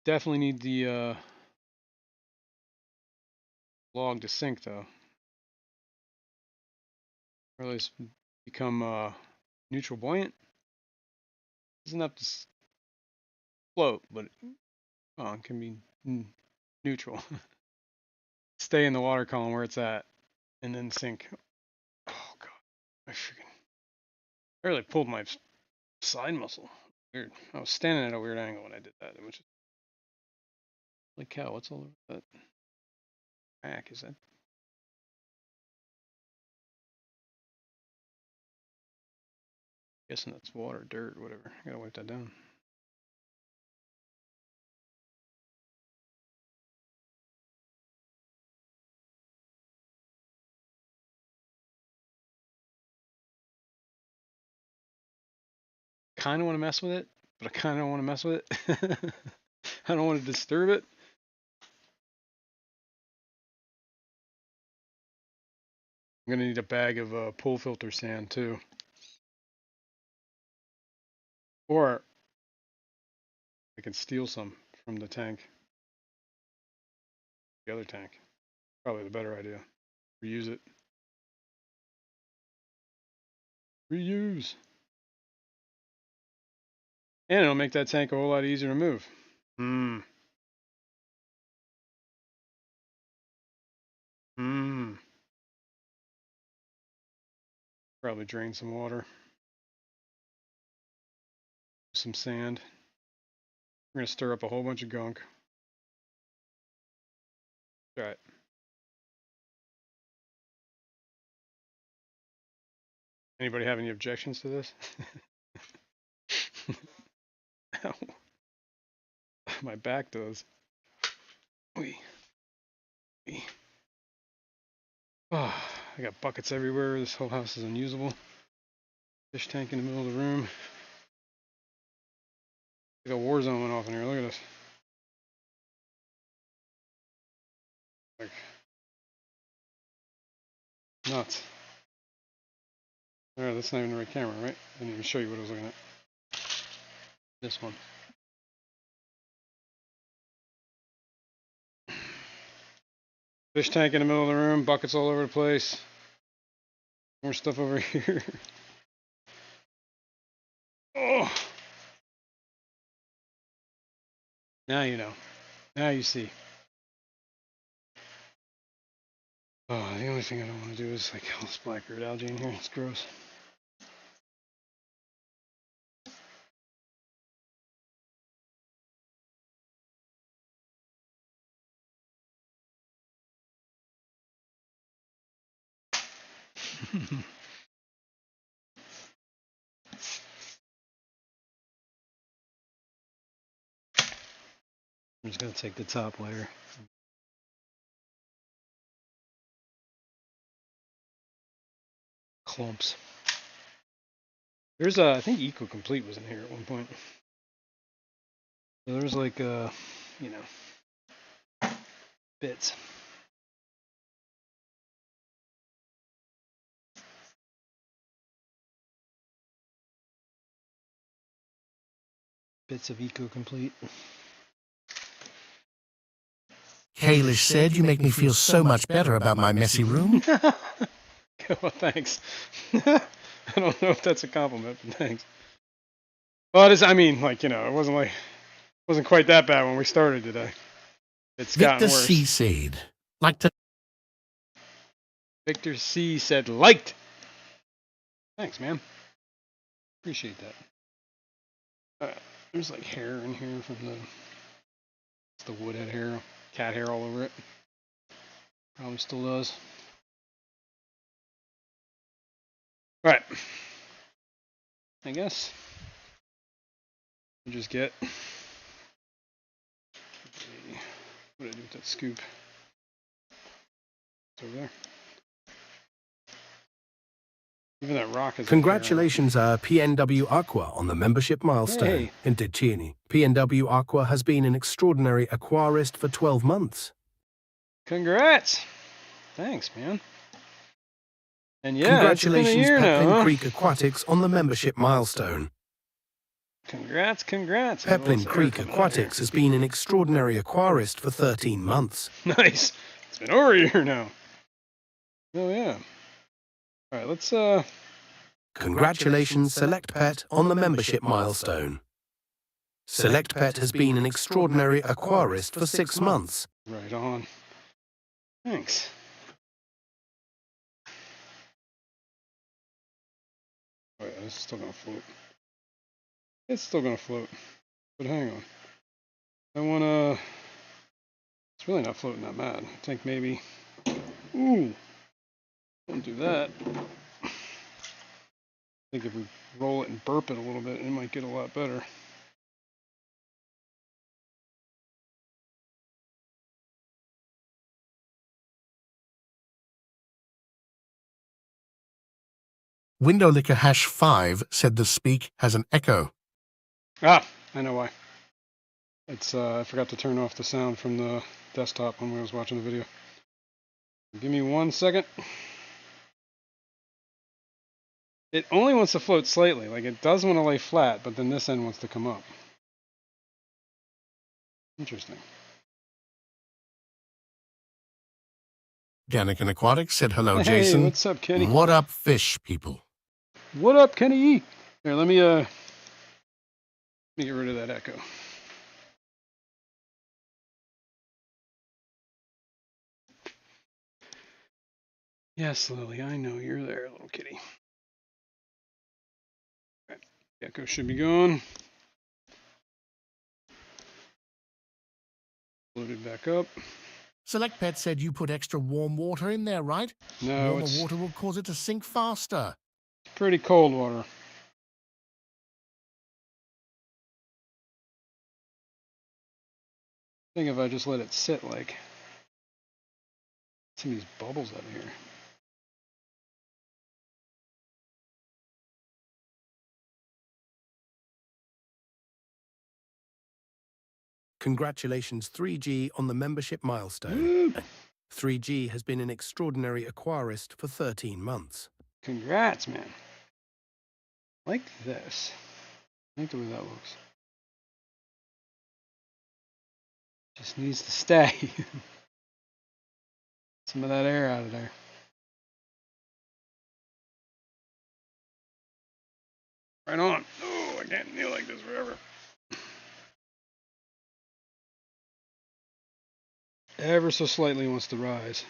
S1: Definitely need the log to sink though. Or at least become neutral buoyant. Doesn't have to float, but it can be neutral. Stay in the water column where it's at, and then sink. Oh god, I really pulled my side muscle. Weird. I was standing at a weird angle when I did that. Which, holy cow, what's all over that crack? Is that? Guessing that's water, dirt, whatever. I gotta wipe that down. Kind of want to mess with it, but I kind of want to mess with it. I don't want to disturb it. I'm gonna need a bag of pool filter sand too, or I can steal some from the tank, the other tank. Probably the better idea. Reuse it. Reuse. And it'll make that tank a whole lot easier to move. Hmm. Hmm. Probably drain some water. Some sand. We're gonna stir up a whole bunch of gunk. All right. Anybody have any objections to this? Ow. My back does. Wee. Wee. Oh, I got buckets everywhere. This whole house is unusable. Fish tank in the middle of the room. Like a war zone went off in here. Look at this. Like nuts. Alright, that's not even the right camera, right? I didn't even show you what I was looking at. This one. Fish tank in the middle of the room, buckets all over the place. More stuff over here. Oh! Now you know. Now you see. Oh, the only thing I don't want to do is like all this black-root algae in here. It's gross. I'm just gonna take the top layer. Clumps. There's I think Eco Complete was in here at one point. So there's like you know, bits. Bits of Eco Complete.
S3: Kalish said, "You make me feel so much better about my messy room."
S1: Well, thanks. I don't know if that's a compliment, but thanks. Well, it is. I mean, like, it wasn't quite that bad when we started today. It's
S3: Victor
S1: gotten
S3: C.
S1: worse.
S3: said, like to
S1: Victor C said liked. Thanks, man. Appreciate that. There's like hair in here from the woodhead hair, cat hair all over it. Probably still does. All right. I guess we'll just get. What did I do with that scoop? It's over there. Even that rock is.
S4: Congratulations, PNW Aqua, on the membership milestone.
S1: Hey.
S4: Intittieni. PNW Aqua has been an extraordinary aquarist for 12 months.
S1: Congrats. Thanks, man. And yeah,
S4: Congratulations,
S1: it's been a year
S4: Peplin
S1: now, huh?
S4: Creek Aquatics, on the membership milestone.
S1: Congrats.
S4: Peplin Creek Aquatics has been an extraordinary aquarist for 13 months.
S1: Nice. It's been over a year now. Oh yeah. All right, let's
S4: Congratulations, Select Pet, on the membership milestone. Select Pet has been an extraordinary aquarist for 6 months.
S1: right on. Thanks. Oh yeah, it's still gonna float. It's still gonna float. But hang on. I wanna. It's really not floating that bad. I think maybe. Ooh. Don't do that. I think if we roll it and burp it a little bit, it might get a lot better.
S3: Window Licker hash 5 said the speak has an echo.
S1: Ah, I know why. It's I forgot to turn off the sound from the desktop when I was watching the video. Give me 1 second. It only wants to float slightly, like it does want to lay flat, but then this end wants to come up. Interesting.
S3: Ganican Aquatics said hello,
S1: Hey,
S3: Jason.
S1: what's up, Kenny?
S3: What up, fish people?
S1: What up, Kenny? Here, let me get rid of that echo. Yes, Lily, I know you're there, little kitty. Right. The echo should be gone. Loaded back up.
S3: Select Pet said you put extra warm water in there, right?
S1: No,
S3: Warmer
S1: it's
S3: water will cause it to sink faster.
S1: pretty cold water. I think if I just let it sit, like some of these bubbles out of here.
S4: Congratulations, 3G, on the membership milestone.
S1: Woo!
S4: 3G has been an extraordinary aquarist for 13 months.
S1: Congrats, man. Like this. I like the way that looks. Just needs to stay. Some of that air out of there. Right on. Oh, I can't kneel like this forever. Ever so slightly wants to rise.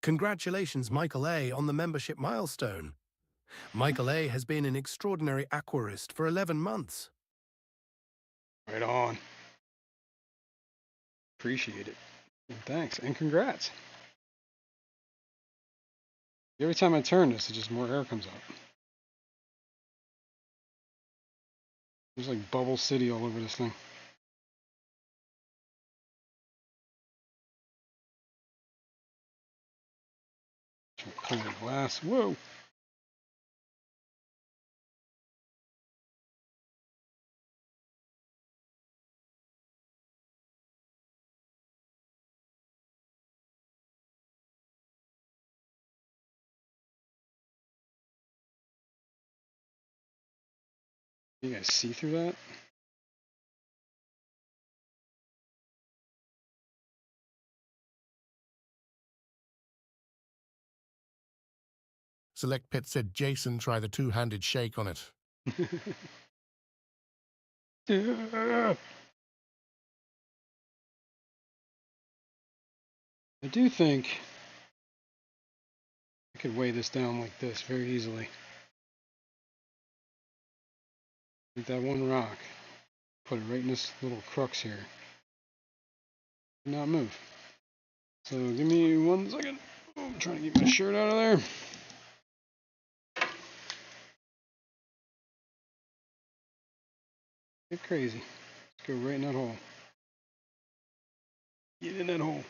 S4: Congratulations, Michael A., on the membership milestone. Michael A. has been an extraordinary aquarist for 11 months.
S1: Right on. Appreciate it. And thanks. And congrats. Every time I turn this, just more air comes out. There's like Bubble City all over this thing. Pull the glass. Whoa. You guys see through that?
S3: Select Pet said Jason try the two-handed shake on it.
S1: I do think I could weigh this down like this very easily. Take that one rock, put it right in this little crux here. Not move. So give me 1 second. Oh, I'm trying to get my shirt out of there. Get crazy. Let's go right in that hole. Get in that hole.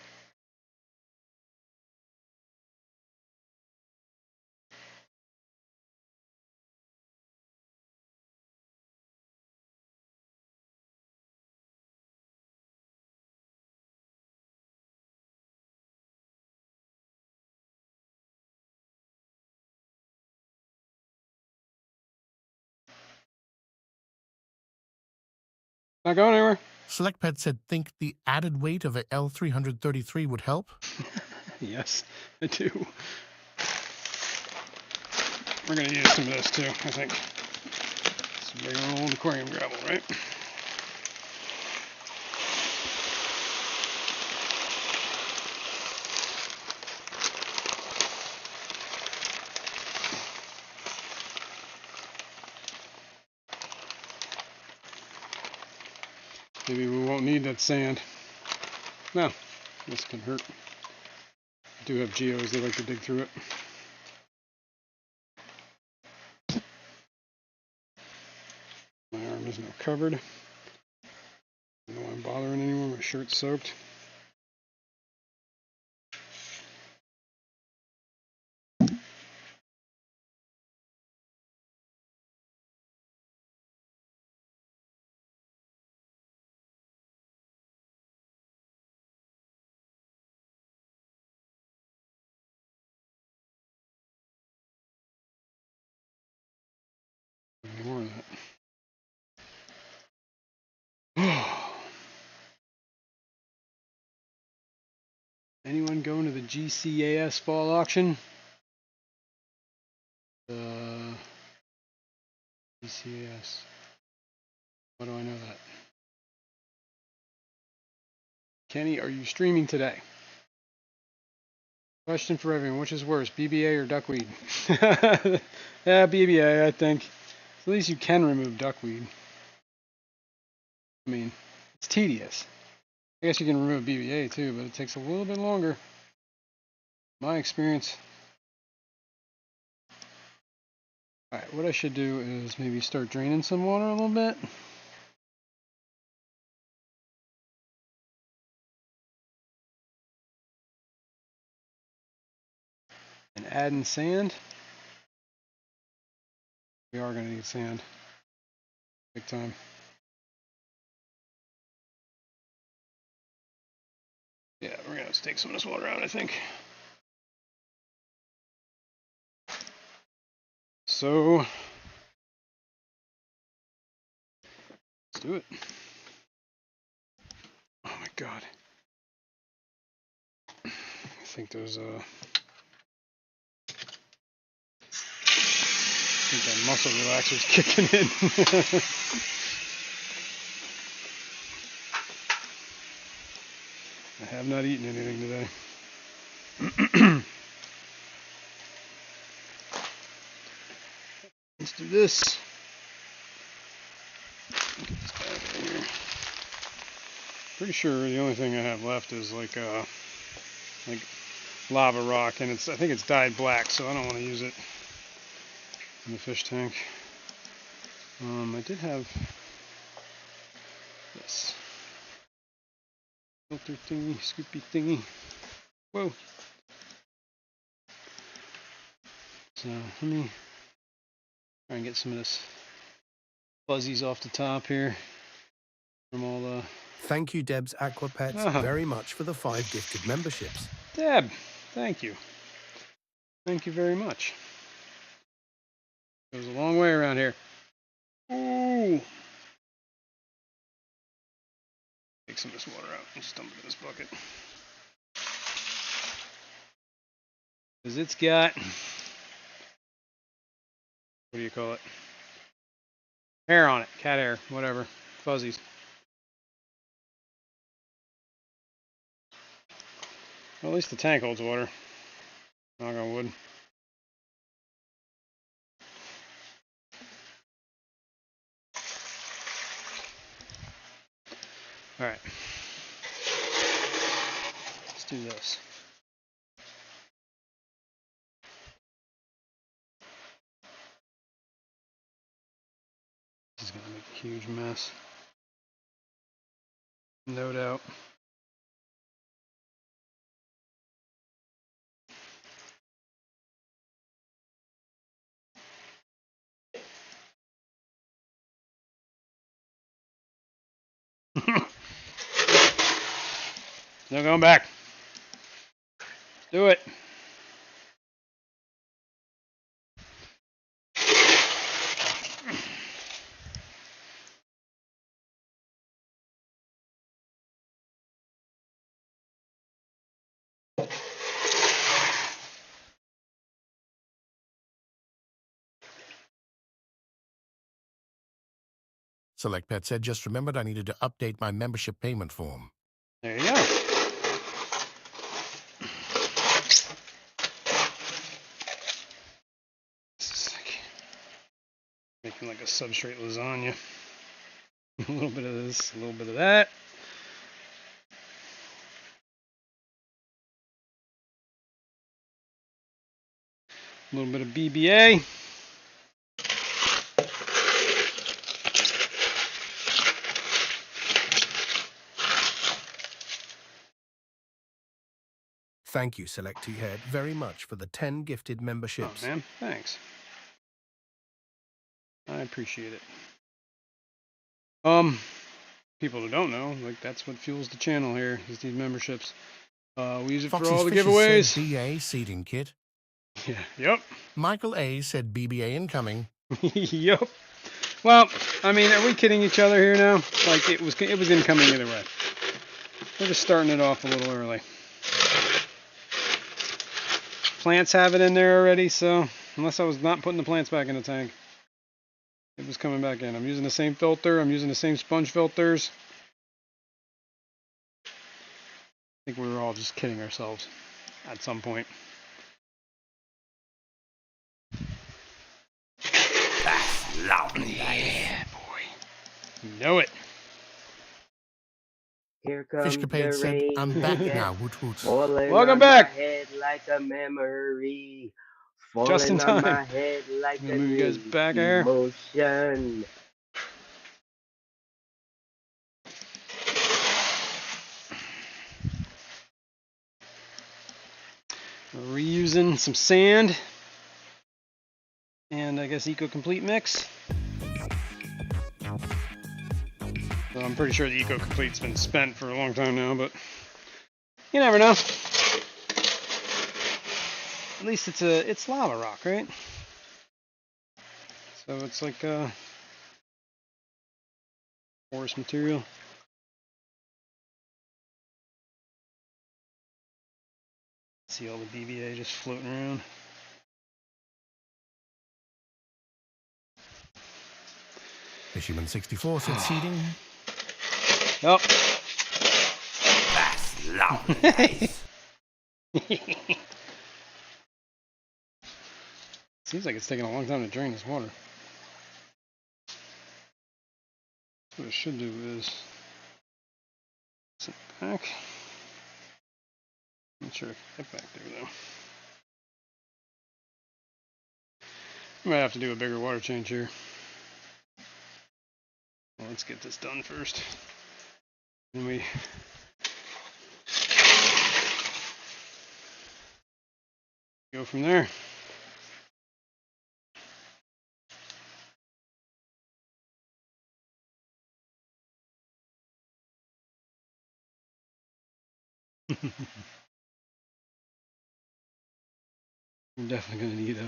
S1: Not going anywhere.
S3: Select Pet said think the added weight of a L333 would help.
S1: Yes, I do. We're going to use some of this too, I think. Some regular old aquarium gravel, right? Maybe we won't need that sand. No, this can hurt. I do have geos, they like to dig through it. My arm is now covered. I don't know why I'm bothering anymore, my shirt's soaked. Any more of that. Anyone going to the GCAS fall auction? GCAS. Why do I know that? Kenny, are you streaming today? Question for everyone, which is worse, BBA or duckweed? Yeah, BBA, I think. At least you can remove duckweed. I mean, it's tedious. I guess you can remove BBA too, but it takes a little bit longer. My experience. Alright, what I should do is maybe start draining some water a little bit. And adding sand. We are going to need sand. Big time. Yeah, we're going to take some of this water out, I think. So, let's do it. Oh my god. I think those, I think that muscle relaxer's kicking in. I have not eaten anything today. Let's do this. Get this back out of here. Pretty sure the only thing I have left is like lava rock, and I think it's dyed black, so I don't want to use it in the fish tank. I did have this filter thingy, scoopy thingy. Whoa. So let me try and get some of this fuzzies off the top here from all the.
S4: Thank you, Deb's Aqua Pets, very much for the 5 gifted memberships.
S1: Deb, thank you. Thank you very much. Goes a long way around here. Ooh. Take some of this water out and just dump it in this bucket. Because it's got what do you call it? Hair on it, cat hair, whatever, fuzzies. Well, at least the tank holds water. Knock on wood. All right, let's do this. This is gonna make a huge mess, no doubt. No going back. Do it.
S3: Select Pet said, just remembered I needed to update my membership payment form.
S1: There you go. This is like making like a substrate lasagna. A little bit of this, a little bit of that. A little bit of BBA.
S4: Thank you, Select T-Head, very much for the 10 gifted memberships.
S1: Oh, man, thanks. I appreciate it. People who don't know, like that's what fuels the channel here, is these memberships. We use it for all the giveaways.
S3: Said BA seeding kit.
S1: Yeah, yep.
S3: Michael A said BBA incoming.
S1: Yep. Well, I mean, are we kidding each other here now? Like it was incoming either way. We're just starting it off a little early. Plants have it in there already, so unless I was not putting the plants back in the tank, it was coming back in. I'm using the same filter. I'm using the same sponge filters. I think we were all just kidding ourselves at some point.
S2: That's lovely.
S1: Yeah, boy. You know it.
S5: Here comes the
S3: Fishcapade said,
S5: rain
S3: I'm back
S5: again,
S3: now, woot woot.
S5: falling
S1: Welcome
S5: on
S1: back.
S5: my head like a memory,
S1: Just in
S5: falling on
S1: time.
S5: my head like
S1: I'm gonna
S5: a
S1: move you guys
S5: new
S1: back here.
S5: emotion.
S1: We're reusing some sand and I guess Eco Complete mix. So I'm pretty sure the Eco Complete's been spent for a long time now, but you never know. At least it's lava rock, right? So it's like porous material. See all the BBA just floating around.
S3: Fisherman64 said seeding.
S1: Oh.
S2: That's lovely.
S1: Seems like it's taking a long time to drain this water. What I should do is sit back. Not sure if I can get back there though. I might have to do a bigger water change here. Well, let's get this done first. Then we go from there. We're definitely going to need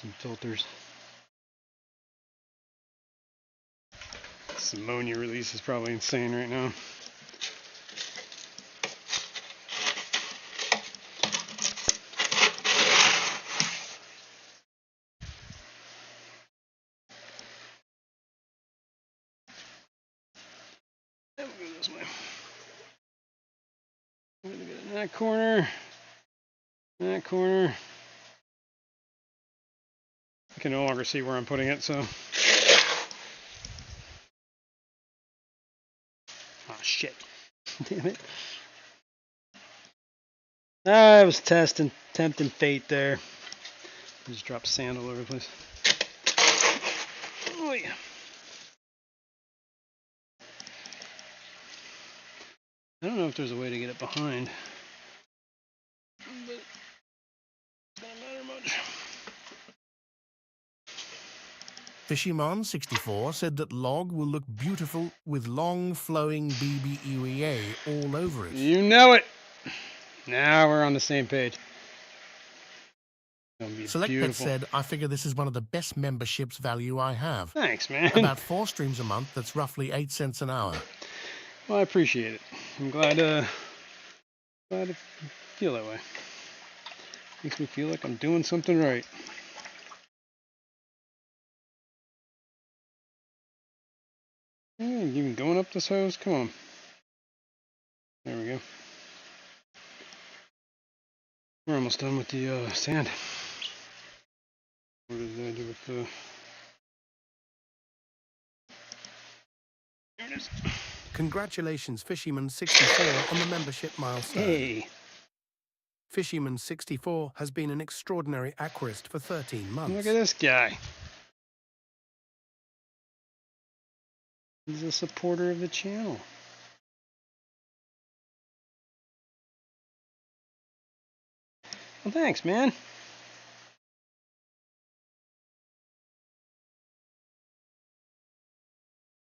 S1: some filters. This ammonia release is probably insane right now. this way. I'm gonna get in that corner. That corner. I can no longer see where I'm putting it, so. Oh shit. Damn it. I was tempting fate there. Just dropped sand all over the place. Oh yeah. I don't know if there's a way to get it behind, but it doesn't matter much.
S3: Fishymon64 said that log will look beautiful with long flowing BBUEA all over it.
S1: You know it. Now we're on the same page. It'll be
S3: Select Pet
S1: beautiful.
S3: said, I figure this is one of the best memberships value I have.
S1: Thanks, man.
S3: About 4 streams a month, that's roughly 8 cents an hour.
S1: Well, I appreciate it. I'm glad to feel that way. Makes me feel like I'm doing something right. You even going up this hose? Come on. There we go. We're almost done with the sand. What did I do with the... There it is.
S4: Congratulations, Fishyman64, on the membership milestone.
S1: Hey.
S4: Fishyman64 has been an extraordinary aquarist for 13 months.
S1: Look at this guy. He's a supporter of the channel. Well, thanks, man.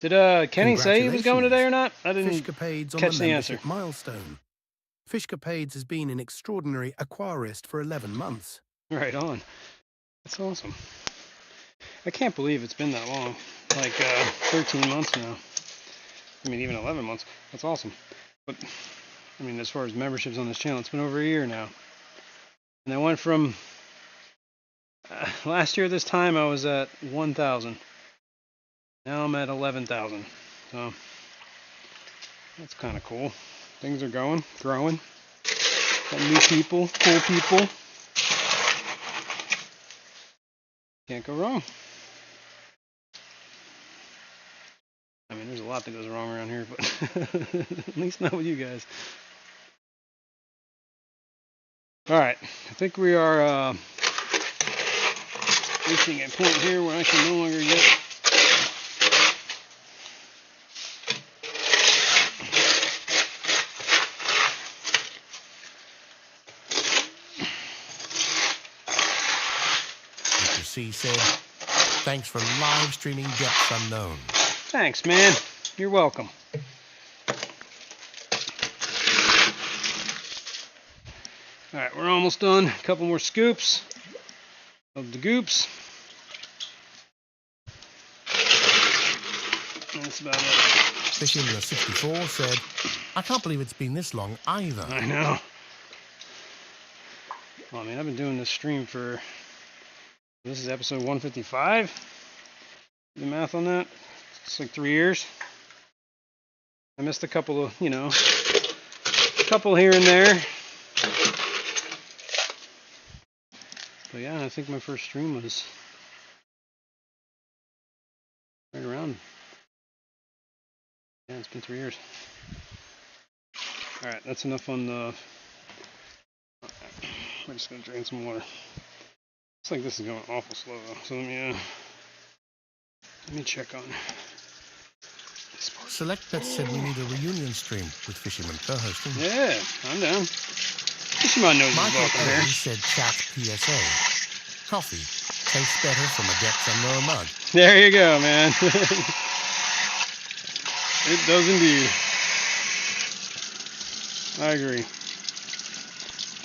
S1: Did Kenny say he was going today or not? I didn't
S4: Fishcapades on
S1: catch
S4: the
S1: the answer.
S4: membership milestone. Fishcapades has been an extraordinary aquarist for 11 months.
S1: Right on. That's awesome. I can't believe it's been that long. Like 13 months now. I mean, even 11 months. That's awesome. But, I mean, as far as memberships on this channel, it's been over a year now. And I went from... last year this time I was at 1,000. Now I'm at 11,000. So, that's kind of cool. Things are growing. Got new people, cool people. Can't go wrong. I mean, there's a lot that goes wrong around here, but at least not with you guys. All right, I think we are reaching a point here where I can no longer get
S3: Mr. C said, thanks for live streaming Depths Unknown.
S1: Thanks, man. You're welcome. All right, we're almost done. A couple more scoops of the goops. That's about it.
S3: Fishing64 said, I can't believe it's been this long either.
S1: I know. Well, I mean, I've been doing this stream for... This is episode 155. The math on that. It's like 3 years. I missed a couple of, a couple here and there. But yeah, I think my first stream was right around. Yeah, it's been 3 years. Alright, that's enough on the... We're just going to drain some water. Looks like this is going awful slow though, so let me check on this part.
S3: Select Pet said we need a reunion stream with Fisherman co-hosting.
S1: Yeah, I'm down. Fishman knows he's
S3: Michael
S1: welcome
S3: A.
S1: here.
S3: said chat PSA. Coffee tastes better from a Depths Unknown mug.
S1: There you go, man. It does indeed. I agree.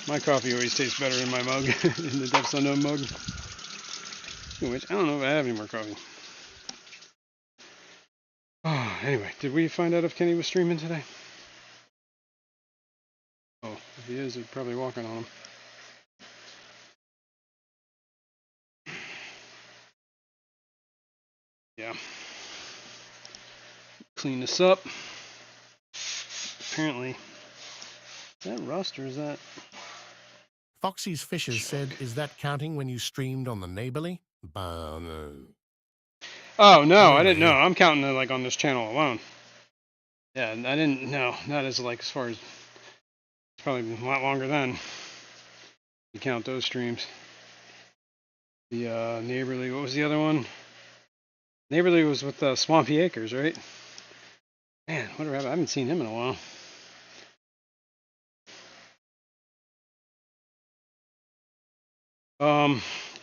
S1: My coffee always tastes better in my mug, in the Depths Unknown mug. Which, I don't know if I have any more coffee. Oh, anyway, did we find out if Kenny was streaming today? Oh, if he is, he's probably walking on him. Yeah. Clean this up. apparently. Is that rust or is that?
S3: Foxy's Fishes said, is that counting when you streamed on the Neighborly? No.
S1: Oh no, I didn't know.
S3: Only.
S1: I'm counting it like on this channel alone. Yeah, and I didn't know. Not as like as far as it's probably been a lot longer then. You count those streams. The Neighborly. What was the other one? Neighborly was with Swampy Acres, right? Man, whatever happened? I haven't seen him in a while.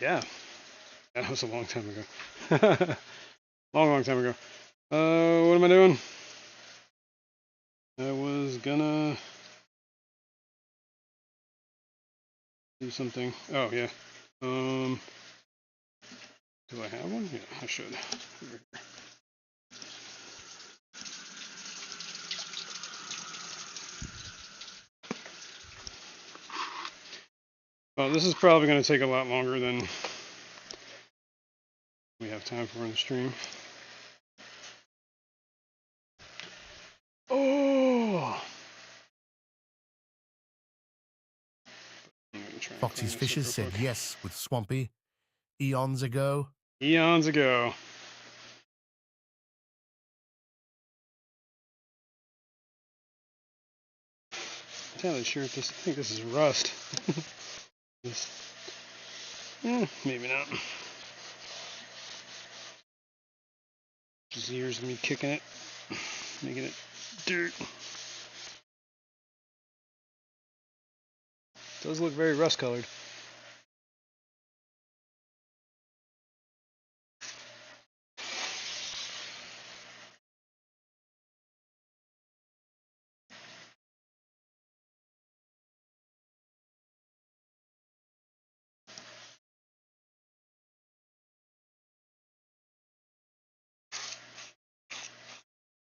S1: Yeah, that was a long time ago. long time ago. What am I doing? I was gonna do something. Oh yeah. Do I have one? Yeah, I should. Well, this is probably going to take a lot longer than we have time for in the stream. Oh!
S3: Foxy's Fishes said yes with Swampy. Eons ago.
S1: Eons ago. I'm entirely sure if this. I think this is rust. Maybe not. Just years of me kicking it, making it dirt. Does look very rust colored.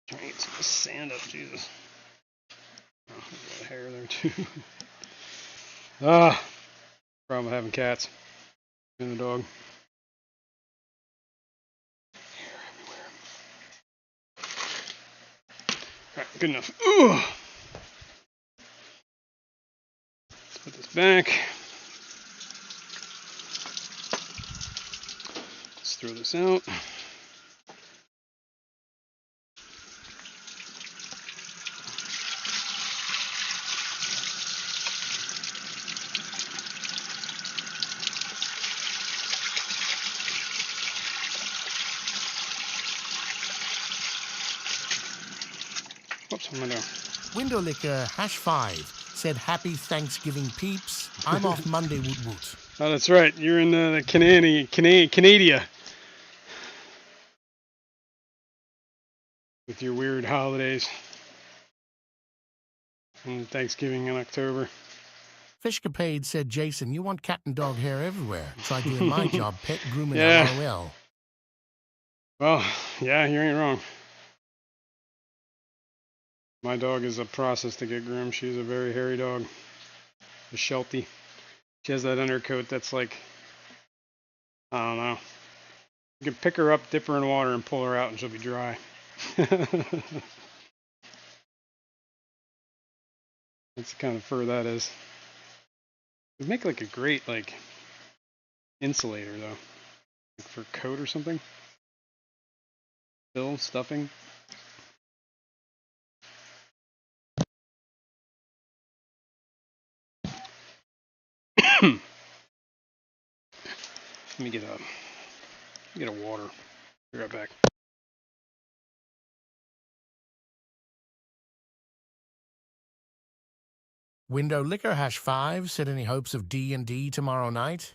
S1: Trying to get some sand up, Jesus. Oh, there's a lot of hair there too. Problem with having cats and a dog. Hair everywhere. Alright, good enough. Ooh. Let's put this back. Let's throw this out. Oops, what am I doing?
S3: Window Licker #5 said happy Thanksgiving peeps. I'm off Monday woot woot.
S1: Oh, that's right. You're in the Canada with your weird holidays and Thanksgiving in October.
S3: Fishcapade said, Jason, you want cat and dog hair everywhere. Try doing my job, pet grooming
S1: Yeah.
S3: LOL.
S1: Well, yeah, you ain't wrong. My dog is a process to get groomed. She's a very hairy dog. A Sheltie. She has that undercoat that's like, I don't know. You can pick her up, dip her in water, and pull her out, and she'll be dry. That's the kind of fur that is. It would make like a great like insulator though, like for coat or something. Fill stuffing. Let me get a water. Be right back.
S3: Window Licker #5 said, any hopes of D&D tomorrow night?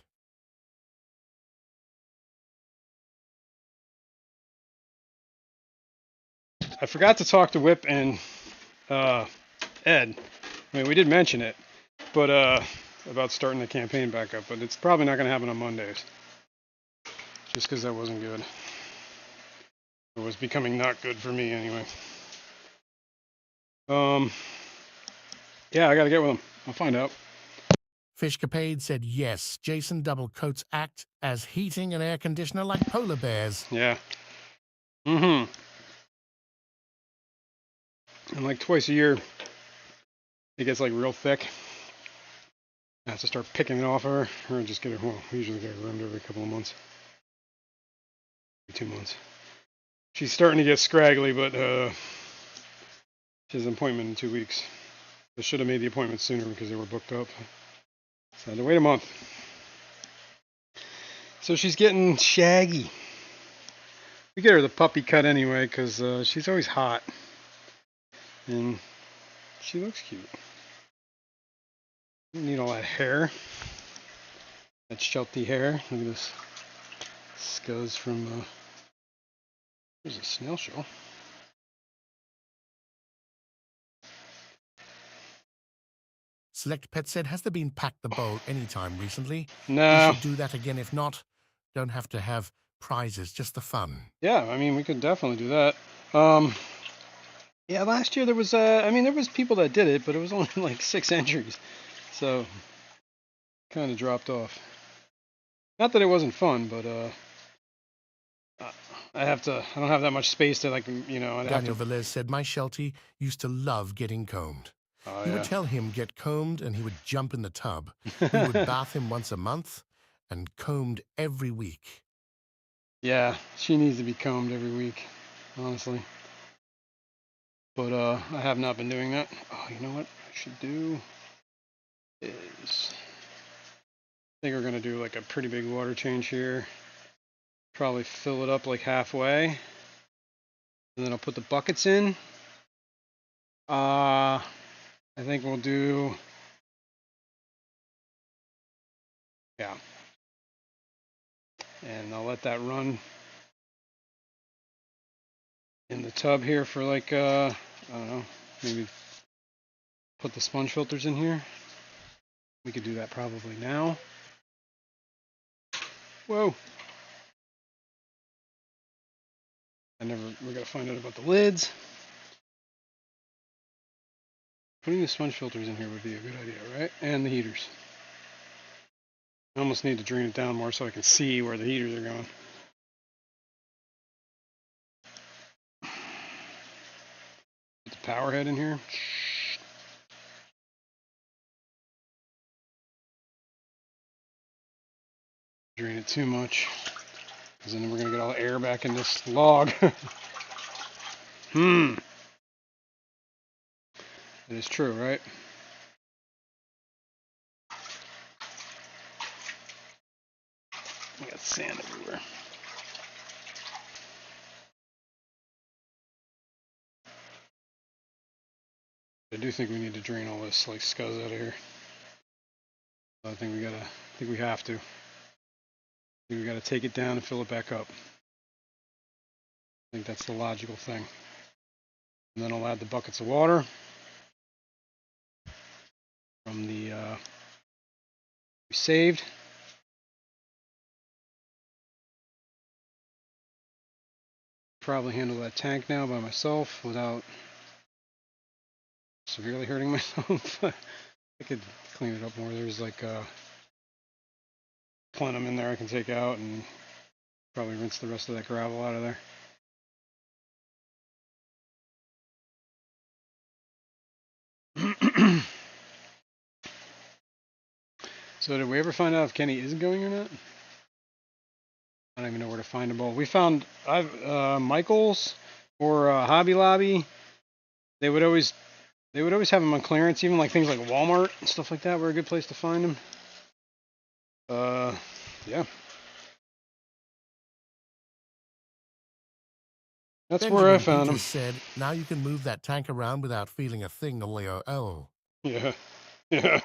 S1: I forgot to talk to Whip and Ed. I mean, we did mention it, but about starting the campaign back up, but it's probably not going to happen on Mondays. Just because that wasn't good. It was becoming not good for me anyway. Yeah, I got to get with him. I'll find out.
S3: Fishcapade said, yes, Jason double coats act as heating and air conditioner like polar bears.
S1: Yeah. And like twice a year, it gets like real thick. I have to start picking it off her, or just get her. Well, we usually get her groomed every couple of months, 2 months. She's starting to get scraggly, but she has an appointment in 2 weeks. I should have made the appointment sooner because they were booked up. So I had to wait a month. So she's getting shaggy. We get her the puppy cut anyway because she's always hot. And she looks cute. Don't need all that hair. That shelty hair. Look at this. Scuzz from, there's a snail shell.
S3: Select Pet said, has there been pack the bowl anytime recently?
S1: No.
S3: We should do that again. If not, don't have to have prizes, just the fun.
S1: Yeah, I mean, we could definitely do that. Yeah, last year there was, I mean, there was people that did it, but it was only like 6 entries. So, kind of dropped off. Not that it wasn't fun, but I don't have that much space to, like, you know. I'd have
S3: Daniel
S1: to.
S3: Velez said, my Sheltie used to love getting combed.
S1: Oh,
S3: We
S1: yeah.
S3: would tell him, get combed, and he would jump in the tub. We would bath him once a month and combed every week.
S1: Yeah, she needs to be combed every week, honestly. But I have not been doing that. Oh, you know what I should do is, I think we're gonna do like a pretty big water change here. Probably fill it up like halfway, and then I'll put the buckets in. I think we'll do, yeah, and I'll let that run in the tub here for like I don't know, maybe put the sponge filters in here. We could do that probably now. Whoa. We gotta find out about the lids. Putting the sponge filters in here would be a good idea, right? And the heaters. I almost need to drain it down more so I can see where the heaters are going. Put the power head in here. Drain it too much, because then we're gonna get all the air back in this log. It is true, right? We got sand everywhere. I do think we need to drain all this like scuzz out of here. I think we have to. I think we gotta take it down and fill it back up. I think that's the logical thing. And then I'll add the buckets of water from the we saved. Probably handle that tank now by myself without severely hurting myself. I could clean it up more. There's like plenum in there I can take out and probably rinse the rest of that gravel out of there. So did we ever find out if Kenny is going or not? I don't even know where to find them all. We found Michael's or Hobby Lobby. They would always have them on clearance. Even like things like Walmart and stuff like that were a good place to find them. Yeah. That's
S3: Benjamin
S1: where I found them.
S3: Peters said, now you can move that tank around without feeling a thing on your elbow.
S1: Yeah. Yeah.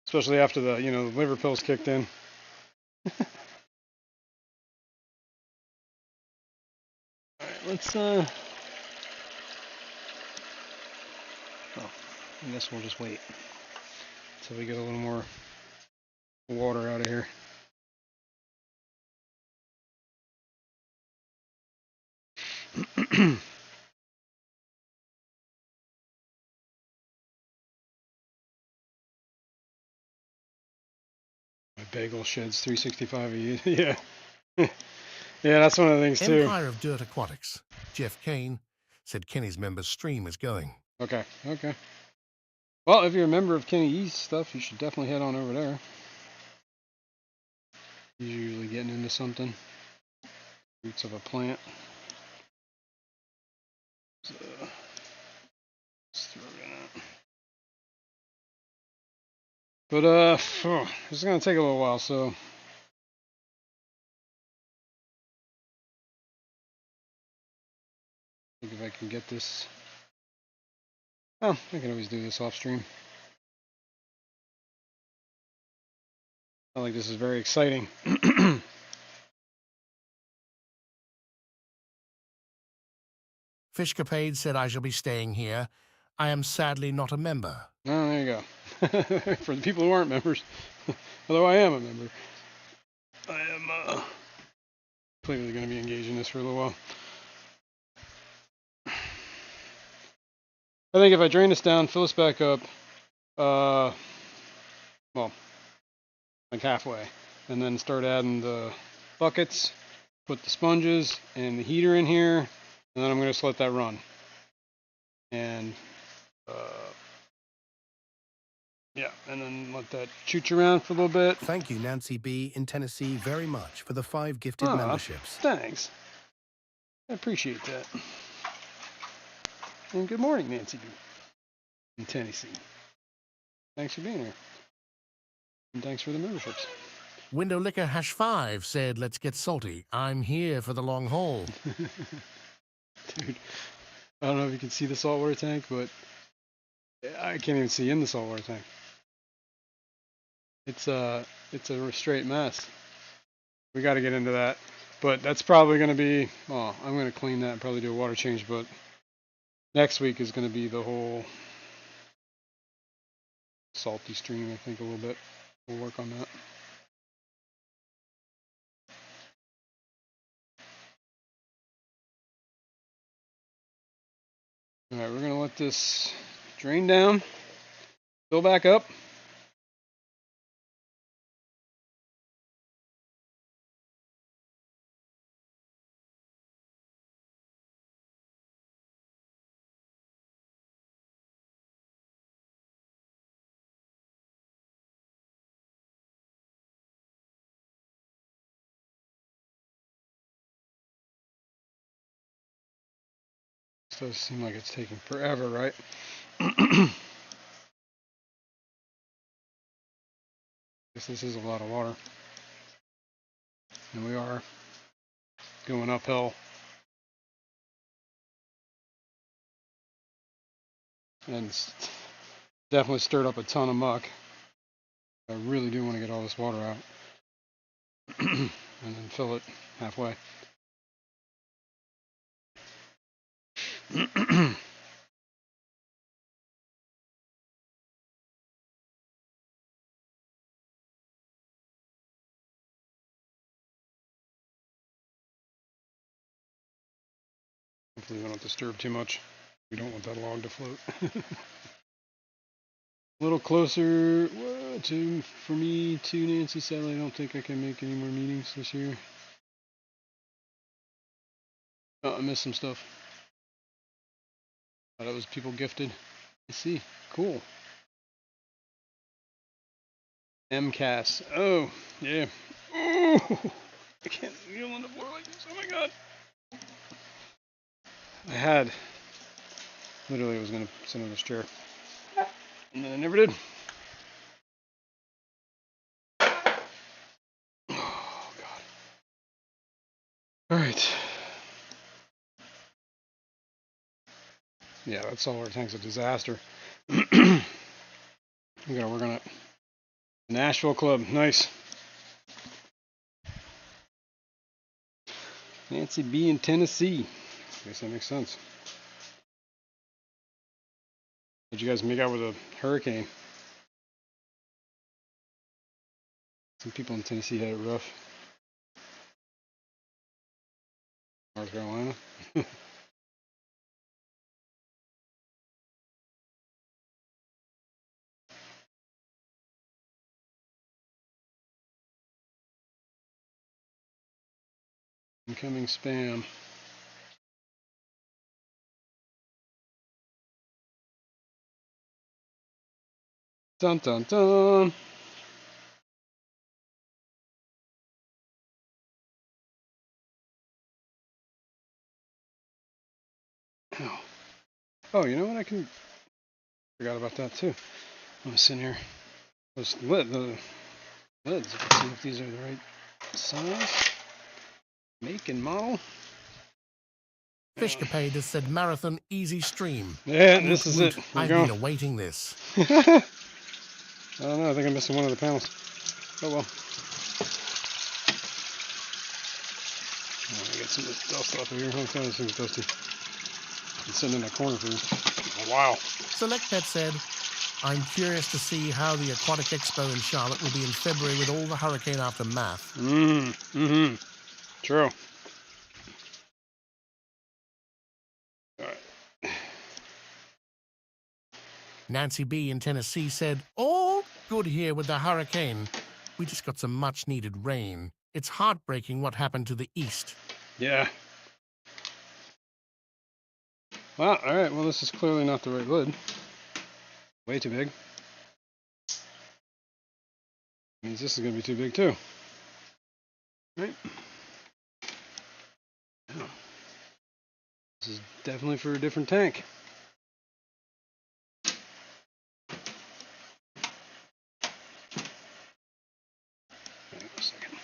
S1: Especially after the liver pills kicked in. Alright, let's oh, I guess we'll just wait until we get a little more water out of here. My bagel sheds 365 a year. Yeah. Yeah, that's one of the things too.
S3: Empire of Dirt Aquatics. Jeff Kane said Kenny's member's stream is going.
S1: Okay, okay. Well, if you're a member of Kenny E's stuff, you should definitely head on over there. He's usually getting into something. Roots of a plant. So, let's throw it out. But this is gonna take a little while, so I think if I can get this. Oh, I can always do this off stream. I think this is very exciting.
S3: Fishcapade said I shall be staying here. I am sadly not a member.
S1: Oh, there you go. For the people who aren't members, although I am a member, I am clearly going to be engaged in this for a little while. I think if I drain this down, fill this back up, well, like halfway, and then start adding the buckets, put the sponges and the heater in here, and then I'm going to just let that run. And yeah, and then let that chooch around for a little bit.
S4: Thank you, Nancy B. in Tennessee, very much for the 5 gifted memberships.
S1: Thanks. I appreciate that. And good morning, Nancy B. in Tennessee. Thanks for being here. And thanks for the memberships.
S3: Window Liquor #5 said, let's get salty. I'm here for the long haul.
S1: Dude, I don't know if you can see the saltwater tank, but I can't even see in the saltwater tank. It's a straight mess. We got to get into that. But that's probably going to be, well, I'm going to clean that and probably do a water change, but next week is going to be the whole salty stream, I think, a little bit. We'll work on that. All right, we're going to let this drain down, fill back up. This does seem like it's taking forever, right? Guess this is a lot of water. And we are going uphill. And it's definitely stirred up a ton of muck. I really do want to get all this water out. And then fill it halfway. Hopefully we don't disturb too much. We don't want that log to float. A little closer for me to Nancy. Sadly, I don't think I can make any more meetings this year. Oh, I missed some stuff. Thought it was people gifted. I see. Cool. MCAS. Oh, yeah. Oh, I can't kneel on the floor like this. Oh my god. I had. Literally, I was going to sit on this chair. And then I never did. Oh, God. Alright. Yeah, that saltwater tank's a disaster. We gotta work on it. Nashville Club. Nice. Nancy B in Tennessee. I guess that makes sense. Did you guys make out with a hurricane? Some people in Tennessee had it rough. North Carolina. Incoming spam. Dun dun dun. Oh. Oh, you know what? I can. Forgot about that too. I'm gonna sit here. Those the lids. Let's see if these are the right size, make, and model.
S3: Fishcapade has said marathon easy stream.
S1: Yeah,
S3: Woot
S1: this is
S3: woot.
S1: it. We're
S3: I've
S1: going.
S3: been awaiting this.
S1: I don't know. I think I'm missing one of the panels. Oh well. I got some of this dust off of here. Oh, this thing's dusty. It's sitting in that corner for a while.
S3: Select Pet said, I'm curious to see how the Aquatic Expo in Charlotte will be in February with all the hurricane aftermath.
S1: Mm-hmm. True. All right.
S3: Nancy B. in Tennessee said, all good here with the hurricane. We just got some much needed rain. It's heartbreaking what happened to the east.
S1: Yeah. Well, all right. Well, this is clearly not the right lid. Way too big. Means this is going to be too big too. Right? Oh. This is definitely for a different tank. Hang on a second.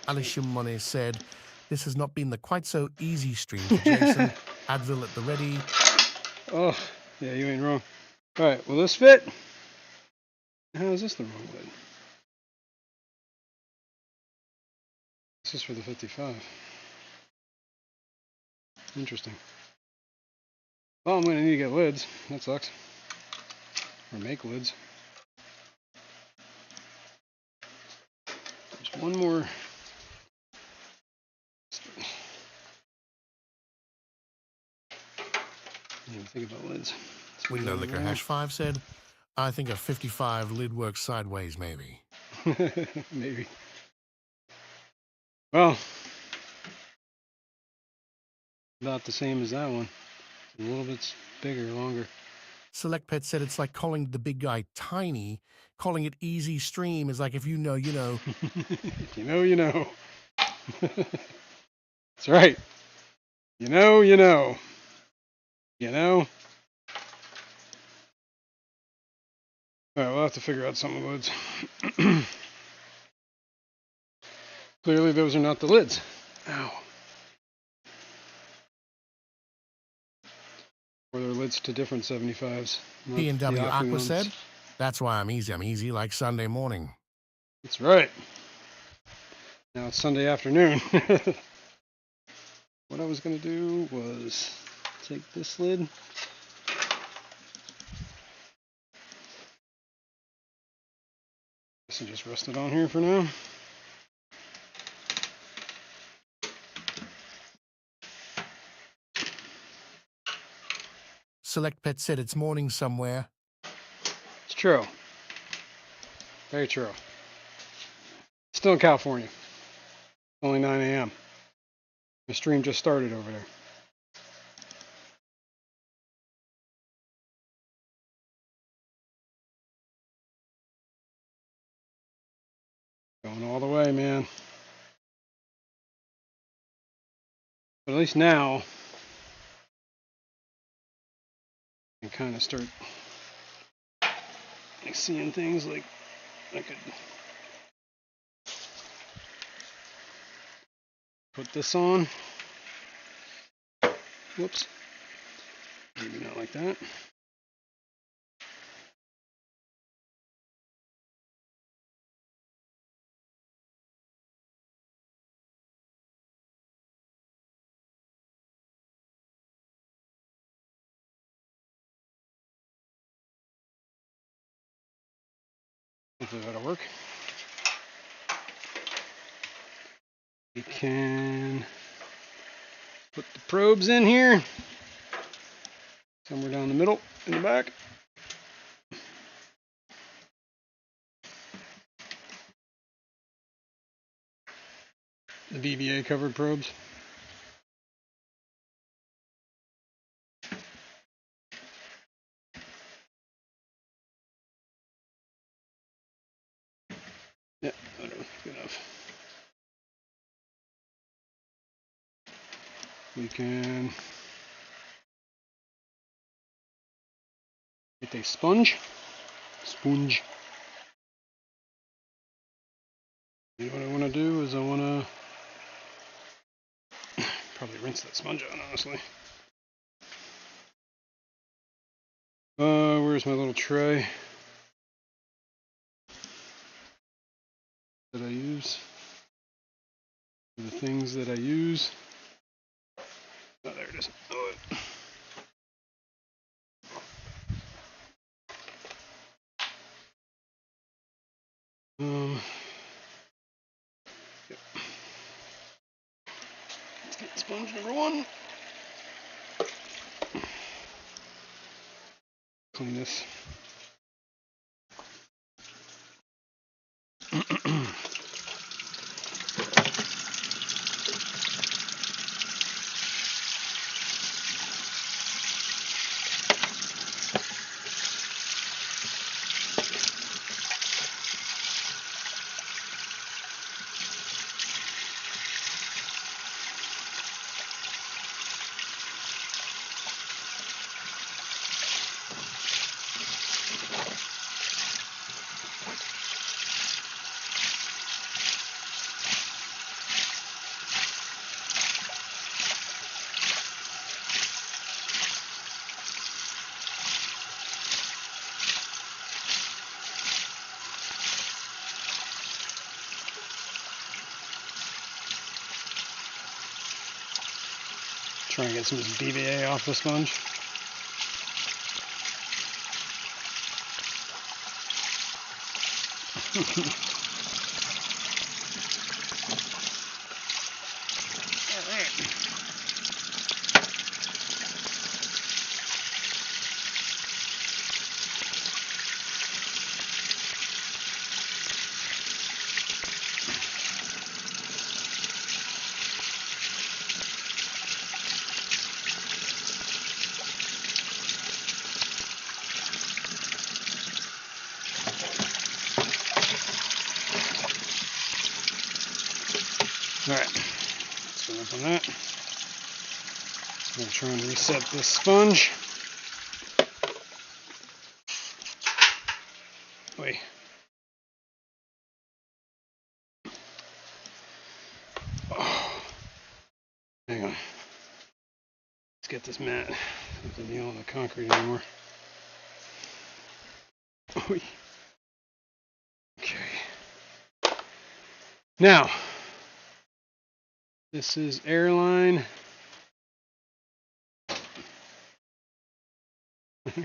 S3: Alicia Monet said, this has not been the quite so easy stream for Jason. Advil at the ready.
S1: Oh, yeah, you ain't wrong. All right, will this fit? How is this the wrong lid? This is for the 55. Interesting. Well, I'm going to need to get lids. That sucks. Or make lids. There's one more. I didn't even think about lids.
S3: Window Liquor Hash 5 said, I think a 55 lid works sideways, maybe.
S1: Maybe. Well, about the same as that one. A little bit bigger, longer.
S3: Select Pet said it's like calling the big guy tiny. Calling it easy stream is like if you know, you know.
S1: If you know, you know. That's right. You know, you know. You know? Alright, we'll have to figure out some of the lids. Clearly those are not the lids. Ow. Or they're lids to different 75s. not
S3: P&W
S1: the Aqua
S3: Aqua
S1: ones.
S3: said, that's why I'm easy like Sunday morning.
S1: That's right. Now it's Sunday afternoon. What I was going to do was take this lid. This will just rest it on here for now.
S3: Select Pet said it's morning somewhere.
S1: It's true. Very true. Still in California. Only 9 a.m. The stream just started over there. Going all the way, man. But at least now, I can kind of start like seeing things like I could put this on. Whoops. Maybe not like that. Hopefully that'll work. We can put the probes in here. Somewhere down the middle, in the back. the BBA covered probes. Yeah, whatever, good enough. We can get a sponge. And what I want to do is I want to probably rinse that sponge out, honestly. Where's my little tray that I use? The things that I use. Oh, there it is. Oh, yep. Let's get sponge number one. Clean this. Try and get some BBA off the sponge. Alright, let's go up on that. I'm going to try and reset this sponge. Wait. Oh. Hang on. Let's get this mat. I don't have to kneel on the concrete anymore. Okay. Now, this is airline.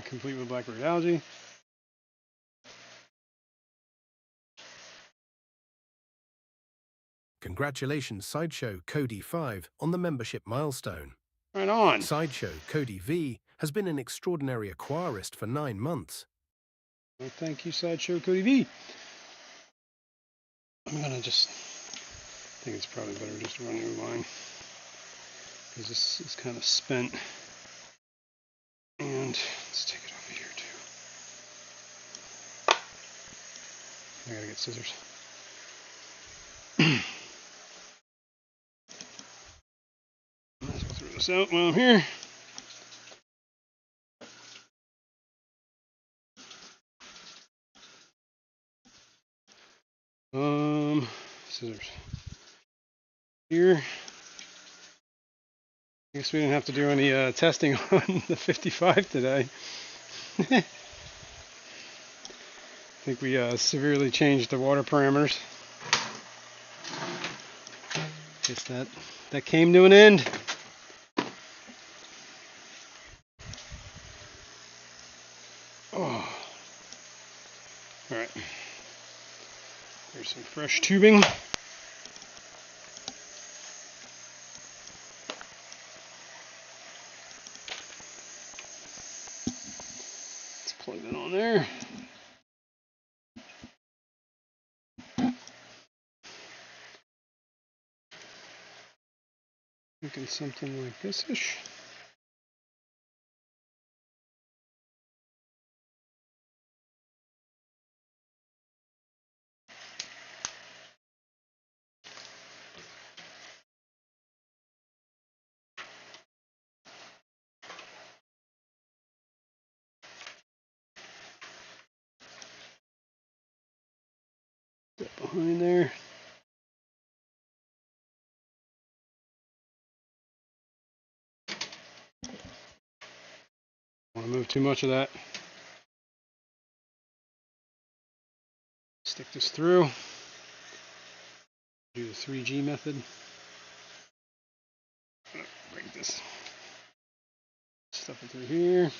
S1: Complete with blackbird algae.
S4: Congratulations, Sideshow Cody 5 on the membership milestone.
S1: Right on.
S4: Sideshow Cody V has been an extraordinary aquarist for 9 months.
S1: Well, thank you, Sideshow Cody V. I'm gonna just. I think it's probably better just to run a new line because this is kind of spent. And let's take it over here too. I gotta get scissors. Might as well throw this out while I'm here. Scissors. Here. I guess we didn't have to do any testing on the 55 today. I think we severely changed the water parameters. Guess that came to an end. Oh. All right. Here's some fresh tubing. Let's plug that on there. thinking something like this-ish. Get behind there. Don't want to move too much of that. Stick this through. Do the 3G method. Break this. Stuff it through here.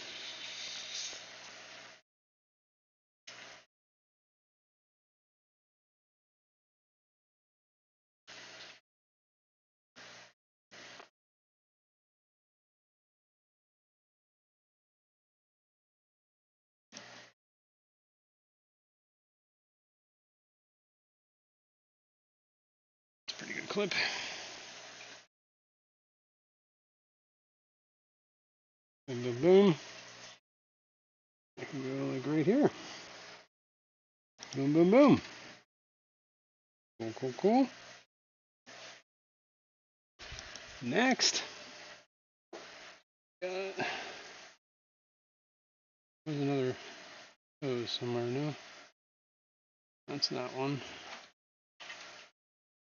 S1: It's a pretty good clip. Boom, boom, boom. I can go like right here. Boom, boom, boom. Cool, cool, cool. Next. There's another hose somewhere, no? That's that one.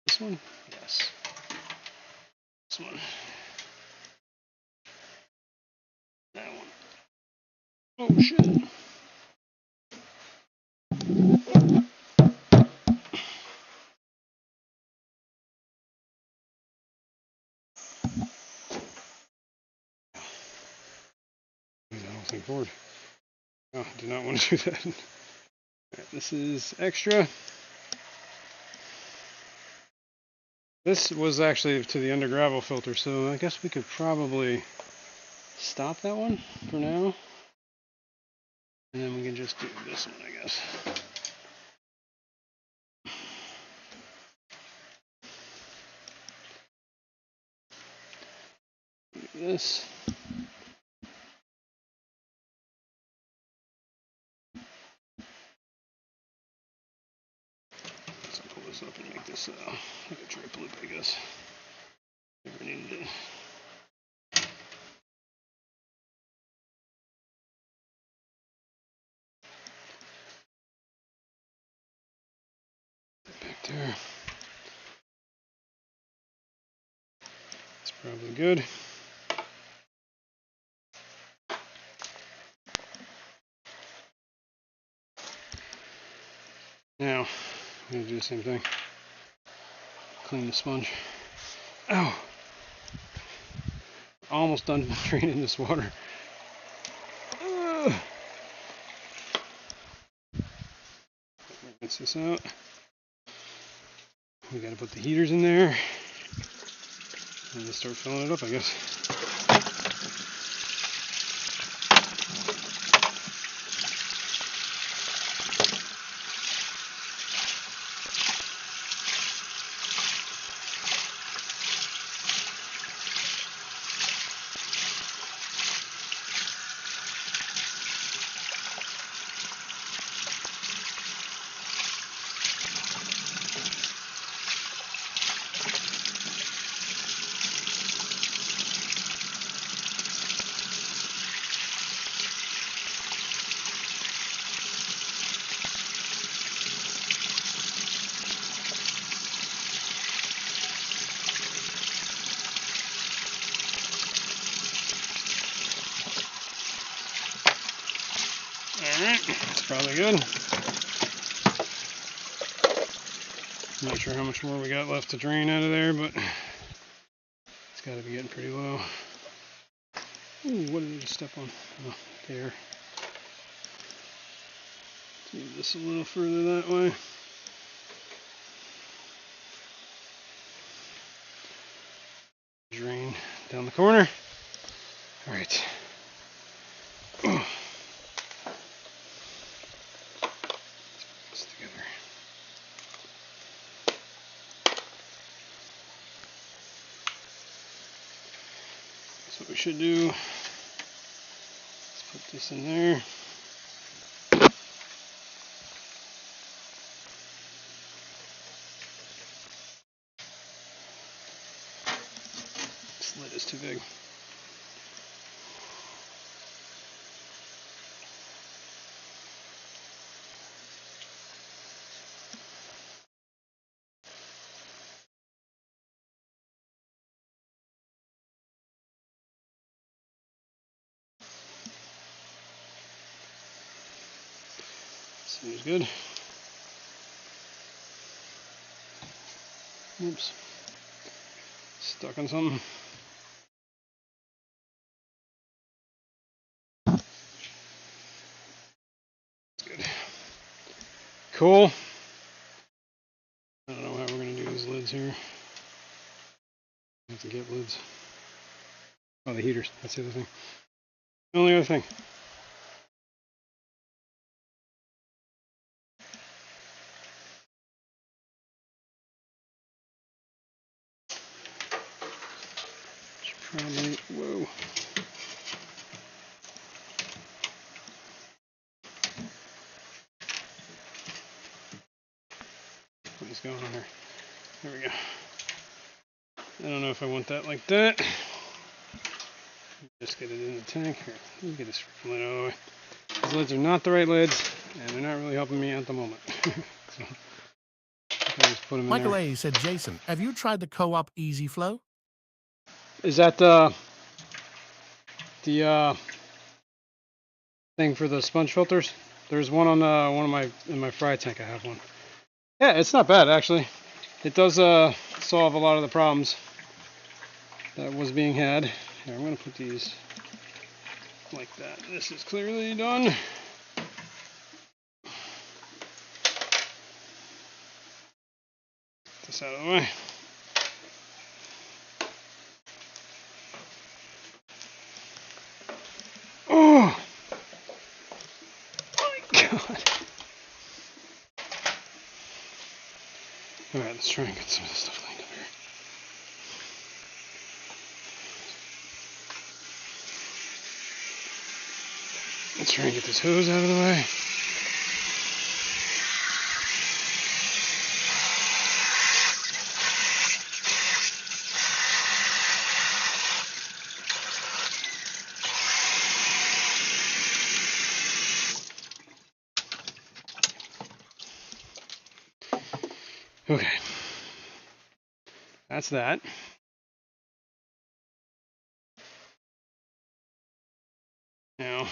S1: This one? Yes. This one. That one. Oh shit. Move the whole thing forward. Oh, I do not want to do that. Right, this is extra. This was actually to the under gravel filter, so I guess we could probably stop that one for now. And then we can just do this one, I guess. Do this. Let's pull this up and make this like a drip loop, I guess. Never needed it. Back there. That's probably good. Now, I'm going to do the same thing. Clean the sponge. Ow! Almost done draining this water. Rinse this out. We got to put the heaters in there. And then start filling it up, I guess. Alright, that's probably good. I'm not sure how much more we got left to drain out of there, but it's got to be getting pretty low. Ooh, what did I just step on? Oh, there. Let's move this a little further that way. Drain down the corner. Alright. That's what we should do. Let's put this in there. This lid is too big. Seems good. Oops. Stuck on something. That's good. Cool. I don't know how we're going to do these lids here. I have to get lids. Oh, the heaters. That's the other thing. The only other thing. Should probably, whoa. What is going on here? There we go. I don't know if I want that like that. Just get it in the tank. Here, let me get this freaking lid out of the way. These lids are not the right lids, and they're not really helping me at the moment. So, I'll just put them in
S3: Michael
S1: there.
S3: A. said, Jason, have you tried the Co-op Easy Flow?
S1: Is that the thing for the sponge filters? There's one on one of my in my fry tank. I have one. Yeah, it's not bad actually. It does solve a lot of the problems that was being had. Here, I'm gonna put these like that. This is clearly done. Get this out of the way. Oh my god. Alright, let's try and get some of this stuff cleaned up here. Let's try and get this hose out of the way. Okay. That's that. Now,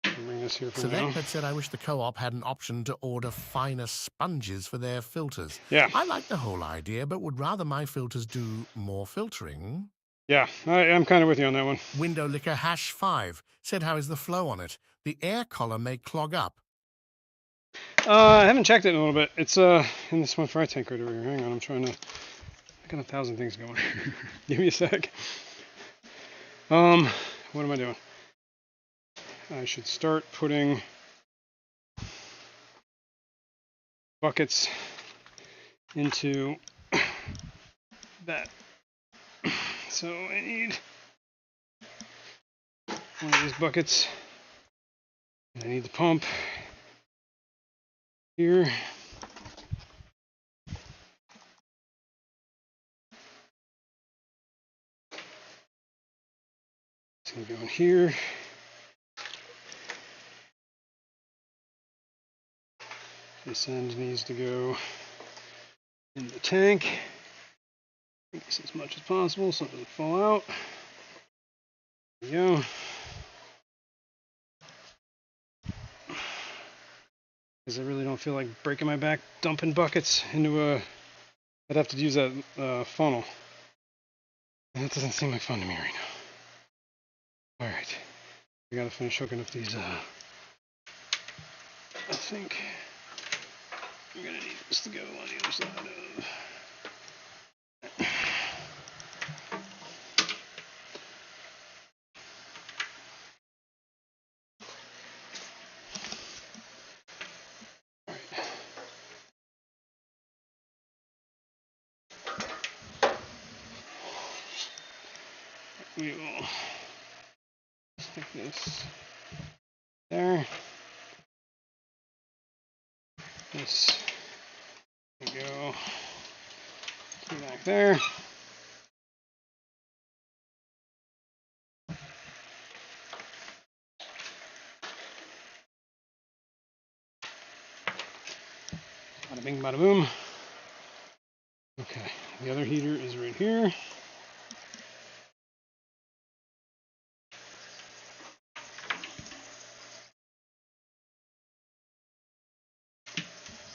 S1: I'll bring this here for now.
S3: Select had said, I wish the Co-op had an option to order finer sponges for their filters.
S1: Yeah.
S3: I like the whole idea, but would rather my filters do more filtering.
S1: Yeah, I'm kind of with you on that one.
S3: Window Licker #5 said, how is the flow on it? The air collar may clog up.
S1: I haven't checked it in a little bit. It's in this one fry tank right over here. Hang on, I'm trying to. I got 1,000 things going. Give me a sec. What am I doing? I should start putting buckets into that. So I need one of these buckets. I need the pump here. It's going to go in here. This end needs to go in the tank. Make this as much as possible so it doesn't fall out. There we go. Because I really don't feel like breaking my back dumping buckets into a. I'd have to use that funnel. And that doesn't seem like fun to me right now. Alright. We gotta finish hooking up these. I think I'm gonna need this to go on the other side of. we will stick this there. This we go back there. Bada bing, bada boom. Okay, the other heater is right here.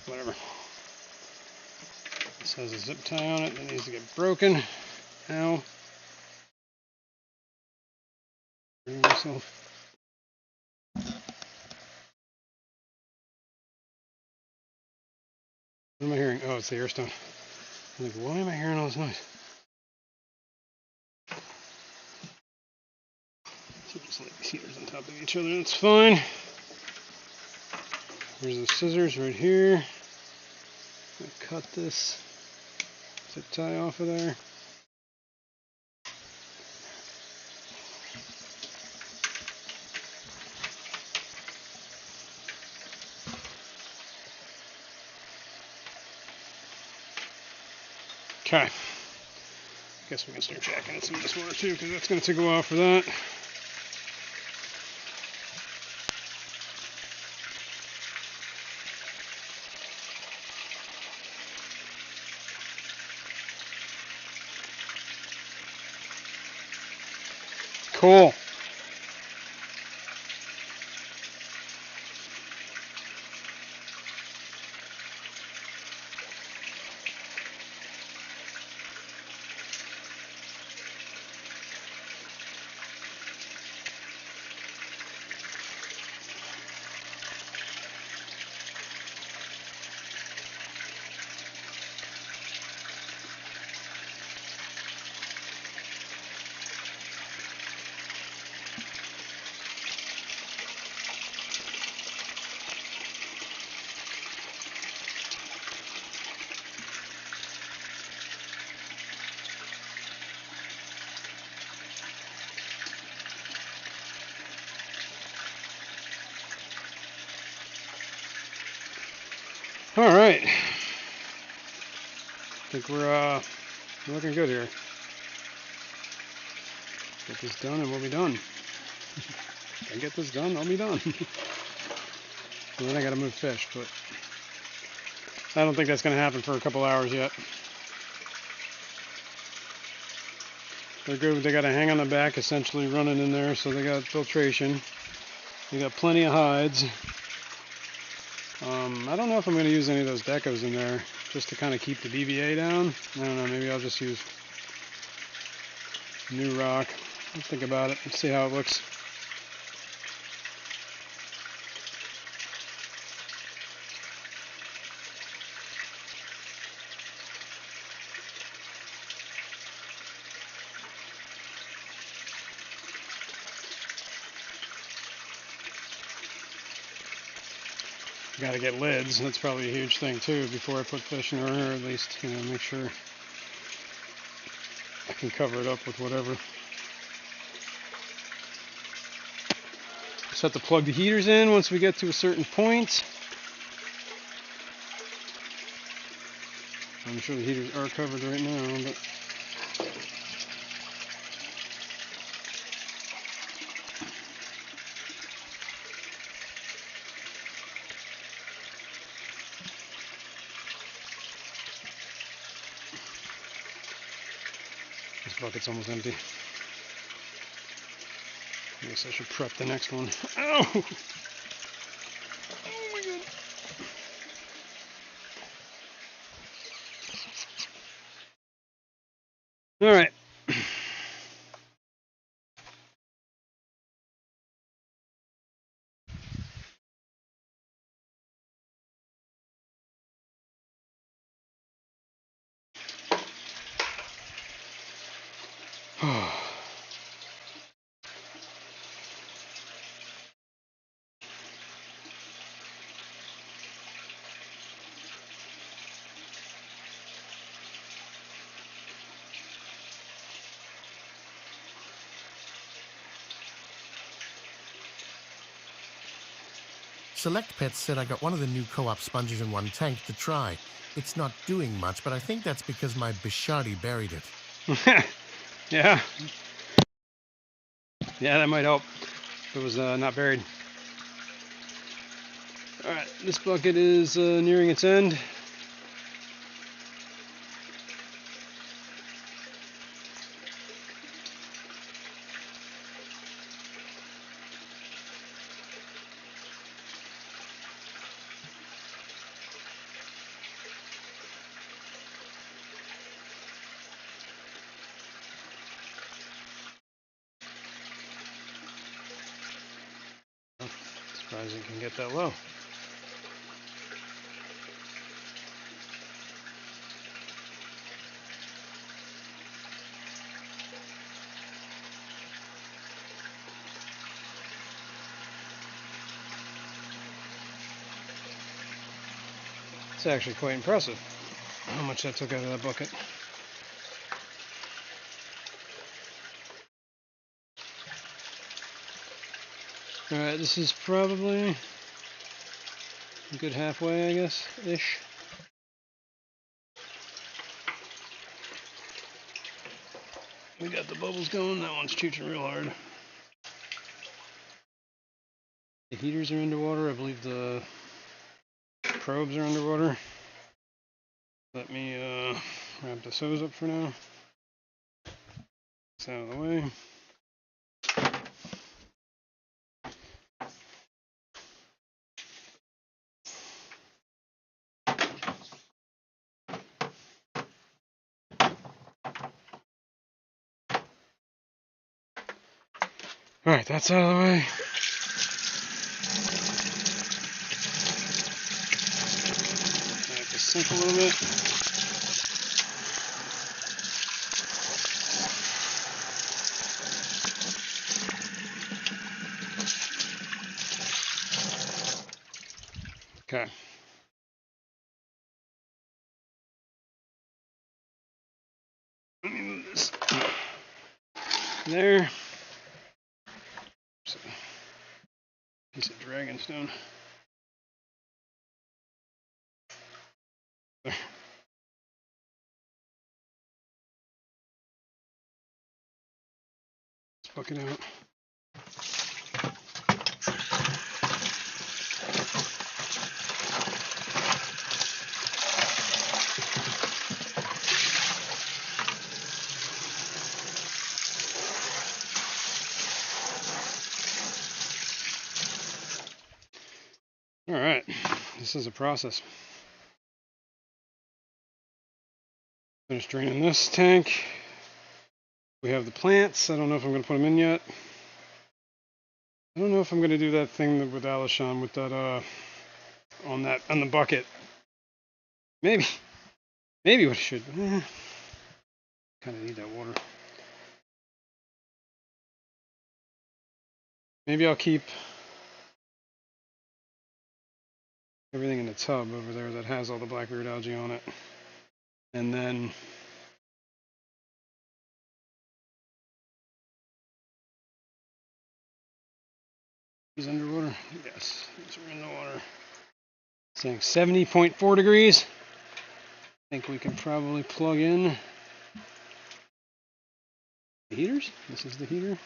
S1: Whatever. This has a zip tie on it that needs to get broken. Ow. Bring myself. What am I hearing? Oh, it's the air stone. I'm like, why am I hearing all this noise? So just lay these heaters on top of each other, that's fine. There's the scissors right here. I'm gonna cut this zip tie off of there. Okay. Guess we can start jacking in some of this water too, because that's going to take a while for that. Cool. All right. I think we're looking good here. Get this done and we'll be done. If I get this done, I'll be done. And then I gotta move fish, but I don't think that's gonna happen for a couple hours yet. They're good. They got a hang on the back essentially running in there, so they got filtration. They got plenty of hides. I don't know if I'm going to use any of those decos in there just to kind of keep the BVA down. I don't know, maybe I'll just use new rock. I'll think about it and see how it looks. Got to get lids. That's probably a huge thing too before I put fish in her, or at least, you know, make sure I can cover it up with whatever. Just have to plug the heaters in once we get to a certain point. I'm sure the heaters are covered right now, but this bucket's almost empty. I guess I should prep the next one. Ow! Oh my god. All right.
S3: Select Pets said I got one of the new co-op sponges in one tank to try. It's not doing much, but I think that's because my Bishardi buried it.
S1: Yeah. Yeah, that might help if it was not buried. Alright, this bucket is nearing its end. Surprised it can get that low. It's actually quite impressive how much that took out of that bucket. Alright, this is probably a good halfway, I guess, ish. We got the bubbles going, that one's chooching real hard. The heaters are underwater, I believe the probes are underwater. Let me wrap this hose up for now. It's out of the way. Alright, that's out of the way. Let this sink a little bit. Okay. Let me move this there. So, piece of dragon stone. There. Let's bucket out. Alright, this is a process. Finish draining this tank. We have the plants. I don't know if I'm going to put them in yet. I don't know if I'm going to do that thing with Alishon with that on the bucket. Maybe what I should. Kind of need that water. Maybe I'll keep everything in the tub over there that has all the blackbeard algae on it, and then he's underwater. Yes, these are in the water. Saying 70.4 degrees. I think we can probably plug in the heaters. This is the heater.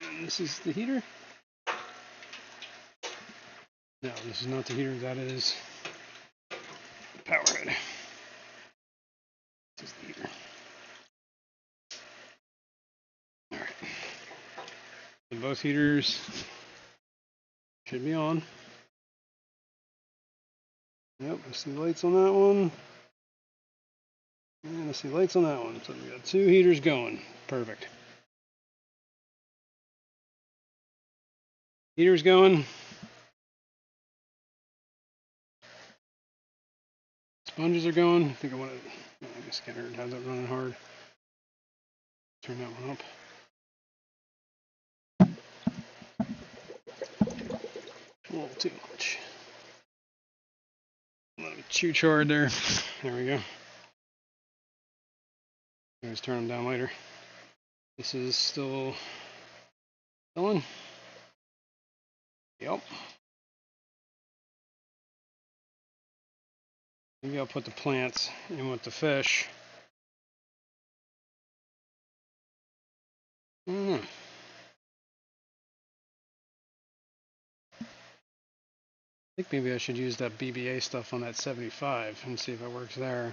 S1: And this is the heater. No, this is not the heater. That is the power head. This is the heater. Alright. So both heaters should be on. Yep, I see lights on that one. And I see lights on that one. So we got two heaters going. Perfect. Heaters going. Sponges are going. I think I want to. I guess Scanner has it running hard. Turn that one up. A little too much. A little too charred there. There we go. Let's turn them down later. This is still filling. Yep. Maybe I'll put the plants in with the fish. I don't know. I think maybe I should use that BBA stuff on that 75 and see if it works there.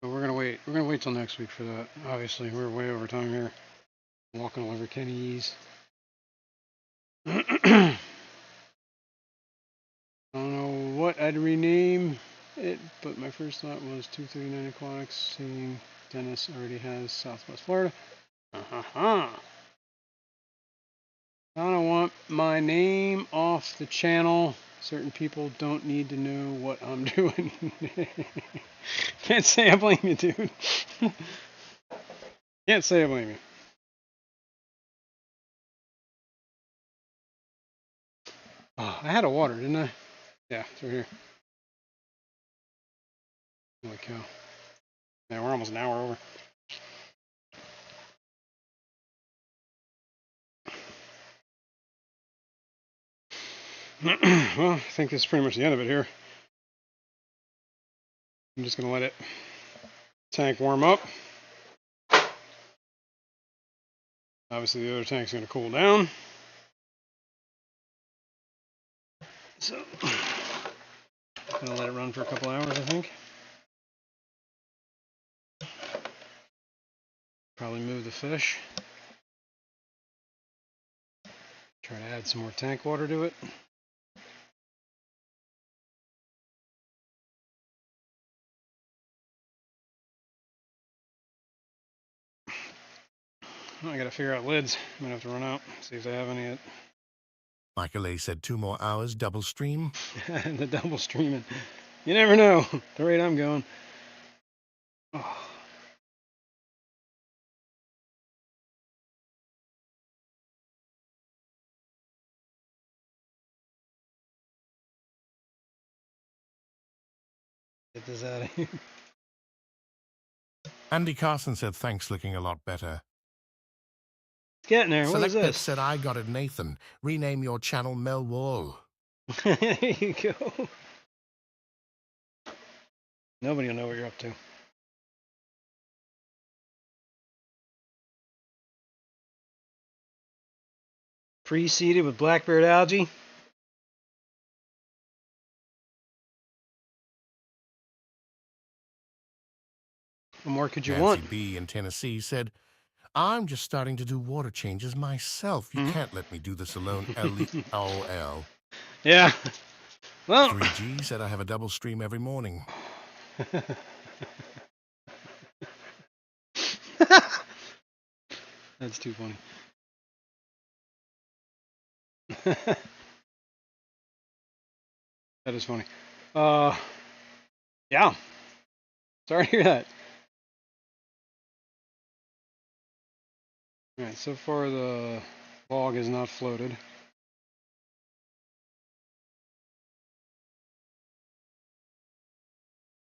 S1: But we're gonna wait. We're gonna wait till next week for that. Obviously, we're way over time here. Walking all over Kenny's. I don't know what I'd rename it, but my first thought was 2:39 o'clock. Seeing Dennis already has Southwest Florida. I don't want my name off the channel. Certain people don't need to know what I'm doing. Can't say I blame you, dude. Can't say I blame you. Oh, I had a water, didn't I? Yeah, it's right here. Holy cow. Yeah, we're almost an hour over. Well, I think this is pretty much the end of it here. I'm just going to let it tank warm up. Obviously, the other tank's going to cool down. So, I'm going to let it run for a couple hours, I think. Probably move the fish. Try to add some more tank water to it. I gotta figure out lids. I'm gonna have to run out, see if they have any yet.
S3: Michael A. said 2 more hours, double stream.
S1: The double streaming. You never know. The rate I'm going. Oh. Get this out of here.
S3: Andy Carson said, thanks, looking a lot better.
S1: Getting there. What
S3: Select
S1: is
S3: Pet
S1: this?
S3: said, I got it, Nathan. Rename your channel Mel Wall.
S1: There you go. Nobody will know what you're up to. Pre-seeded with blackbeard algae. What more could you
S3: Nancy
S1: want?
S3: B. in Tennessee said, I'm just starting to do water changes myself. You can't let me do this alone. LOL.
S1: Yeah. Well.
S3: 3G said, I have a double stream every morning.
S1: That's too funny. That is funny. Yeah. Sorry to hear that. Alright, so far the log is not floated.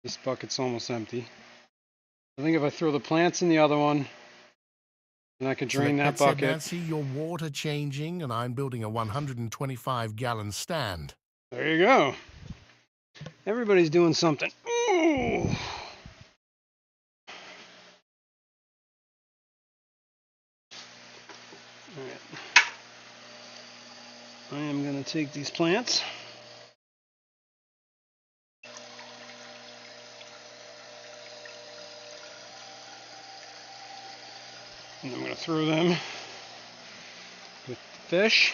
S1: This bucket's almost empty. I think if I throw the plants in the other one, then I could drain that
S3: Select Pet said,
S1: bucket.
S3: Nancy, you're water changing, and I'm building a 125-gallon stand.
S1: There you go. Everybody's doing something. Ooh. Alright. I am going to take these plants. And I'm going to throw them with the fish.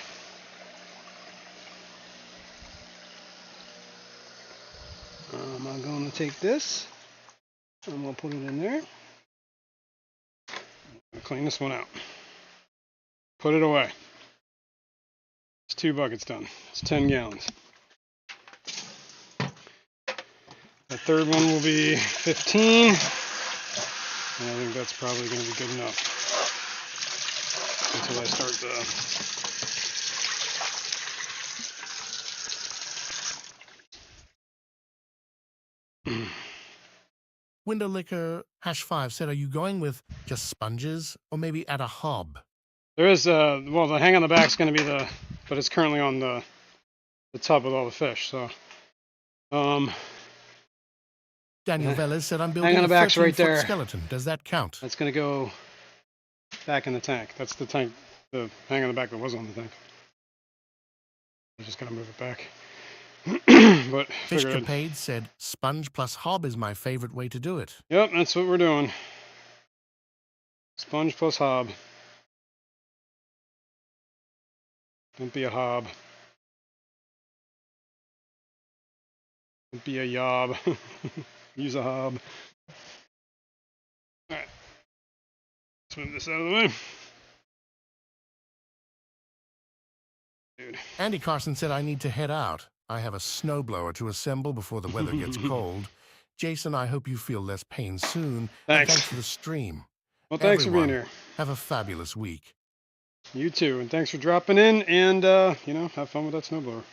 S1: I'm going to take this. I'm going to put it in there. I'm going to clean this one out. Put it away. It's 2 buckets done. It's 10 gallons. The third one will be 15. And I think that's probably going to be good enough. Until I start the...
S3: Window Liquor #5 said, are you going with just sponges or maybe add a hob?
S1: There is well, the hang on the back is going to be but it's currently on the tub with all the fish. So
S3: Daniel Velez said, I'm
S1: hang
S3: building
S1: on
S3: a
S1: the back's right
S3: 13-foot
S1: there.
S3: skeleton. Does that count?
S1: That's going to go back in the tank. That's the tank, the hang on the back that was on the tank. I'm just going to move it back. But
S3: Fishcapade said, sponge plus hob is my favorite way to do it.
S1: Yep, that's what we're doing. Sponge plus hob. Don't be a hob. Don't be a yob. Use a hob. Alright. Let's move this out of the way. Dude.
S3: Andy Carson said, I need to head out. I have a snowblower to assemble before the weather gets cold. Jason, I hope you feel less pain soon.
S1: Thanks.
S3: And thanks for the stream.
S1: Well, thanks
S3: Everyone,
S1: for being here.
S3: Have a fabulous week.
S1: You too, and thanks for dropping in, and, have fun with that snowblower.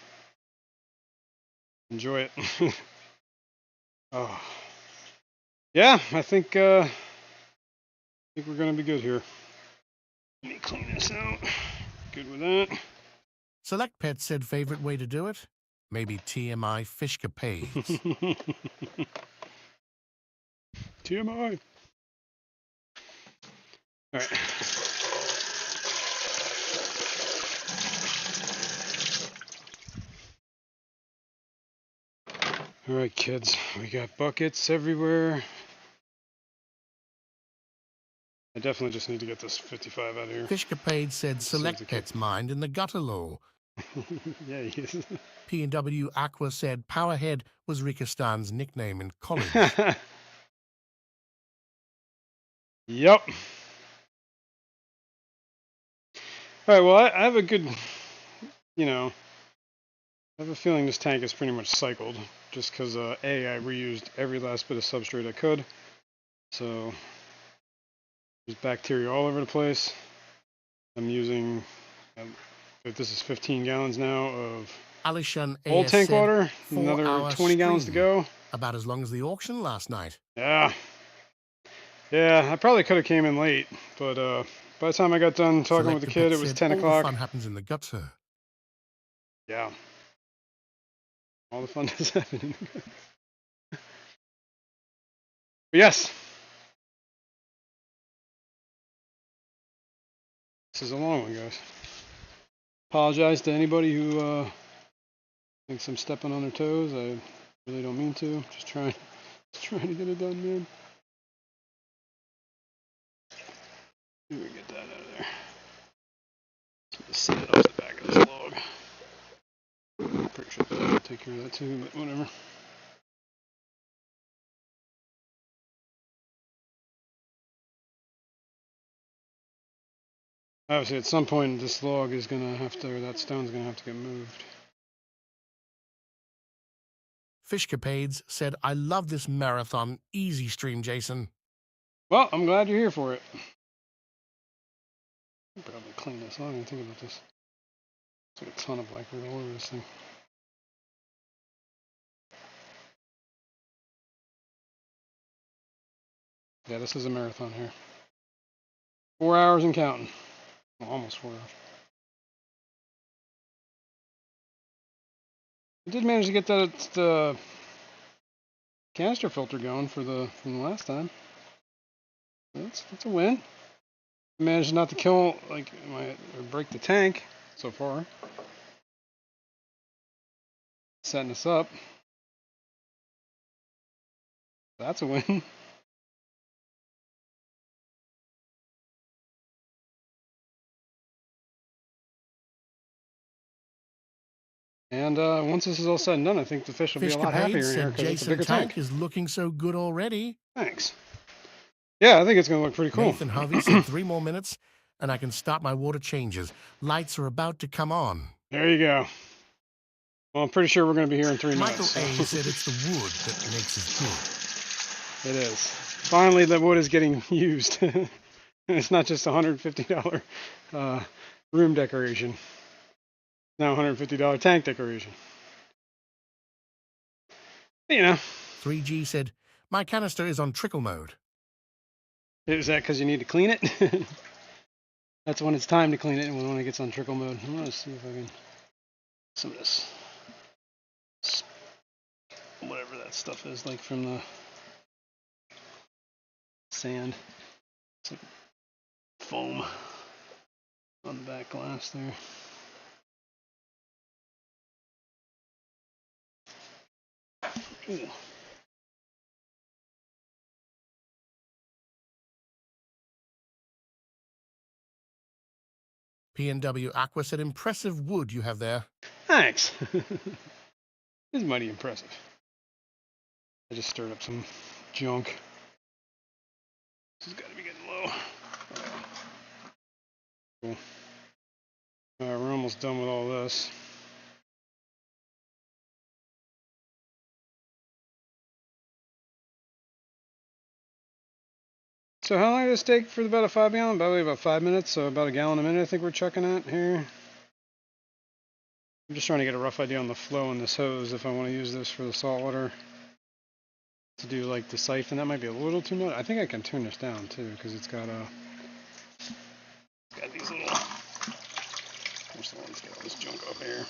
S1: Enjoy it. Oh. Yeah, I think we're going to be good here. Let me clean this out. Good with that.
S3: Select Pet said, favorite way to do it? Maybe TMI Fishcapades.
S1: TMI. All right. All right, kids. We got buckets everywhere. I definitely just need to get this 55 out of here.
S3: Fishcapade said, select Pet's mind in the gutter lol.
S1: Yeah, he is.
S3: P&W Aqua said, Powerhead was Rikastan's nickname in college.
S1: Yep. All right, well, I have a good, I have a feeling this tank is pretty much cycled, just because, I reused every last bit of substrate I could. So, there's bacteria all over the place. I'm using, this is 15 gallons now of
S3: Alishan
S1: old
S3: AS
S1: tank
S3: said,
S1: water,
S3: 4
S1: another
S3: hour
S1: 20 gallons to
S3: stream.
S1: go.
S3: About as long as the auction last night.
S1: Yeah. Yeah, I probably could have came in late, but by the time I got done talking
S3: Select
S1: with the
S3: the
S1: kid,
S3: Pet
S1: it was
S3: said,
S1: 10
S3: all
S1: o'clock.
S3: the fun happens in the gutter.
S1: Yeah. All the fun does happen. But yes. This is a long one, guys. Apologize to anybody who thinks I'm stepping on their toes. I really don't mean to. Just trying to get it done, man. See if we can get that out of there. Just set it off the back of this log. Pretty sure that'll take care of that too, but whatever. Obviously, at some point, this log is gonna have to, or that stone's gonna have to get moved.
S3: Fishcapades said, I love this marathon. Easy stream, Jason.
S1: Well, I'm glad you're here for it. I'll probably clean this off and think about this. There's like a ton of black dirt all over this thing. Yeah, this is a marathon here. 4 hours and counting. Well, almost 4 hours. I did manage to get the canister filter going from the last time. That's a win. I managed not to kill or break the tank so far. Setting us up. That's a win. And once this is all said and done, I think the fish will be a lot happier in here
S3: said,
S1: because it's a
S3: Jason
S1: bigger tank.
S3: is looking so good already.
S1: Thanks. Yeah, I think it's going to look pretty cool.
S3: Nathan Hovey said 3 more minutes and I can start my water changes. Lights are about to come on.
S1: There you go. Well, I'm pretty sure we're going to be here in 3
S3: Michael
S1: minutes.
S3: A. said it's the wood that makes it good.
S1: It is. Finally, the wood is getting used. It's not just a $150 room decoration. Now $150 tank decoration. You know.
S3: 3G said, my canister is on trickle mode.
S1: Is that because you need to clean it? That's when it's time to clean it, and when it gets on trickle mode. I'm gonna see if I can some of this, whatever that stuff is, like from the sand. It's like foam on the back glass there. Ooh.
S3: P&W Aqua said, impressive wood you have there.
S1: Thanks. It's mighty impressive. I just stirred up some junk. This has got to be getting low. Cool. We're almost done with all this. So how long does this take for about a 5 gallon? About 5 minutes, so about a gallon a minute I think we're chucking at here. I'm just trying to get a rough idea on the flow in this hose if I want to use this for the saltwater to do like the siphon. That might be a little too much. I think I can turn this down too because it's got these little, where's the ones get all this junk up here.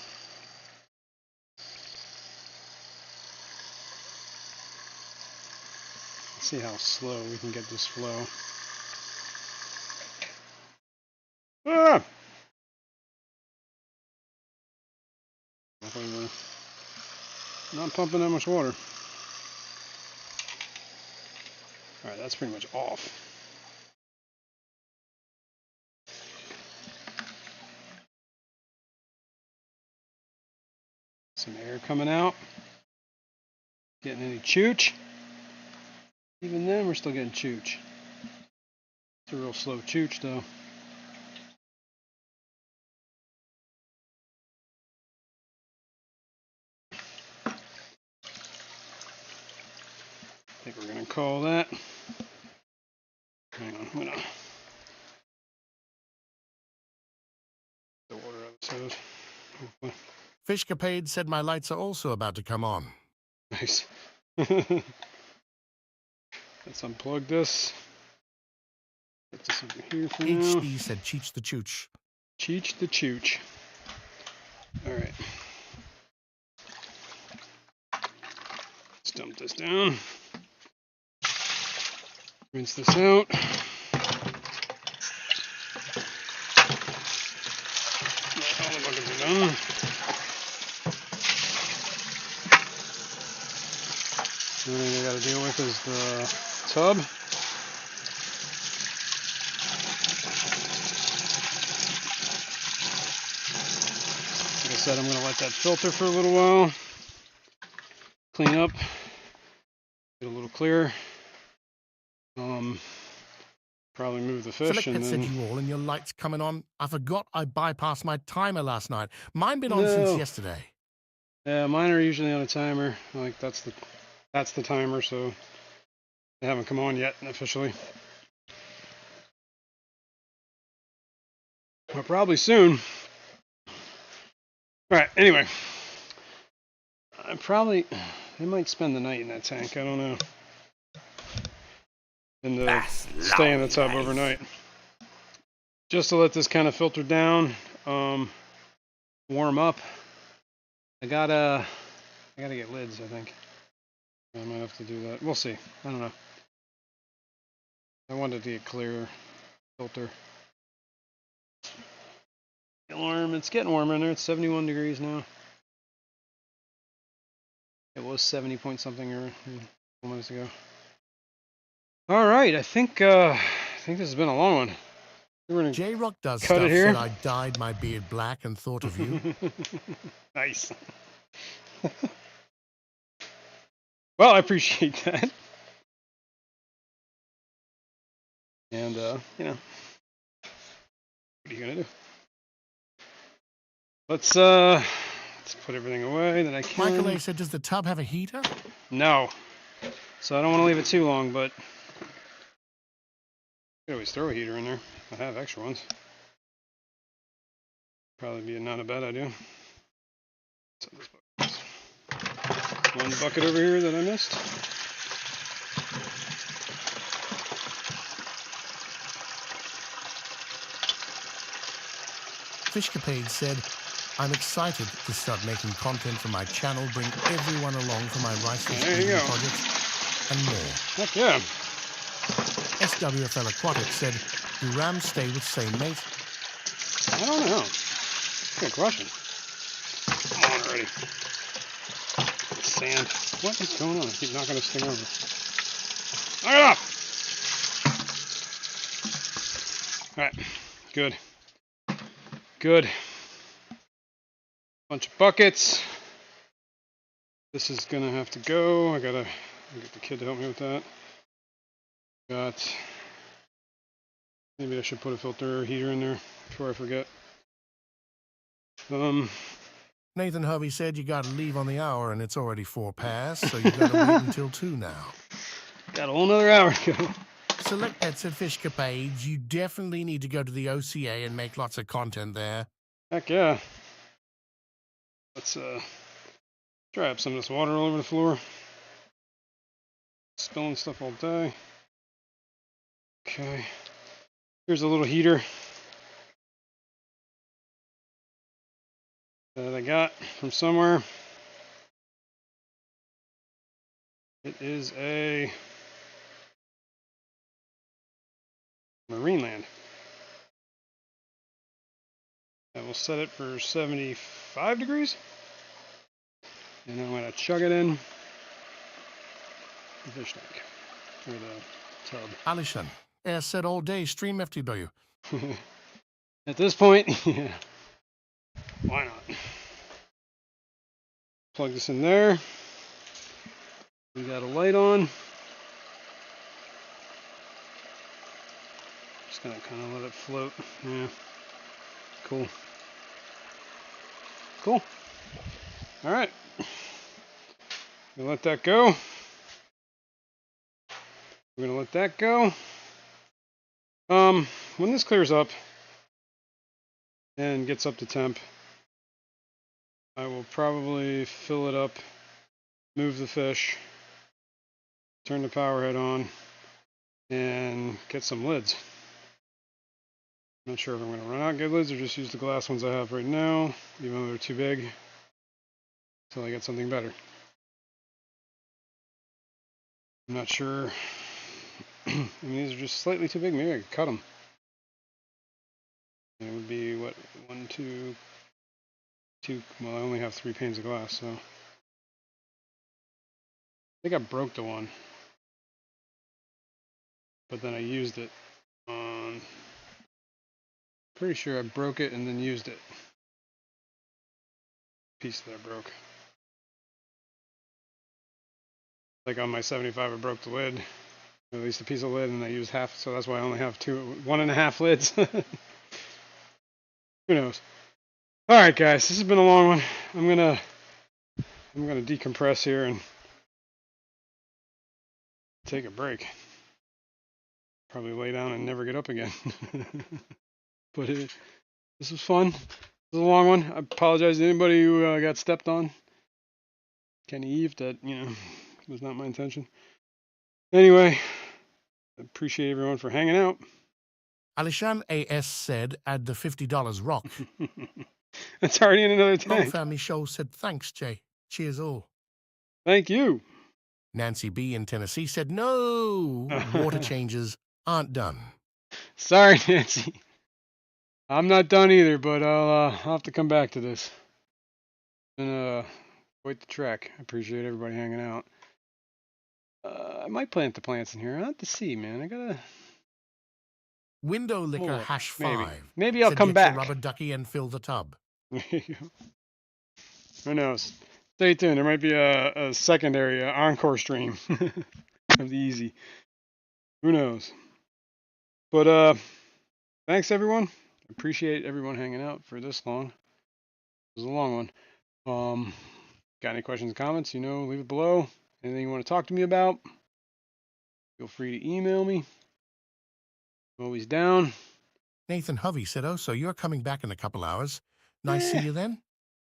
S1: Let's see how slow we can get this flow. Ah! Not pumping that much water. Alright, that's pretty much off. Some air coming out. Getting any chooch? Even then, we're still getting chooch. It's a real slow chooch, though. I think we're going to call that. Hang on, I'm going to the water out of the hose. Hopefully.
S3: Fishcapade said, my lights are also about to come on.
S1: Nice. Let's unplug this. Put this over here for now.
S3: HD said, Cheech the Chooch.
S1: Cheech the Chooch. Alright. Let's dump this down. Rinse this out. All the buckets are done. The only thing I got to deal with is the tub. Like I said, I'm going to let that filter for a little while. Clean up. Get a little clearer. Probably move the fish
S3: Select
S1: and
S3: Pet
S1: then...
S3: said, you all and your lights coming on. I forgot I bypassed my timer last night. Mine been on since yesterday.
S1: Yeah, mine are usually on a timer. Like that's the timer, so they haven't come on yet officially. But probably soon. Alright, anyway. They might spend the night in that tank, I don't know. And stay in the tub overnight. Just to let this kind of filter down, warm up. I gotta get lids, I think. I might have to do that. We'll see. I don't know. I wanted to get clear filter. Alarm. It's getting warmer in there. It's 71 degrees now. It was 70 point something a couple minutes ago. All right. I think this has been a long one.
S3: J-Rock does
S1: cut
S3: stuff
S1: it here.
S3: said I dyed my beard black and thought of you.
S1: Nice. Well, I appreciate that. And, what are you going to do? Let's put everything away that I can.
S3: Michael A. said, does the tub have a heater?
S1: No. So I don't want to leave it too long, but I could always throw a heater in there. I have extra ones. Probably be not a bad idea. One bucket over here that I missed.
S3: Fishcapade said, I'm excited to start making content for my channel, bring everyone along for my rice fish
S1: There you
S3: breeding
S1: go.
S3: projects, and more.
S1: Heck yeah.
S3: SWFL Aquatic said, do rams stay with same mate?
S1: I don't know. Good question. Come on already. Sand. What is going on? I keep knocking this thing over. Knock it off! Alright. Good. Good. Bunch of buckets. This is gonna have to go. I gotta get the kid to help me with that. Got. Maybe I should put a filter heater in there before I forget.
S3: Nathan Hovey said you gotta leave on the hour and it's already 4 past, so you gotta wait until 2 now.
S1: Got a whole nother hour to go.
S3: Select Pets and Fishcapades, you definitely need to go to the OCA and make lots of content there.
S1: Heck yeah. Let's try up some of this water all over the floor. Spilling stuff all day. Okay. Here's a little heater that I got from somewhere. It is a Marineland. I will set it for 75 degrees. And I'm going to chug it in the fish tank, or the tub.
S3: Alishan, said all day, stream FTW.
S1: At this point, yeah, why not? Plug this in there. We got a light on. Just gonna kind of let it float. Yeah, cool. Cool. All right. We'll let that go. We're gonna let that go. When this clears up and gets up to temp, I will probably fill it up, move the fish, turn the power head on, and get some lids. I'm not sure if I'm going to run out and get lids or just use the glass ones I have right now, even though they're too big, until I get something better. I'm not sure. I mean, these are just slightly too big. Maybe I could cut them. It would be, what, 1, 2, 2. Well, I only have 3 panes of glass, so. I think I broke the one. But then I used it on. Pretty sure I broke it and then used it. Piece that I broke. Like on my 75, I broke the lid. At least a piece of lid, and I used half, so that's why I only have 1.5 lids. Who knows? All right, guys, this has been a long one. I'm gonna decompress here and take a break. Probably lay down and never get up again. But this was fun. This was a long one. I apologize to anybody who got stepped on. Kenny Eve, that was not my intention. Anyway, I appreciate everyone for hanging out.
S3: Alishan AS said, add the $50 rock.
S1: It's already in another
S3: Long
S1: tank.
S3: Family Show said, thanks, Jay. Cheers all.
S1: Thank you.
S3: Nancy B in Tennessee said, no, water changes aren't done.
S1: Sorry, Nancy. I'm not done either, but I'll have to come back to this. And quite the trek. I appreciate everybody hanging out. I might plant the plants in here. I'll have to see, man. I gotta.
S3: Window Liquor
S1: Oh,
S3: hash
S1: maybe.
S3: 5.
S1: Maybe I'll
S3: said,
S1: come
S3: get
S1: back.
S3: your rubber ducky and fill the tub.
S1: Who knows? Stay tuned. There might be a secondary encore stream of the easy. Who knows? But thanks everyone. Appreciate everyone hanging out for this long. It was a long one. Got any questions or comments? Leave it below. Anything you want to talk to me about? Feel free to email me. I'm always down.
S3: Nathan Hovey said, oh, so you're coming back in a couple hours. Nice see you then.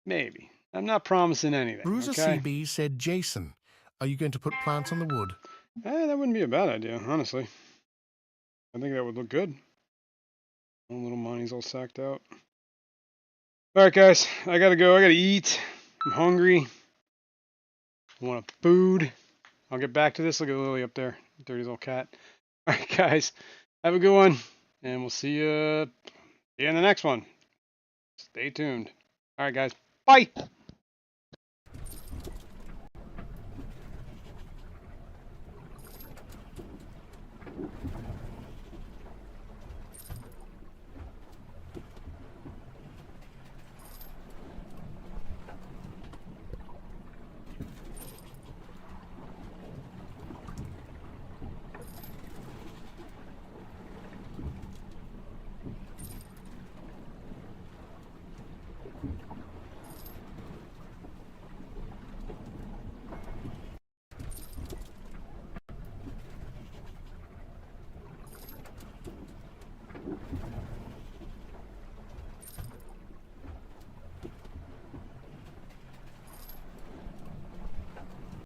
S1: Maybe. I'm not promising anything.
S3: Bruiser
S1: Okay?
S3: CB said, Jason, are you going to put plants on the wood?
S1: That wouldn't be a bad idea, honestly. I think that would look good. One little money's all sacked out. All right, guys, I gotta go. I gotta eat. I'm hungry. I want food. I'll get back to this. Look at Lily up there, dirty little cat. All right, guys, have a good one, and we'll see you in the next one. Stay tuned. All right, guys, bye.